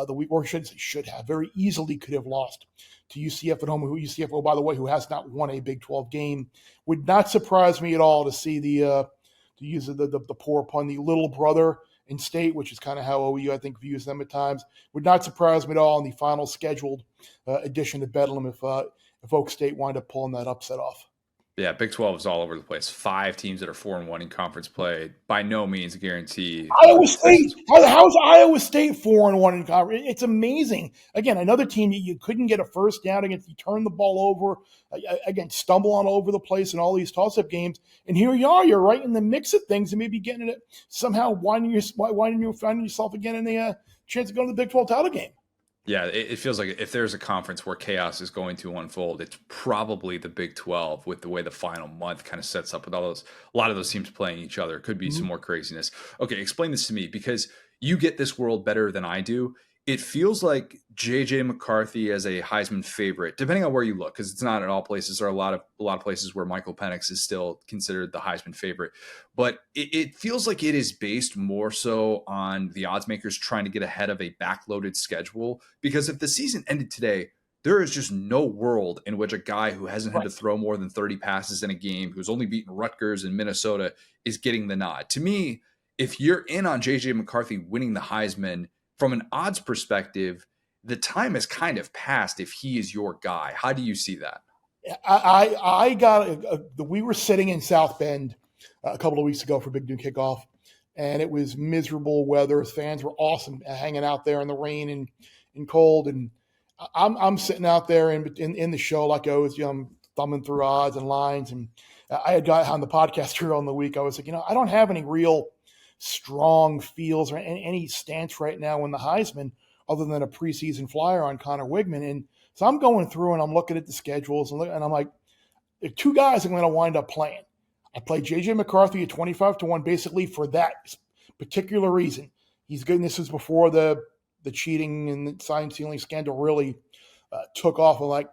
the week, or should have very easily could have lost to UCF at home. UCF, oh, by the way, who has not won a Big 12 game. Would not surprise me at all to see to use the poor pun, the little brother in state, which is kind of how OU, I think, views them at times. Would not surprise me at all in the final scheduled edition of Bedlam if Oak State wind up pulling that upset off. Yeah, Big 12 is all over the place. 5 teams that are 4-1 in conference play. By no means a guarantee. Iowa State. How's Iowa State 4-1 in conference? It's amazing. Again, another team that you couldn't get a first down against. You turn the ball over. Again, stumble on all over the place in all these toss-up games. And here you are. You're right in the mix of things, and maybe getting it somehow finding yourself again in the chance to go to the Big 12 title game. Yeah, it feels like if there's a conference where chaos is going to unfold, it's probably the Big 12 with the way the final month kind of sets up with a lot of those teams playing each other. Could be some more craziness. Okay, explain this to me because you get this world better than I do. It feels like J.J. McCarthy as a Heisman favorite, depending on where you look, because it's not at all places. There are a lot of places where Michael Penix is still considered the Heisman favorite. But it feels like it is based more so on the odds makers trying to get ahead of a backloaded schedule. Because if the season ended today, there is just no world in which a guy who hasn't had to throw more than 30 passes in a game, who's only beaten Rutgers and Minnesota, is getting the nod. To me, if you're in on J.J. McCarthy winning the Heisman, from an odds perspective, the time has kind of passed if he is your guy. How do you see that? We were sitting in South Bend a couple of weeks ago for Big Noon Kickoff, and it was miserable weather. Fans were awesome hanging out there in the rain and cold. And I'm sitting out there in the show like I was, thumbing through odds and lines. And I had got on the podcast here on the week. I was like, I don't have any real strong feels or any stance right now in the Heisman other than a preseason flyer on Connor Wigman. And so I'm going through and I'm looking at the schedules and I'm like, there are two guys I'm going to wind up playing. I play J.J. McCarthy at 25-1 basically for that particular reason. He's good. And this is before the cheating and the sign stealing scandal really took off. I'm like,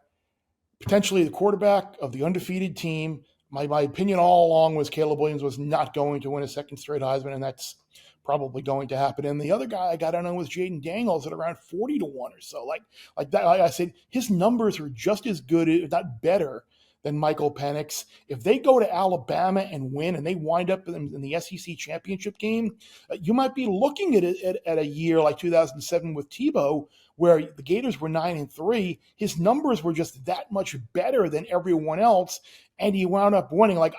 potentially the quarterback of the undefeated team. My opinion all along was Caleb Williams was not going to win a second straight Heisman, and that's probably going to happen. And the other guy I got on was Jaden Daniels at around 40-1 or so. Like that, like I said, his numbers are just as good, if not better, than Michael Penix. If they go to Alabama and win, and they wind up in the SEC championship game, you might be looking at a year like 2007 with Tebow, where the Gators were 9-3. His numbers were just that much better than everyone else, and he wound up winning. Like,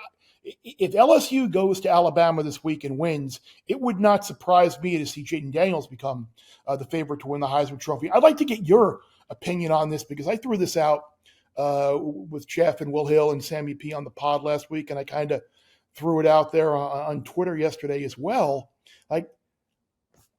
if LSU goes to Alabama this week and wins, it would not surprise me to see Jaden Daniels become the favorite to win the Heisman Trophy. I'd like to get your opinion on this because I threw this out with Jeff and Will Hill and Sammy P on the pod last week, and I kind of threw it out there on Twitter yesterday as well. Like,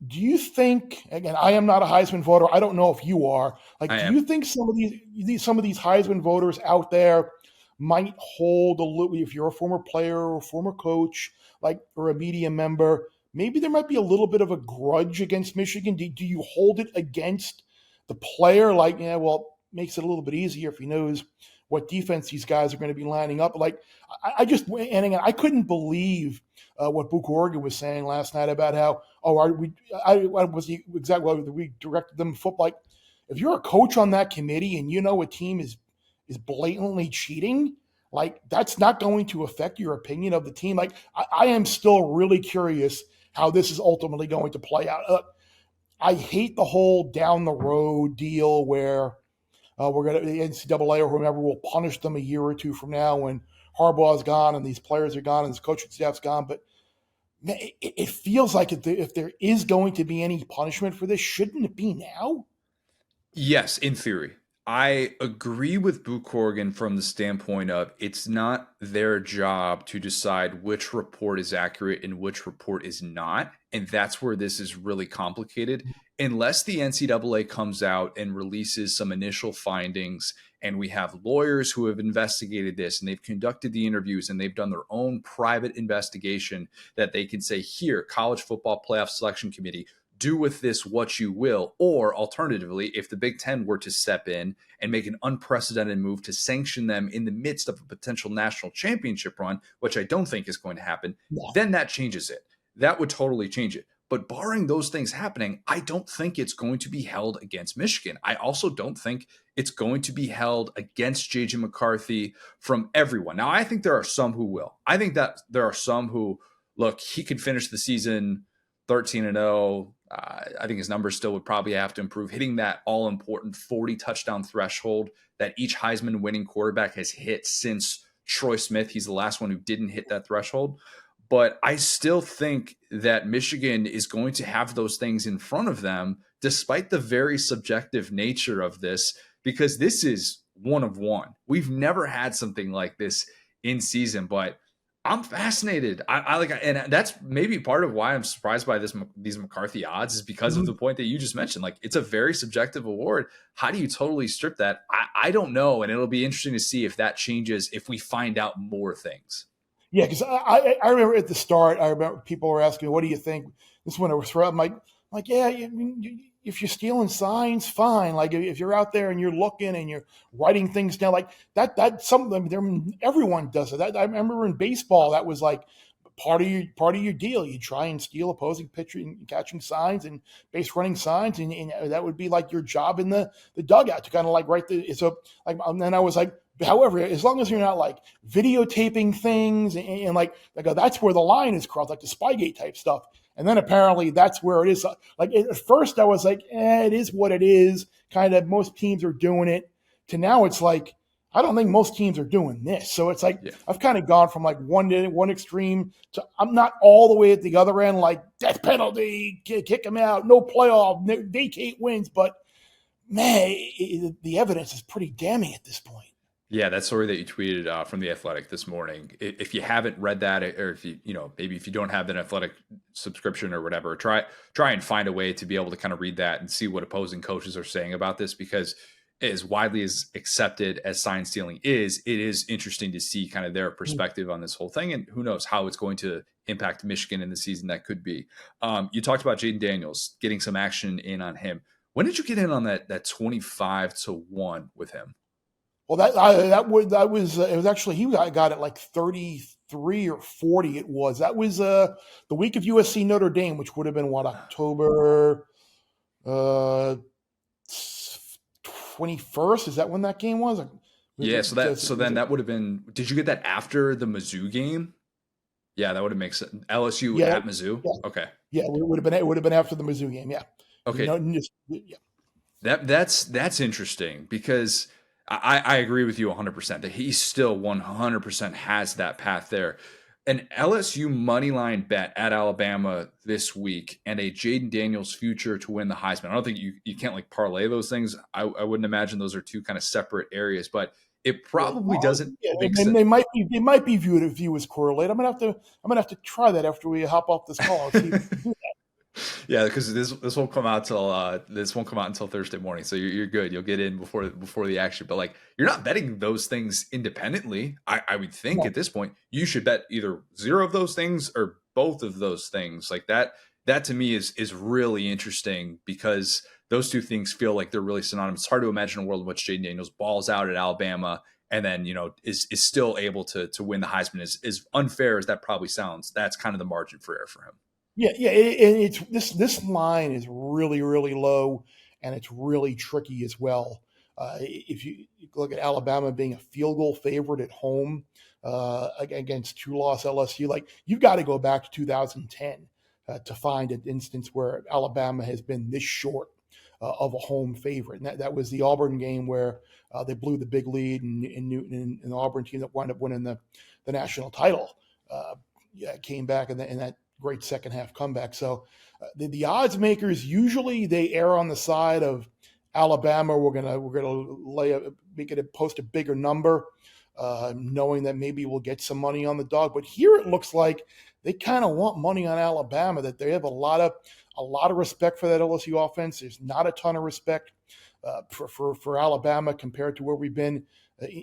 do you think, again, I am not a Heisman voter. I don't know if you are. Like, do you think some of these Heisman voters out there might hold a little, if you're a former player or a former coach, like, or a media member, maybe there might be a little bit of a grudge against Michigan? Do you hold it against the player? Like, yeah, well, makes it a little bit easier if he knows what defense these guys are going to be lining up. Like, I again, I couldn't believe what Book Oregon was saying last night about how, we directed them football. Like, if you're a coach on that committee and you know a team is blatantly cheating, like, that's not going to affect your opinion of the team. Like, I am still really curious how this is ultimately going to play out. I hate the whole down the road deal where we're going to, the NCAA or whomever will punish them a year or two from now when Harbaugh's gone and these players are gone and this coaching staff's gone. But man, it feels like if there is going to be any punishment for this, shouldn't it be now? Yes, in theory. I agree with Boo Corrigan from the standpoint of it's not their job to decide which report is accurate and which report is not. And that's where this is really complicated. Unless the NCAA comes out and releases some initial findings and we have lawyers who have investigated this and they've conducted the interviews and they've done their own private investigation that they can say, here, College Football Playoff Selection Committee, do with this what you will. Or alternatively, if the Big Ten were to step in and make an unprecedented move to sanction them in the midst of a potential national championship run, which I don't think is going to happen, then that changes it. That would totally change it. But barring those things happening, I don't think it's going to be held against Michigan. I also don't think it's going to be held against J.J. McCarthy from everyone. Now, I think there are some who will. I think that there are some who, look, he could finish the season 13-0. I think his numbers still would probably have to improve, hitting that all-important 40 touchdown threshold that each Heisman winning quarterback has hit since Troy Smith. He's the last one who didn't hit that threshold. But I still think that Michigan is going to have those things in front of them, despite the very subjective nature of this, because this is one of one. We've never had something like this in season, but I'm fascinated. I like, and that's maybe part of why I'm surprised by these McCarthy odds is because of the point that you just mentioned. Like, it's a very subjective award. How do you totally strip that? I don't know. And it'll be interesting to see if that changes, if we find out more things. Yeah, because I remember at the start, I remember people were asking me, what do you think? This is when I was throughout. I'm like, yeah, if you're stealing signs, fine. Like, if you're out there and you're looking and you're writing things down, like that's something, everyone does it. I remember in baseball, that was like part of your deal. You try and steal opposing pitcher and catching signs and base running signs, and that would be like your job in the dugout to kind of like write the. So like, and then I was like, however, as long as you're not like videotaping things and like that's where the line is crossed, like the Spygate type stuff. And then apparently that's where it is. Like, at first I was like, it is what it is, kind of most teams are doing it, to now it's like, I don't think most teams are doing this. So it's like, I've kind of gone from like one extreme to I'm not all the way at the other end, like death penalty, kick him out, no playoff, vacate wins. But man, the evidence is pretty damning at this point. Yeah, that story that you tweeted from The Athletic this morning. If you haven't read that, or if maybe if you don't have an Athletic subscription or whatever, try and find a way to be able to kind of read that and see what opposing coaches are saying about this, because as widely as accepted as sign stealing is, it is interesting to see kind of their perspective on this whole thing, and who knows how it's going to impact Michigan in the season that could be. You talked about Jaden Daniels, getting some action in on him. When did you get in on that 25-1 with him? Well, that was it was actually, he got it like 33 or 40. It was, that was the week of USC Notre Dame, which would have been what, October 21st? Is that when that game was? Yeah, so then that would have been. Did you get that after the Mizzou game? Yeah, that would have made sense. LSU at Mizzou. Yeah. Okay. Yeah, it would have been after the Mizzou game. Yeah. Okay. Yeah. That's interesting, because I agree with you 100% that he still 100% has that path there. An LSU moneyline bet at Alabama this week and a Jaden Daniels future to win the Heisman. I don't think you can't like parlay those things. I wouldn't imagine those are two kind of separate areas, but it probably doesn't make sense. They might be viewed as correlated. I'm gonna have to try that after we hop off this call and see if we can do that. Yeah, because this won't come out until Thursday morning, so you're good. You'll get in before the action. But like, you're not betting those things independently. I would think at this point you should bet either zero of those things or both of those things. Like that to me is really interesting, because those two things feel like they're really synonymous. It's hard to imagine a world in which Jaden Daniels balls out at Alabama and then is still able to win the Heisman. As unfair as that probably sounds, that's kind of the margin for error for him. Yeah, and it's this line is really, really low, and it's really tricky as well. If you look at Alabama being a field goal favorite at home against two-loss LSU, like, you've got to go back to 2010 to find an instance where Alabama has been this short of a home favorite. And that was the Auburn game where they blew the big lead in Newton, and the Auburn team that wound up winning the national title came back in that great second half comeback. So the odds makers, usually they err on the side of Alabama. We're gonna post a bigger number, knowing that maybe we'll get some money on the dog. But here it looks like they kind of want money on Alabama. That they have a lot of respect for that LSU offense. There's not a ton of respect for Alabama compared to where we've been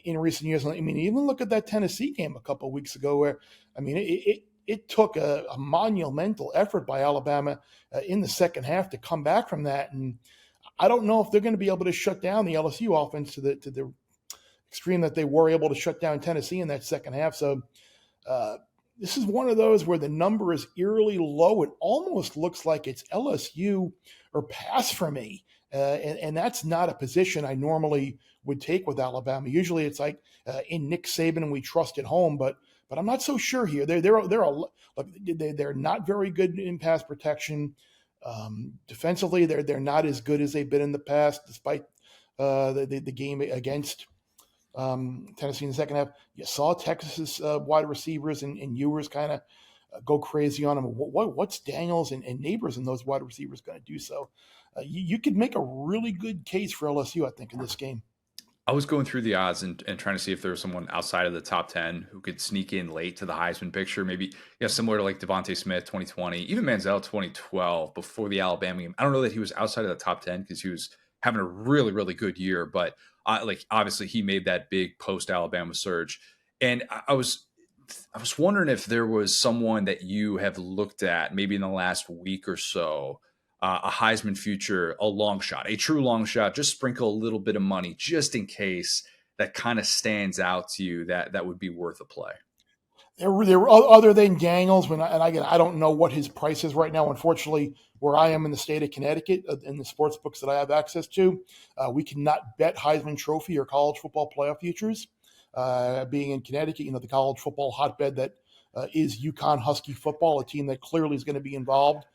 in recent years. I mean, even look at that Tennessee game a couple of weeks ago, where it took a monumental effort by Alabama in the second half to come back from that. And I don't know if they're going to be able to shut down the LSU offense to the extreme that they were able to shut down Tennessee in that second half. So this is one of those where the number is eerily low. It almost looks like it's LSU or pass for me. And that's not a position I normally would take with Alabama. Usually it's like in Nick Saban, we trust at home, but I'm not so sure here. They're not very good in pass protection. Defensively, they're not as good as they've been in the past, despite the game against Tennessee in the second half. You saw Texas's wide receivers and Ewers kind of go crazy on them. What's Daniels and Neighbors and those wide receivers going to do? So you could make a really good case for LSU, I think, in this game. I was going through the odds and trying to see if there was someone outside of the top 10 who could sneak in late to the Heisman picture. Maybe, similar to like Devontae Smith, 2020, even Manziel, 2012, before the Alabama game. I don't know that he was outside of the top 10 because he was having a really, really good year. But obviously he made that big post-Alabama surge. And I was wondering if there was someone that you have looked at maybe in the last week or so, a Heisman future, a long shot, a true long shot, just sprinkle a little bit of money just in case, that kind of stands out to you that would be worth a play. There were other than Daniels, I don't know what his price is right now. Unfortunately, where I am in the state of Connecticut, in the sports books that I have access to, we cannot bet Heisman Trophy or college football playoff futures. Being in Connecticut, the college football hotbed that is UConn Husky football, a team that clearly is going to be involved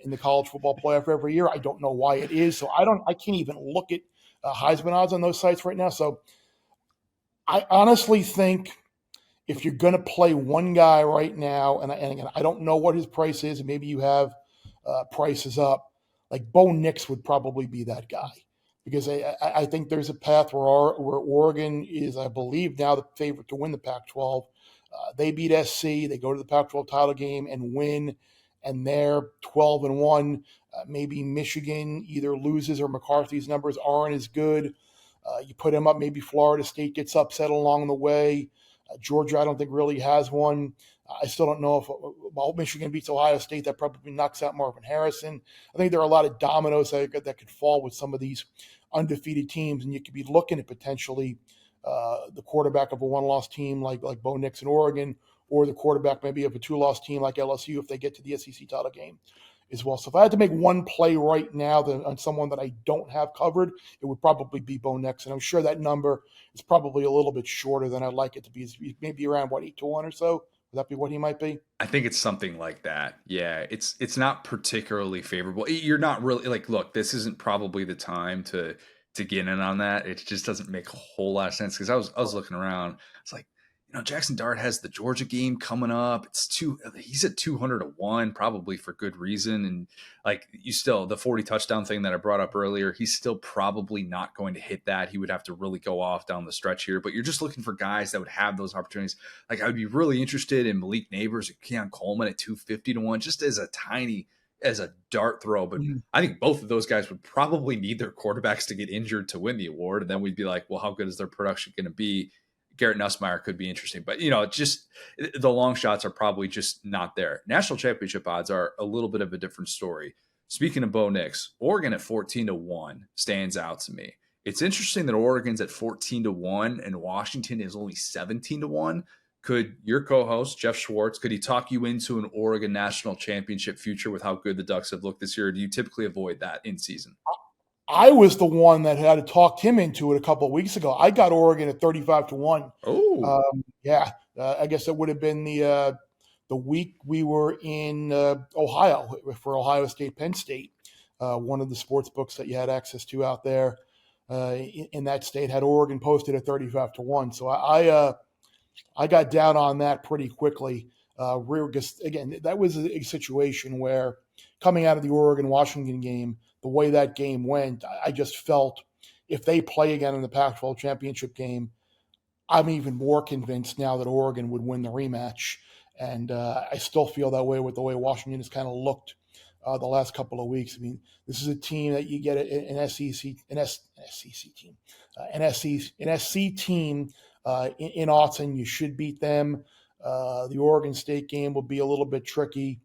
in the college football playoff every year. I don't know why it is. So I can't even look at Heisman odds on those sites right now. So I honestly think if you're going to play one guy right now, and again, I don't know what his price is, and maybe you have prices up, like Bo Nix would probably be that guy. Because I think there's a path where Oregon is, I believe, now the favorite to win the Pac-12. They beat SC, they go to the Pac-12 title game and win, and they're 12-1. Maybe Michigan either loses or McCarthy's numbers aren't as good. You put him up, maybe Florida State gets upset along the way. Georgia, I don't think really has one. I still don't know if Michigan beats Ohio State, that probably knocks out Marvin Harrison. I think there are a lot of dominoes that could fall with some of these undefeated teams, and you could be looking at potentially the quarterback of a one-loss team like Bo Nix in Oregon, or the quarterback maybe of a two-loss team like LSU if they get to the SEC title game as well. So if I had to make one play right now on someone that I don't have covered, it would probably be Bo Nix, and I'm sure that number is probably a little bit shorter than I'd like it to be. Maybe around 8-1 or so. Would that be what he might be? I think it's something like that. Yeah, it's not particularly favorable. You're not really like, look, this isn't probably the time to get in on that. It just doesn't make a whole lot of sense, because I was looking around. It's like, Jackson Dart has the Georgia game coming up. He's at 200-1, probably for good reason. And like, the 40 touchdown thing that I brought up earlier, he's still probably not going to hit that. He would have to really go off down the stretch here, but you're just looking for guys that would have those opportunities. Like, I would be really interested in Malik Neighbors or Keon Coleman at 250-1, just as a dart throw. But I think both of those guys would probably need their quarterbacks to get injured to win the award. And then we'd be like, well, how good is their production going to be? Garrett Nussmeier could be interesting, but just the long shots are probably just not there. National championship odds are a little bit of a different story. Speaking of Bo Nix, Oregon at 14-1 stands out to me. It's interesting that Oregon's at 14-1 and Washington is only 17-1. Could your co-host Jeff Schwartz, could he talk you into an Oregon national championship future with how good the Ducks have looked this year? Or do you typically avoid that in season? I was the one that had talked him into it a couple of weeks ago. I got Oregon at 35-1. Oh, yeah. I guess it would have been the week we were in Ohio for Ohio State, Penn State. One of the sports books that you had access to out there in that state had Oregon posted at 35-1. So I got down on that pretty quickly. Again, that was a situation where coming out of the Oregon-Washington game, the way that game went, I just felt if they play again in the Pac-12 championship game, I'm even more convinced now that Oregon would win the rematch. And I still feel that way with the way Washington has kind of looked the last couple of weeks. I mean, this is a team that you get an SC team in Austin. You should beat them. The Oregon State game will be a little bit tricky.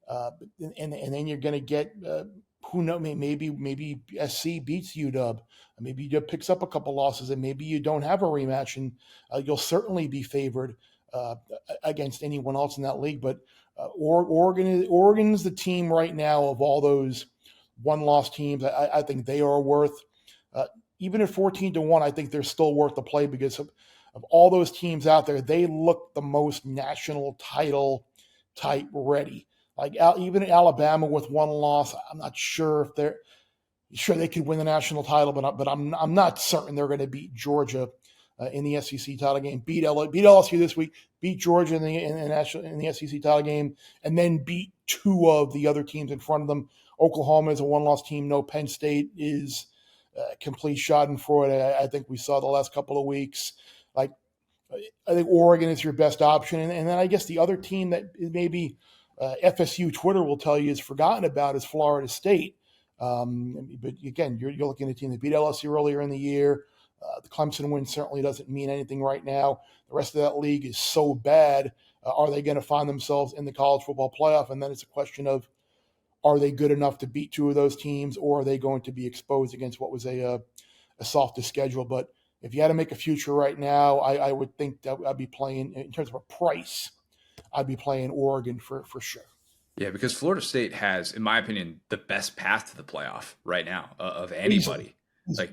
And then you're going to get who knows? Maybe SC beats UW. Maybe UW picks up a couple losses, and maybe you don't have a rematch, and you'll certainly be favored against anyone else in that league. But Oregon's the team right now of all those one-loss teams. I think they are worth even at 14-1. I think they're still worth the play because of all those teams out there. They look the most national title type ready. Like even Alabama with one loss, I'm not sure if they're sure they could win the national title, but I'm not certain they're going to beat Georgia in the SEC title game. Beat LSU this week, beat Georgia in the SEC title game, and then beat two of the other teams in front of them. Oklahoma is a one-loss team. No, Penn State is complete schadenfreude. I think we saw the last couple of weeks. Like I think Oregon is your best option, and then I guess the other team that maybe FSU Twitter will tell you is forgotten about is Florida State. But again, you're looking at a team that beat LSU earlier in the year. The Clemson win certainly doesn't mean anything right now. The rest of that league is so bad. Are they going to find themselves in the college football playoff? And then it's a question of, are they good enough to beat two of those teams, or are they going to be exposed against what was a softer schedule? But if you had to make a future right now, I would think that I'd be playing, in terms of a price, I'd be playing Oregon for sure. Yeah, because Florida State has, in my opinion, the best path to the playoff right now of anybody. Easily.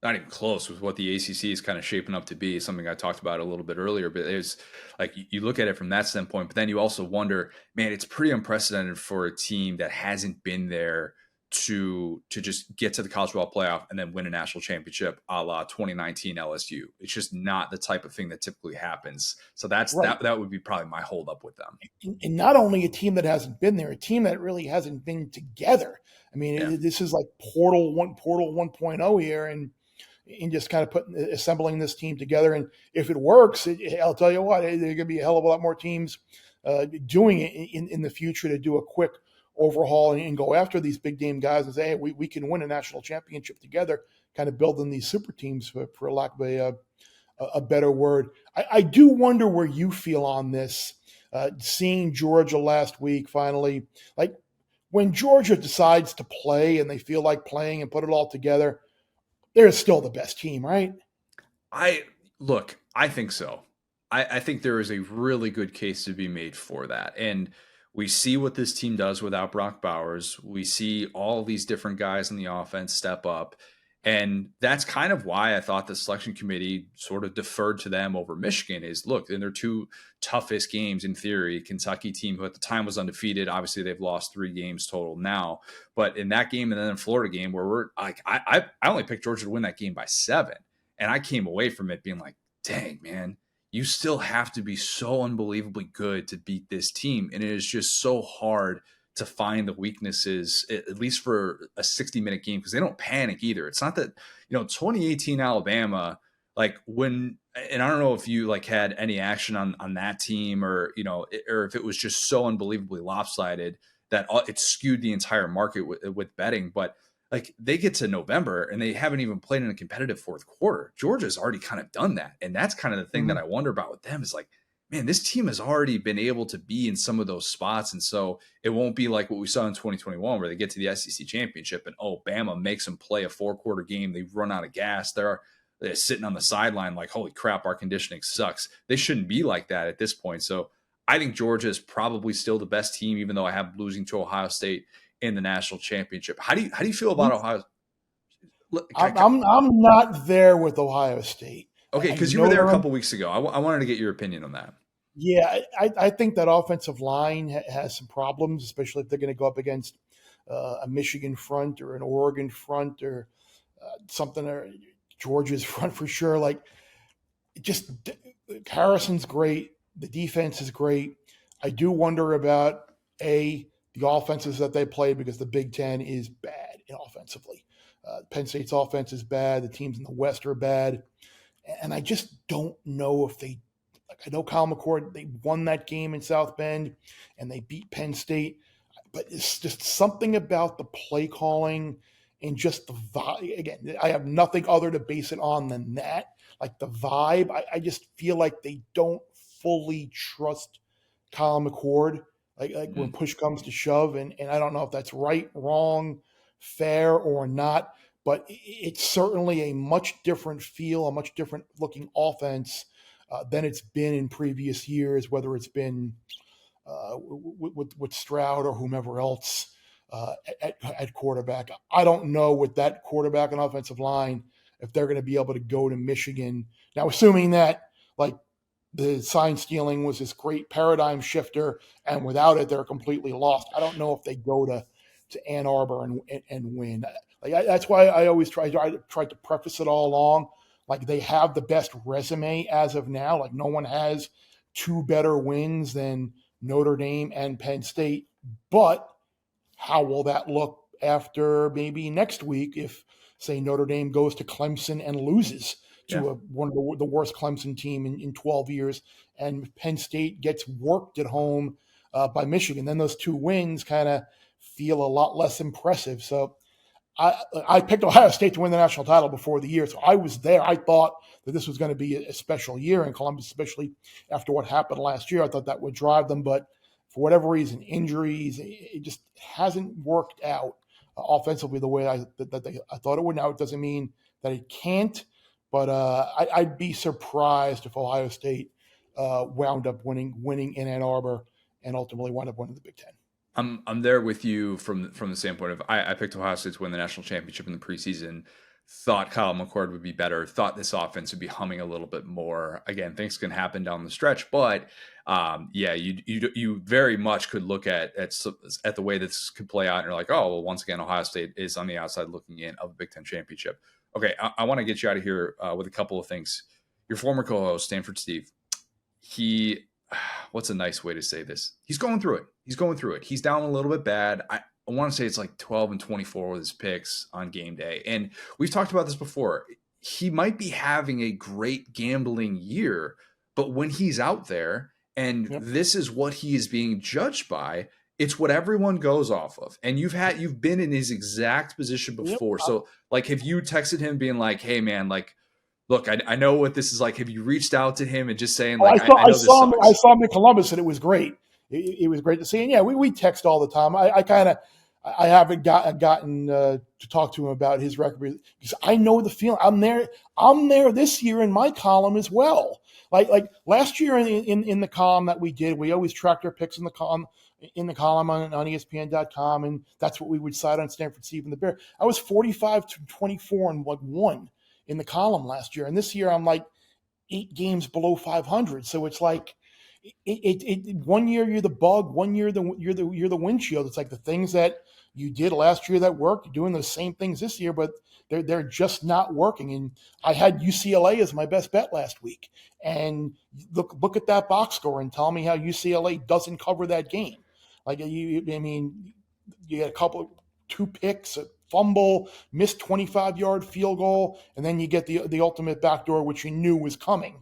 not even close with what the ACC is kind of shaping up to be. Something I talked about a little bit earlier, but it's like you look at it from that standpoint, but then you also wonder, man, it's pretty unprecedented for a team that hasn't been there to just get to the college football playoff and then win a national championship a la 2019 LSU. It's just not the type of thing that typically happens. So that's Right. that would be probably my holdup with them. And not only a team that hasn't been there, a team that really hasn't been together. I mean, this is like Portal 1.0 here, and just kind of assembling this team together. And if it works, I'll tell you what, there are going to be a hell of a lot more teams doing it in the future to do a quick overhaul and go after these big game guys and say, hey, we can win a national championship together, kind of building these super teams for lack of a better word. I do wonder where you feel on this, seeing Georgia last week finally. Like, when Georgia decides to play and they feel like playing and put it all together, they're still the best team, right? I think so. I think there is a really good case to be made for that. And we see what this team does without Brock Bowers. We see all these different guys in the offense step up. And that's kind of why I thought the selection committee sort of deferred to them over Michigan is, look, in their two toughest games, in theory, Kentucky team, who at the time was undefeated, obviously they've lost 3 games total now. But in that game and then in Florida game where we're like, I only picked Georgia to win that game by 7. And I came away from it being like, dang, man, you still have to be so unbelievably good to beat this team. And it is just so hard to find the weaknesses, at least for a 60-minute game, because they don't panic either. It's not that, 2018 Alabama, like when, and I don't know if you like had any action on that team or if it was just so unbelievably lopsided that it skewed the entire market with betting. But like they get to November and they haven't even played in a competitive fourth quarter. Georgia's already kind of done that. And that's kind of the thing that I wonder about with them is like, man, this team has already been able to be in some of those spots. And so it won't be like what we saw in 2021 where they get to the SEC championship and, Bama makes them play a 4-quarter game. They run out of gas. They're sitting on the sideline like, holy crap, our conditioning sucks. They shouldn't be like that at this point. So I think Georgia is probably still the best team, even though I have losing to Ohio State in the national championship. How do you feel about Ohio? I'm not there with Ohio State. Okay, because you were there a couple weeks ago. I wanted to get your opinion on that. Yeah, I think that offensive line has some problems, especially if they're going to go up against a Michigan front or an Oregon front or something, or Georgia's front for sure. Like, just Harrison's great. The defense is great. I do wonder about the offenses that they play because the Big Ten is bad offensively. Penn State's offense is bad. The teams in the West are bad. And I just don't know if they – like I know Kyle McCord, they won that game in South Bend and they beat Penn State. But it's just something about the play calling and just the vibe. Again, I have nothing other to base it on than that. Like the vibe, I just feel like they don't fully trust Kyle McCord. Like when push comes to shove, and I don't know if that's right, wrong, fair, or not, but it's certainly a much different feel, a much different looking offense than it's been in previous years, whether it's been with Stroud or whomever else at quarterback. I don't know with that quarterback and offensive line if they're going to be able to go to Michigan. Now, assuming that like the sign stealing was this great paradigm shifter, and without it, they're completely lost. I don't know if they go to Ann Arbor and win. That's why I always try to preface it all along. Like, they have the best resume as of now. Like, no one has 2 better wins than Notre Dame and Penn State. But how will that look after maybe next week if, say, Notre Dame goes to Clemson and loses to one of the worst Clemson team in 12 years, and Penn State gets worked at home by Michigan? Then those 2 wins kind of feel a lot less impressive. So I picked Ohio State to win the national title before the year, so I was there. I thought that this was going to be a special year in Columbus, especially after what happened last year. I thought that would drive them, but for whatever reason, injuries, it just hasn't worked out offensively the way I thought it would. Now, it doesn't mean that it can't, but I'd be surprised if Ohio State wound up winning in Ann Arbor and ultimately wound up winning the Big Ten. I'm there with you from the standpoint of I picked Ohio State to win the national championship in the preseason. thought Kyle McCord would be better, thought this offense would be humming a little bit more. Again, things can happen down the stretch, but you very much could look at the way this could play out, and you're like, oh, well, once again, Ohio State is on the outside looking in of a Big Ten championship. Okay, I want to get you out of here with a couple of things. Your former co-host, Stanford Steve, what's a nice way to say this? He's going through it. He's down a little bit bad. I want to say it's like 12-24 with his picks on game day. And we've talked about this before. He might be having a great gambling year, but when he's out there and this is what he is being judged by, it's what everyone goes off of. And you've been in his exact position before. So like, have you texted him being like, hey man, like, look, I know what this is like. Have you reached out to him and just saying like, I saw him in Columbus and it was great. It was great to see. And yeah, we text all the time. I haven't gotten to talk to him about his record because I know the feeling. I'm there this year in my column as well. Like last year in the column that we did, we always tracked our picks in the column on ESPN.com, and that's what we would cite on Stanford Steve and the Bear. I was 45-24 and like 1 in the column last year, and this year I'm like 8 games below 500. So it's like it 1 year you're the bug, 1 year you're the windshield. It's like the things that you did last year that worked, you're doing those same things this year, but they're just not working. And I had UCLA as my best bet last week, and look at that box score and tell me how UCLA doesn't cover that game. Like you had two picks, a fumble, missed 25-yard field goal, and then you get the ultimate backdoor, which you knew was coming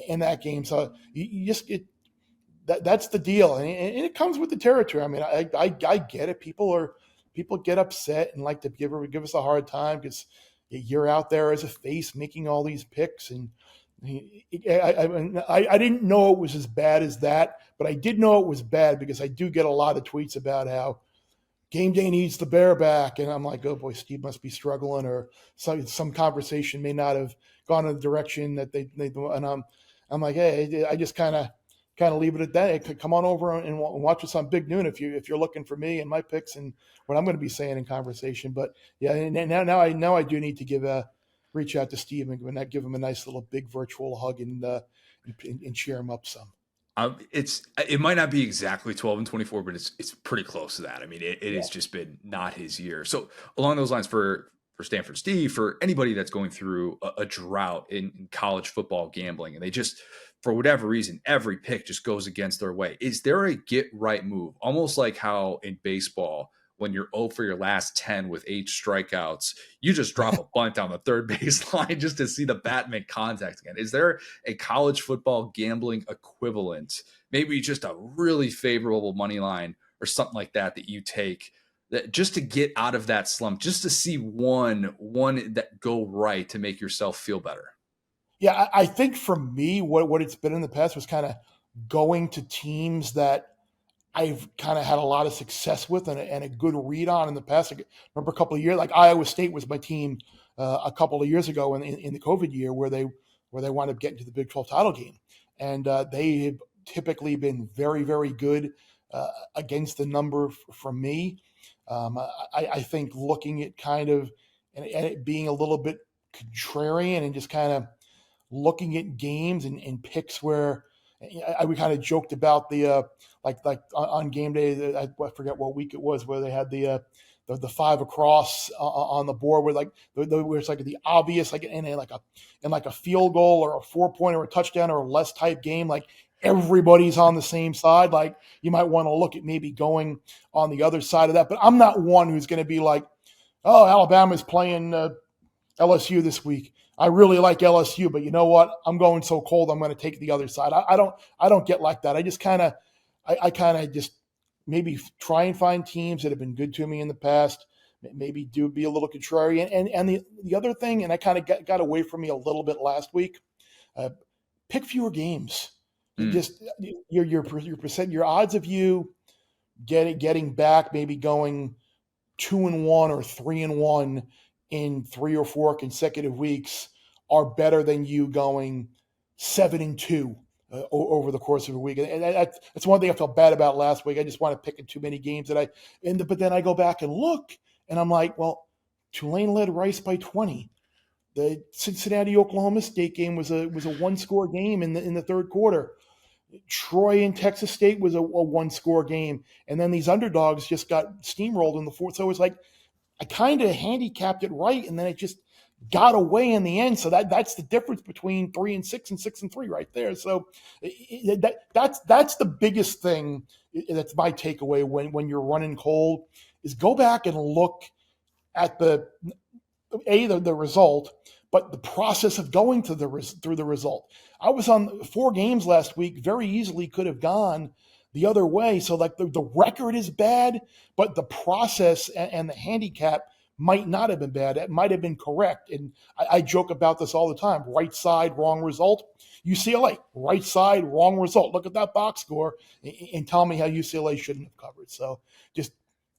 in that game. So that's the deal, and it comes with the territory. I mean, I get it. People get upset and like to give us a hard time because you're out there as a face making all these picks, and I didn't know it was as bad as that, but I did know it was bad because I do get a lot of tweets about how game day needs the Bear back, and I'm like, oh boy, Steve must be struggling, or some conversation may not have gone in the direction that they and I'm like, hey, I just kind of leave it at that. Come on over and watch us on Big Noon if you're looking for me and my picks and what I'm going to be saying in conversation. But yeah, now I do need to reach out to Steve and give him a nice little big virtual hug and cheer him up some. It might not be exactly 12-24, but it's pretty close to that. I mean, it has just been not his year. So along those lines, for Stanford Steve, for anybody that's going through a drought in college football gambling, and they just, for whatever reason, every pick just goes against their way, is there a get right move? Almost like how in baseball, when you're 0 for your last 10 with 8 strikeouts, you just drop a bunt down the third baseline just to see the bat make contact again. Is there a college football gambling equivalent, maybe just a really favorable money line or something like that you take that just to get out of that slump, just to see one that go right to make yourself feel better? Yeah, I think for me, what it's been in the past was kind of going to teams that I've kind of had a lot of success with and a good read on in the past. I remember a couple of years, like Iowa State was my team a couple of years ago in the COVID year where they wound up getting to the Big 12 title game. And they have typically been very, very good against the number from me. I think looking at kind of and it being a little bit contrarian and just kind of looking at games and picks where we kind of joked about the like on game day. I forget what week it was where they had the 5 across on the board where it's like the obvious like in like a field goal or a 4-point or a touchdown or a less type game, like everybody's on the same side. Like you might want to look at maybe going on the other side of that. But I'm not one who's going to be like, oh, Alabama's playing LSU this week. I really like LSU, but you know what? I'm going so cold, I'm going to take the other side. I don't get like that. I just kind of just maybe try and find teams that have been good to me in the past. Maybe do be a little contrarian. And the other thing, and I kind of got away from me a little bit last week. Pick fewer games. Just your odds of you getting back, maybe going 2-1 or 3-1 in 3 or 4 consecutive weeks are better than you going 7-2 over the course of a week. And that's one thing I felt bad about last week. I just want to pick in too many games but then I go back and look and I'm like, well, Tulane led Rice by 20. The Cincinnati-Oklahoma State game was a one-score game in the third quarter. Troy and Texas State was a one-score game, and then these underdogs just got steamrolled in the fourth. So it was like I kind of handicapped it right, and then it just got away in the end. So that's the difference between 3-6 and 6-3 right there. So that's the biggest thing. That's my takeaway when you're running cold is go back and look at the result, but the process of going through the result. I was on 4 games last week, very easily could have gone the other way. So like the record is bad, but the process and the handicap might not have been bad. It might have been correct. And I joke about this all the time. Right side, wrong result. UCLA, right side, wrong result. Look at that box score and tell me how UCLA shouldn't have covered. So just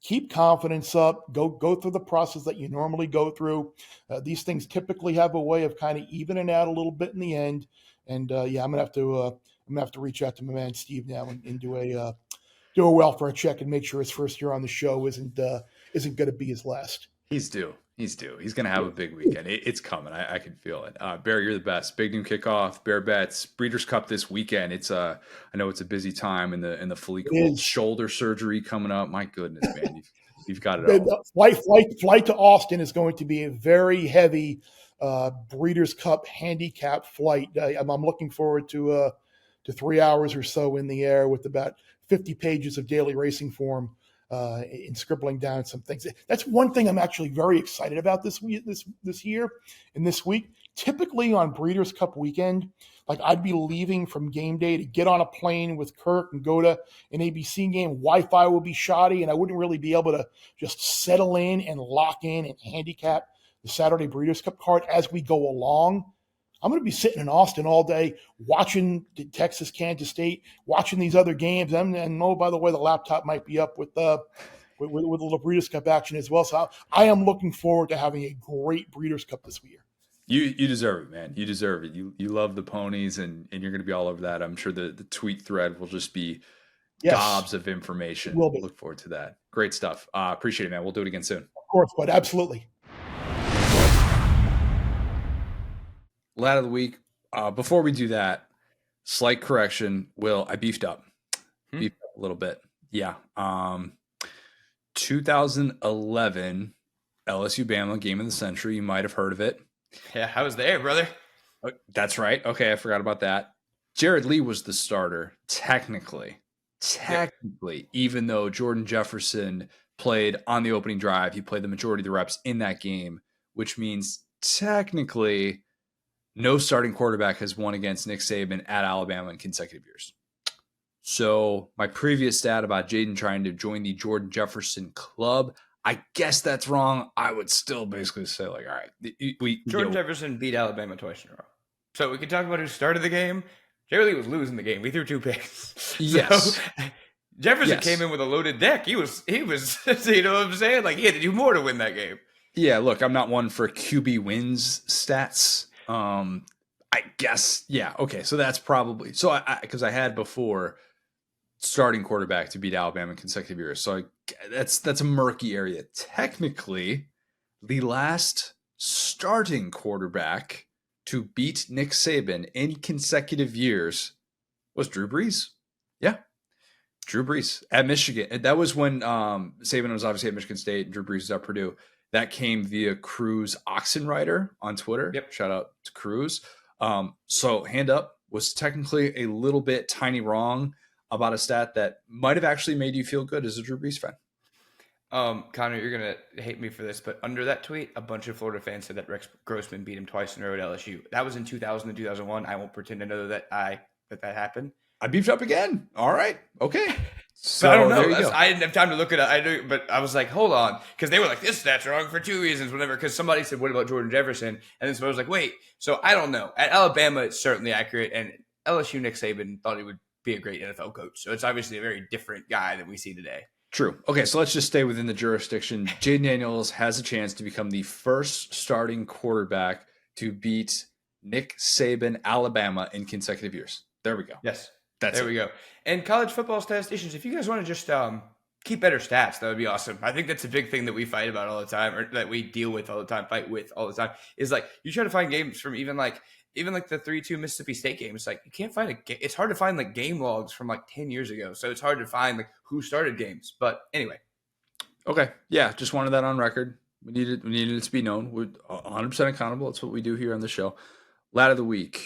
keep confidence up. Go through the process that you normally go through. These things typically have a way of kind of evening out a little bit in the end. And I'm gonna have to reach out to my man Steve now and do a welfare check and make sure his first year on the show isn't going to be his last. He's due. He's going to have a big weekend. It's coming. I can feel it. Bear, you're the best. Big noon kickoff. Bear Bets. Breeders' Cup this weekend. I know it's a busy time in the fully cooled shoulder surgery coming up. My goodness, man, you've got it all. Flight to Austin is going to be a very heavy Breeders' Cup handicap flight. I'm looking forward to 3 hours or so in the air with about 50 pages of daily racing form. In scribbling down some things. That's one thing I'm actually very excited about this year and this week. Typically on Breeders' Cup weekend, like I'd be leaving from game day to get on a plane with Kirk and go to an ABC game. Wi-Fi will be shoddy, and I wouldn't really be able to just settle in and lock in and handicap the Saturday Breeders' Cup card as we go along. I'm going to be sitting in Austin all day watching Texas, Kansas State, watching these other games. And oh, by the way, the laptop might be up with a little Breeders' Cup action as well. So I am looking forward to having a great Breeders' Cup this year. You deserve it, man. You deserve it. You love the ponies, and you're going to be all over that. I'm sure the tweet thread will just be gobs of information. We'll look forward to that. Great stuff. Appreciate it, man. We'll do it again soon. Of course, but absolutely. Lad of the week. Before we do that, slight correction. I beefed up a little bit. Yeah. 2011 LSU-Bama game of the century. You might have heard of it. Yeah, I was there, brother. That's right. Okay, I forgot about that. Jared Lee was the starter, technically, even though Jordan Jefferson played on the opening drive. He played the majority of the reps in that game, which means technically no starting quarterback has won against Nick Saban at Alabama in consecutive years. So my previous stat about Jaden trying to join the Jordan Jefferson club, I guess that's wrong. I would still basically say, like, all right. Jordan Jefferson beat Alabama twice in a row. So we can talk about who started the game. Jerry Lee was losing the game. We threw 2 picks. Yes. So Jefferson came in with a loaded deck. He was, you know what I'm saying? Like, he had to do more to win that game. Yeah, look, I'm not one for QB wins stats. I guess, yeah. Okay. So that's probably, because I had before starting quarterback to beat Alabama in consecutive years. So that's a murky area. Technically, the last starting quarterback to beat Nick Saban in consecutive years was Drew Brees. Yeah. Drew Brees at Michigan. And that was when Saban was obviously at Michigan State and Drew Brees was at Purdue. That came via Cruz Oxenrider on Twitter. Yep. Shout out to Cruz. So hand up, was technically a little bit tiny wrong about a stat that might have actually made you feel good as a Drew Brees fan. Connor, you're going to hate me for this, but under that tweet, a bunch of Florida fans said that Rex Grossman beat him twice in a row at LSU. That was in 2000 and 2001. I won't pretend to know that happened. I beefed up again. All right. Okay. So I don't know. I didn't have time to look it up. But I was like, hold on. Because they were like, this stat's wrong for 2 reasons, whatever. Because somebody said, what about Jordan Jefferson? And then somebody was like, wait. So I don't know. At Alabama, it's certainly accurate. And LSU, Nick Saban thought he would be a great NFL coach. So it's obviously a very different guy than we see today. True. Okay, so let's just stay within the jurisdiction. Jaden Daniels has a chance to become the first starting quarterback to beat Nick Saban, Alabama, in consecutive years. There we go. Yes. There we go. And college football statisticians, if you guys want to just keep better stats. That would be awesome. I think that's a big thing that we fight about all the time, or that we deal with all the time, fight with all the time, is like you try to find games from even like the 3-2 Mississippi State game. It's like you can't find it's hard to find like game logs from like 10 years ago. So it's hard to find like who started games. But anyway. Okay. Yeah. Just wanted that on record. We needed it to be known. We're 100% accountable. That's what we do here on the show. Lad of the week.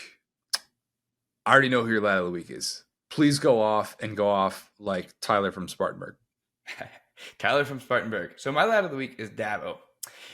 I already know who your lad of the week is. Please go off like Tyler from Spartanburg. Tyler from Spartanburg. So my lad of the week is Dabo.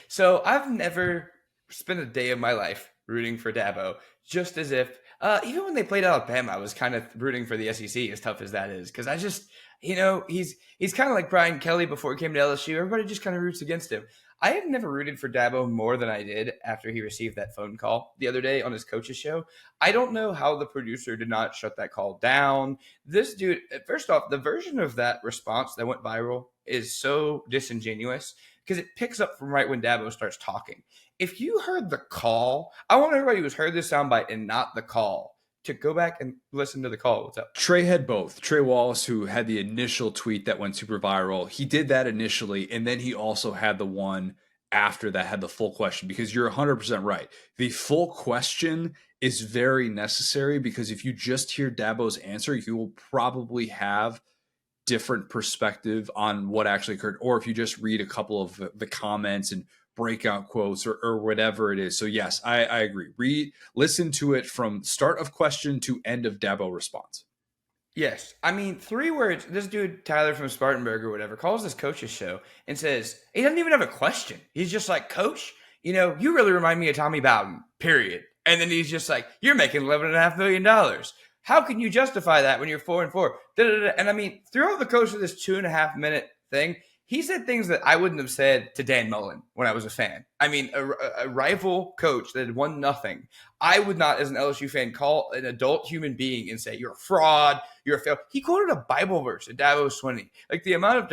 So I've never spent a day of my life rooting for Dabo, just as if even when they played Alabama, I was kind of rooting for the SEC, as tough as that is, because I just, he's kind of like Brian Kelly before he came to LSU. Everybody just kind of roots against him. I have never rooted for Dabo more than I did after he received that phone call the other day on his coach's show. I don't know how the producer did not shut that call down. This dude, first off, the version of that response that went viral is so disingenuous because it picks up from right when Dabo starts talking. If you heard the call, I want everybody who's heard this soundbite and not the call to go back and listen to the call. What's up? Trey had both. Trey Wallace, who had the initial tweet that went super viral, he did that initially, and then he also had the one after that had the full question, because you're 100% right. The full question is very necessary, because if you just hear Dabo's answer, you will probably have different perspective on what actually occurred, or if you just read a couple of the comments and breakout quotes or whatever it is. So yes, I agree. Listen to it from start of question to end of Dabo response. Yes. I mean, 3 words. This dude, Tyler from Spartanburg or whatever, calls this coach's show and says, he doesn't even have a question. He's just like, Coach, you really remind me of Tommy Bowden, period. And then he's just like, you're making $11.5 million. How can you justify that when you're 4-4? And I mean, throughout the course of this 2.5-minute thing, he said things that I wouldn't have said to Dan Mullen when I was a fan. I mean, a rival coach that had won nothing. I would not, as an LSU fan, call an adult human being and say, you're a fraud, you're a fail. He quoted a Bible verse in Dabo Swinney. Like the amount of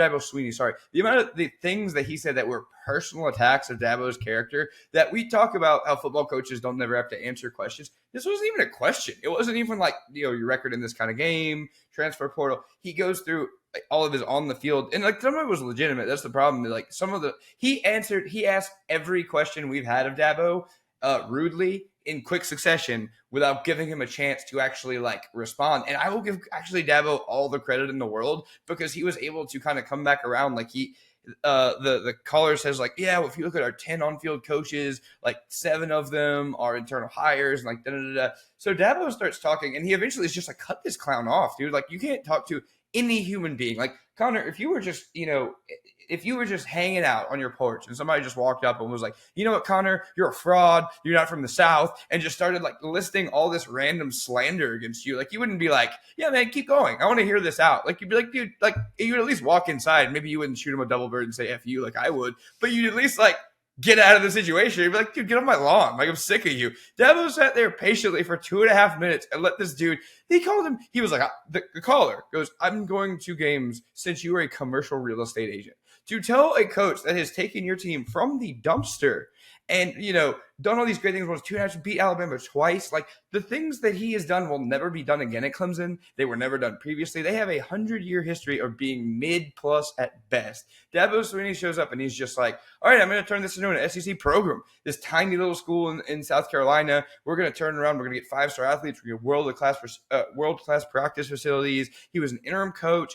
the things that he said that were personal attacks of Dabo's character, that we talk about how football coaches don't never have to answer questions. This wasn't even a question. It wasn't even like, your record in this kind of game, transfer portal. He goes through all of his on the field, and like some of it was legitimate. That's the problem. Like he asked every question we've had of Dabo rudely in quick succession without giving him a chance to actually like respond. And I will give actually Dabo all the credit in the world, because he was able to kind of come back around. Like the caller says, like, yeah, well, if you look at our 10 on-field coaches, like 7 of them are internal hires, and like da-da-da-da. So Dabo starts talking, and he eventually is just like, cut this clown off, dude. Like, you can't talk to any human being. Like, Connor, if you were just, hanging out on your porch and somebody just walked up and was like, you know what, Connor, you're a fraud, you're not from the South, and just started like listing all this random slander against you, like, you wouldn't be like, yeah, man, keep going, I want to hear this out. Like, you'd be like, dude, like, you would at least walk inside. Maybe you wouldn't shoot him a double bird and say F you like I would, but you'd at least like get out of the situation. You'd be like, dude, get off my lawn. Like, I'm sick of you. Dabo sat there patiently for 2.5 minutes and let this dude, he was like, the caller goes, I'm going to games since you are a commercial real estate agent. To tell a coach that has taken your team from the dumpster and, done all these great things, was 2.5, beat Alabama twice. Like, the things that he has done will never be done again at Clemson. They were never done previously. They have a 100-year history of being mid-plus at best. Dabo Swinney shows up and he's just like, all right, I'm going to turn this into an SEC program. This tiny little school in South Carolina, we're going to turn it around. We're going to get 5-star athletes. We're going to get world-class practice facilities. He was an interim coach.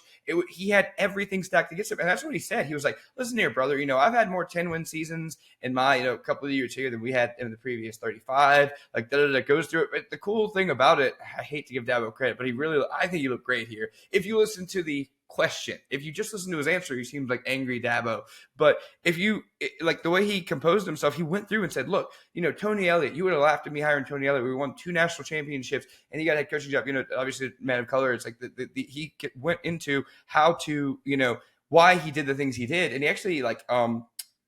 He had everything stacked against him. And that's what he said. He was like, listen here, brother, I've had more 10-win seasons in my, couple of years here than we had in the previous 35. Like, goes through it. But the cool thing about it, I hate to give Dabo credit, but I think he looked great here. If you listen to the question, if you just listen to his answer, he seems like angry Dabo. But if you like the way he composed himself, he went through and said, look, Tony Elliott, you would have laughed at me hiring Tony Elliott. We won 2 national championships and he got a head coaching job. Obviously man of color. It's like he went into how to, why he did the things he did. And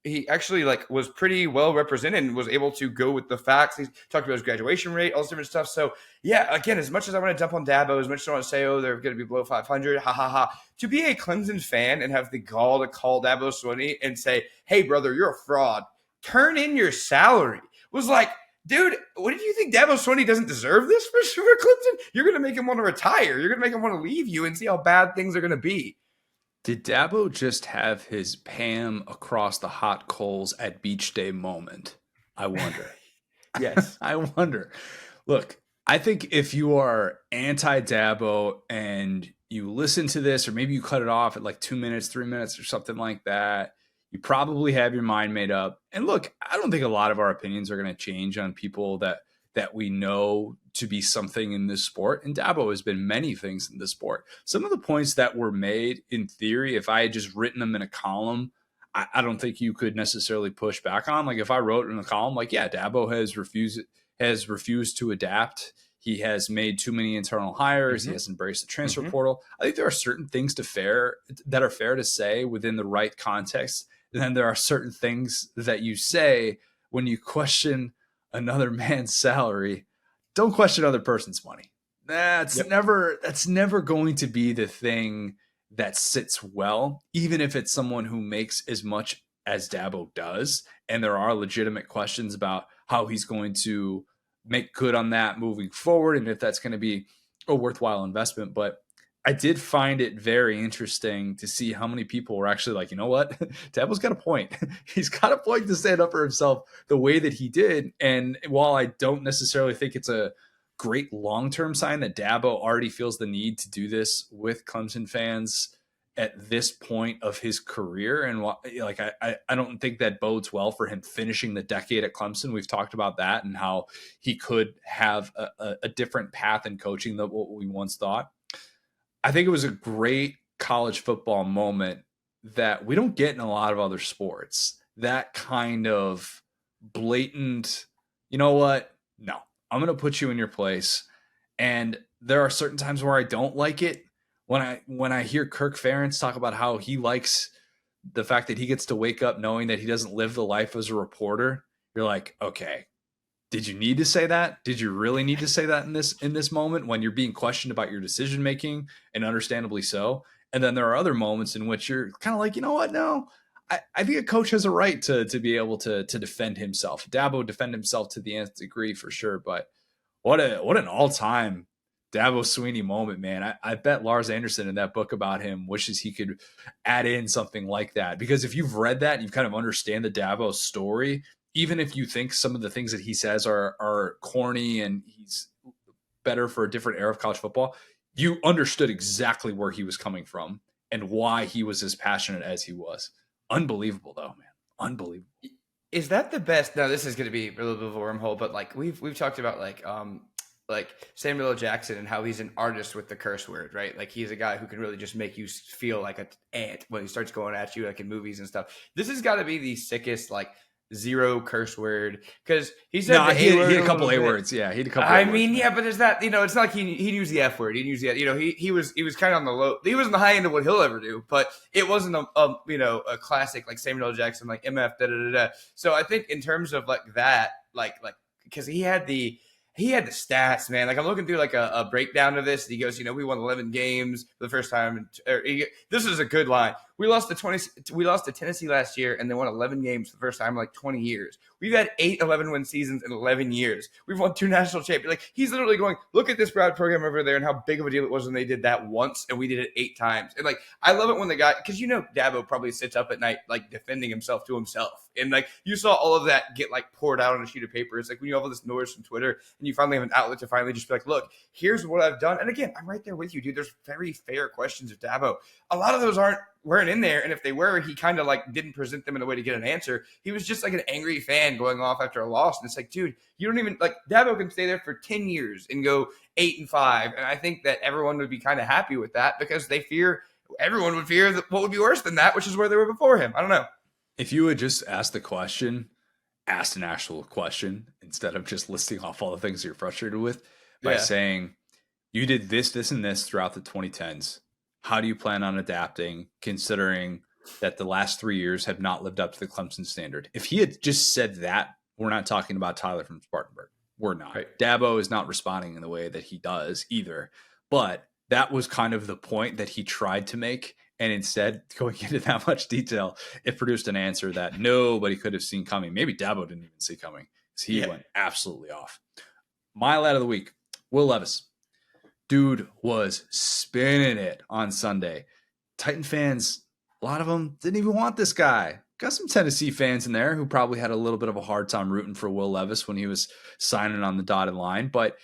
he actually was pretty well represented and was able to go with the facts. He talked about his graduation rate, all this different stuff. So yeah, again, as much as I want to dump on Dabo, as much as I want to say, they're going to be below 500, ha ha ha. To be a Clemson fan and have the gall to call Dabo Swinney and say, hey brother, you're a fraud, turn in your salary, was like, dude, what did you think? Dabo Swinney doesn't deserve this for sure, Clemson? You're going to make him want to retire. You're going to make him want to leave you and see how bad things are going to be. Did Dabo just have his Pam across the hot coals at beach day moment? I wonder. Yes. I wonder. Look, I think if you are anti-Dabo and you listen to this, or maybe you cut it off at like 2 minutes, 3 minutes, or something like that, you probably have your mind made up. And look, I don't think a lot of our opinions are going to change on people that we know to be something in this sport. And Dabo has been many things in this sport. Some of the points that were made, in theory, if I had just written them in a column, I don't think you could necessarily push back on. Like if I wrote in a column, like, yeah, Dabo has refused to adapt. He has made too many internal hires. Mm-hmm. He has embraced the transfer portal. I think there are certain things that are fair to say within the right context. And then there are certain things that you say when you question another man's salary. Don't question another person's money. That's never going to be the thing that sits well, even if it's someone who makes as much as Dabo does. And there are legitimate questions about how he's going to make good on that moving forward and if that's going to be a worthwhile investment. But I did find it very interesting to see how many people were actually like, you know what? Dabo's got a point. He's got a point to stand up for himself the way that he did. And while I don't necessarily think it's a great long-term sign that Dabo already feels the need to do this with Clemson fans at this point of his career, and like I don't think that bodes well for him finishing the decade at Clemson. We've talked about that and how he could have a different path in coaching than what we once thought. I think it was a great college football moment that we don't get in a lot of other sports. That kind of blatant, you know what? No, I'm going to put you in your place. And there are certain times where I don't like it. When I hear Kirk Ferentz talk about how he likes the fact that he gets to wake up knowing that he doesn't live the life as a reporter, you're like, okay, did you need to say that? Did you really need to say that in this moment when you're being questioned about your decision making, and understandably so? And then there are other moments in which you're kind of like, you know what? No, I think a coach has a right to be able to defend himself. Dabo defend himself to the nth degree for sure, but what an all-time Dabo Sweeney moment, man. I bet Lars Anderson in that book about him wishes he could add in something like that. Because if you've read that and you kind of understand the Dabo story, even if you think some of the things that he says are corny and he's better for a different era of college football, you understood exactly where he was coming from and why he was as passionate as he was. Unbelievable, though, man. Unbelievable. Is that the best? Now, this is going to be a little bit of a wormhole, but like we've talked about like Samuel L. Jackson and how he's an artist with the curse word, right? Like he's a guy who can really just make you feel like an ant when he starts going at you, like in movies and stuff. This has got to be the sickest, like, zero curse word, because he said he had a couple A words. Yeah, he had a couple. I mean, yeah, but is that, it's not like he used the F word. He used the, he was kind of on the low. He was on the high end of what he'll ever do, but it wasn't a classic like Samuel L. Jackson, like MF da da da da. So I think in terms of like that, like because he had the stats, man. Like I'm looking through like a breakdown of this. He goes, we won 11 games for the first time. This is a good line. We lost to Tennessee last year, and they won 11 games for the first time in like 20 years. We've had 8 11-win seasons in 11 years. We've won 2 national championships. Like he's literally going, look at this Broad program over there and how big of a deal it was when they did that once, and we did it 8 times. And like I love it when the guy, because Dabo probably sits up at night like defending himself to himself, and like you saw all of that get like poured out on a sheet of paper. It's like when you have all this noise from Twitter and you finally have an outlet to finally just be like, look, here's what I've done. And again, I'm right there with you, dude. There's very fair questions of Dabo. A lot of those weren't in there, and if they were, he kind of like didn't present them in a way to get an answer. He was just like an angry fan going off after a loss, and it's like, dude, you don't even like Dabo can stay there for 10 years and go 8-5, and I think that everyone would be kind of happy with that because everyone would fear that what would be worse than that, which is where they were before him. I don't know. If you had just asked an actual question instead of just listing off all the things you're frustrated with by saying you did this, this, and this throughout the 2010s. How do you plan on adapting, considering that the last 3 years have not lived up to the Clemson standard? If he had just said that, we're not talking about Tyler from Spartanburg. We're not. Right. Dabo is not responding in the way that he does either. But that was kind of the point that he tried to make. And instead, going into that much detail, it produced an answer that nobody could have seen coming. Maybe Dabo didn't even see coming because he went absolutely off. Mile out of the week, Will Levis. Dude was spinning it on Sunday. Titan fans, a lot of them didn't even want this guy. Got some Tennessee fans in there who probably had a little bit of a hard time rooting for Will Levis when he was signing on the dotted line. But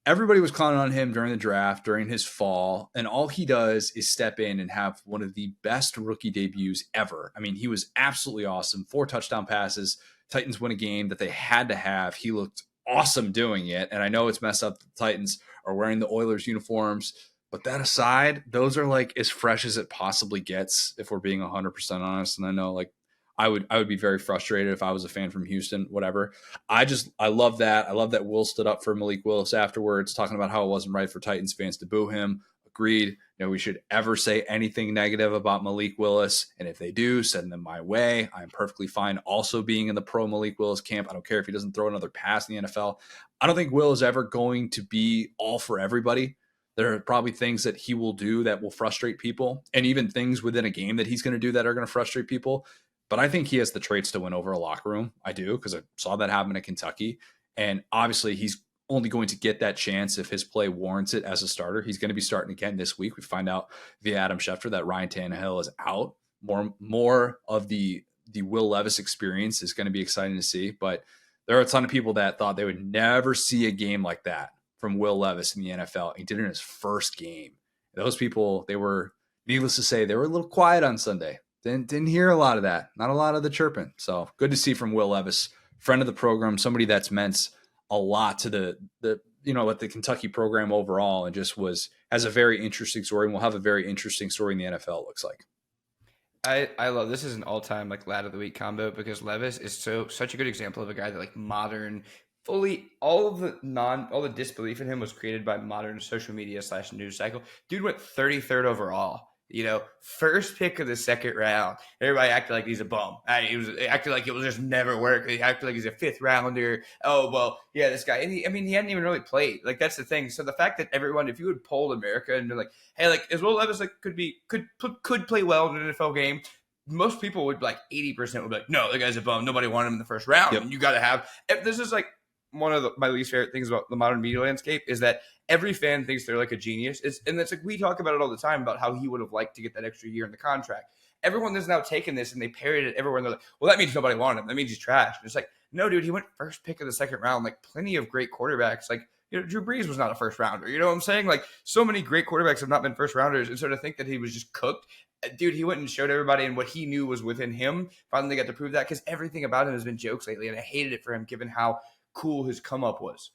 everybody was clowning on him during the draft, during his fall. And all he does is step in and have one of the best rookie debuts ever. I mean, he was absolutely awesome. 4 touchdown passes. Titans win a game that they had to have. He looked awesome doing it. And I know it's messed up. The Titans are wearing the Oilers uniforms. But that aside, those are like as fresh as it possibly gets, if we're being 100% honest. And I know like I would be very frustrated if I was a fan from Houston, whatever. I love that. I love that Will stood up for Malik Willis afterwards, talking about how it wasn't right for Titans fans to boo him. Agreed. We should ever say anything negative about Malik Willis. And if they do, send them my way. I'm perfectly fine also being in the pro Malik Willis camp. I don't care if he doesn't throw another pass in the NFL. I don't think Will is ever going to be all for everybody. There are probably things that he will do that will frustrate people, and even things within a game that he's going to do that are going to frustrate people. But I think he has the traits to win over a locker room. I do, because I saw that happen at Kentucky. And obviously he's only going to get that chance if his play warrants it as a starter. He's going to be starting again this week. We find out via Adam Schefter that Ryan Tannehill is out. More of the Will Levis experience is going to be exciting to see. But there are a ton of people that thought they would never see a game like that from Will Levis in the NFL. He did it in his first game. Those people, they were, needless to say, they were a little quiet on Sunday. Didn't hear a lot of that. Not a lot of the chirping. So good to see from Will Levis, friend of the program, somebody that's meant a lot to the Kentucky program overall, and just has a very interesting story, and will have a very interesting story in the NFL, it looks like. I love this is an all-time like lad of the week combo, because Levis is such a good example of a guy that like modern all the disbelief in him was created by modern social media / news cycle. Dude went 33rd overall. First pick of the second round. Everybody acted like he's a bum. He was acting like it will just never work. He acted like he's a 5th rounder. Oh, well, yeah, this guy. And he hadn't even really played. Like, that's the thing. So the fact that everyone, if you would poll America and be like, hey, like, as Will Levis like could play well in an NFL game, most people would like 80% would be like, no, the guy's a bum. Nobody wanted him in the first round. Yep. And you got to have. This is like one of my least favorite things about the modern media landscape is that every fan thinks they're like a genius. And that's like, we talk about it all the time about how he would have liked to get that extra year in the contract. Everyone has now taken this and they parried it everywhere. And they're like, well, that means nobody wanted him. That means he's trash. And it's like, no, dude, he went first pick of the second round. Like, plenty of great quarterbacks. Like, Drew Brees was not a first rounder. You know what I'm saying? Like, so many great quarterbacks have not been first rounders. And so to think that he was just cooked, dude, he went and showed everybody, and what he knew was within him. Finally got to prove that, because everything about him has been jokes lately. And I hated it for him, given how cool his come up was,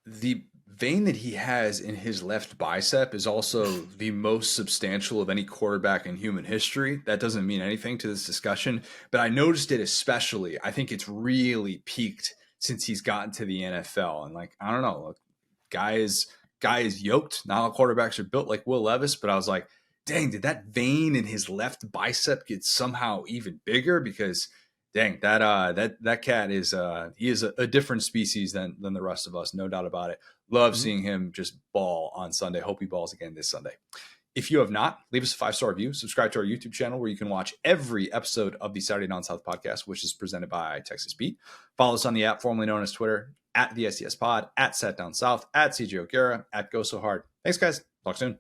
The vein that he has in his left bicep is also the most substantial of any quarterback in human history. That doesn't mean anything to this discussion, but I noticed it especially. I think it's really peaked since he's gotten to the NFL. And like, I don't know, guy is yoked. Not all quarterbacks are built like Will Levis, but I was like, dang, did that vein in his left bicep get somehow even bigger? Because dang, that cat is he is a different species than the rest of us, no doubt about it. Love seeing him just ball on Sunday. Hope he balls again this Sunday. If you have not, leave us a 5-star review. Subscribe to our YouTube channel, where you can watch every episode of the Saturday Down South podcast, which is presented by Texas Beat. Follow us on the app formerly known as Twitter, at the SDS Pod, at Sat Down South, at CJ O'Gara, at Go So Hard. Thanks, guys. Talk soon.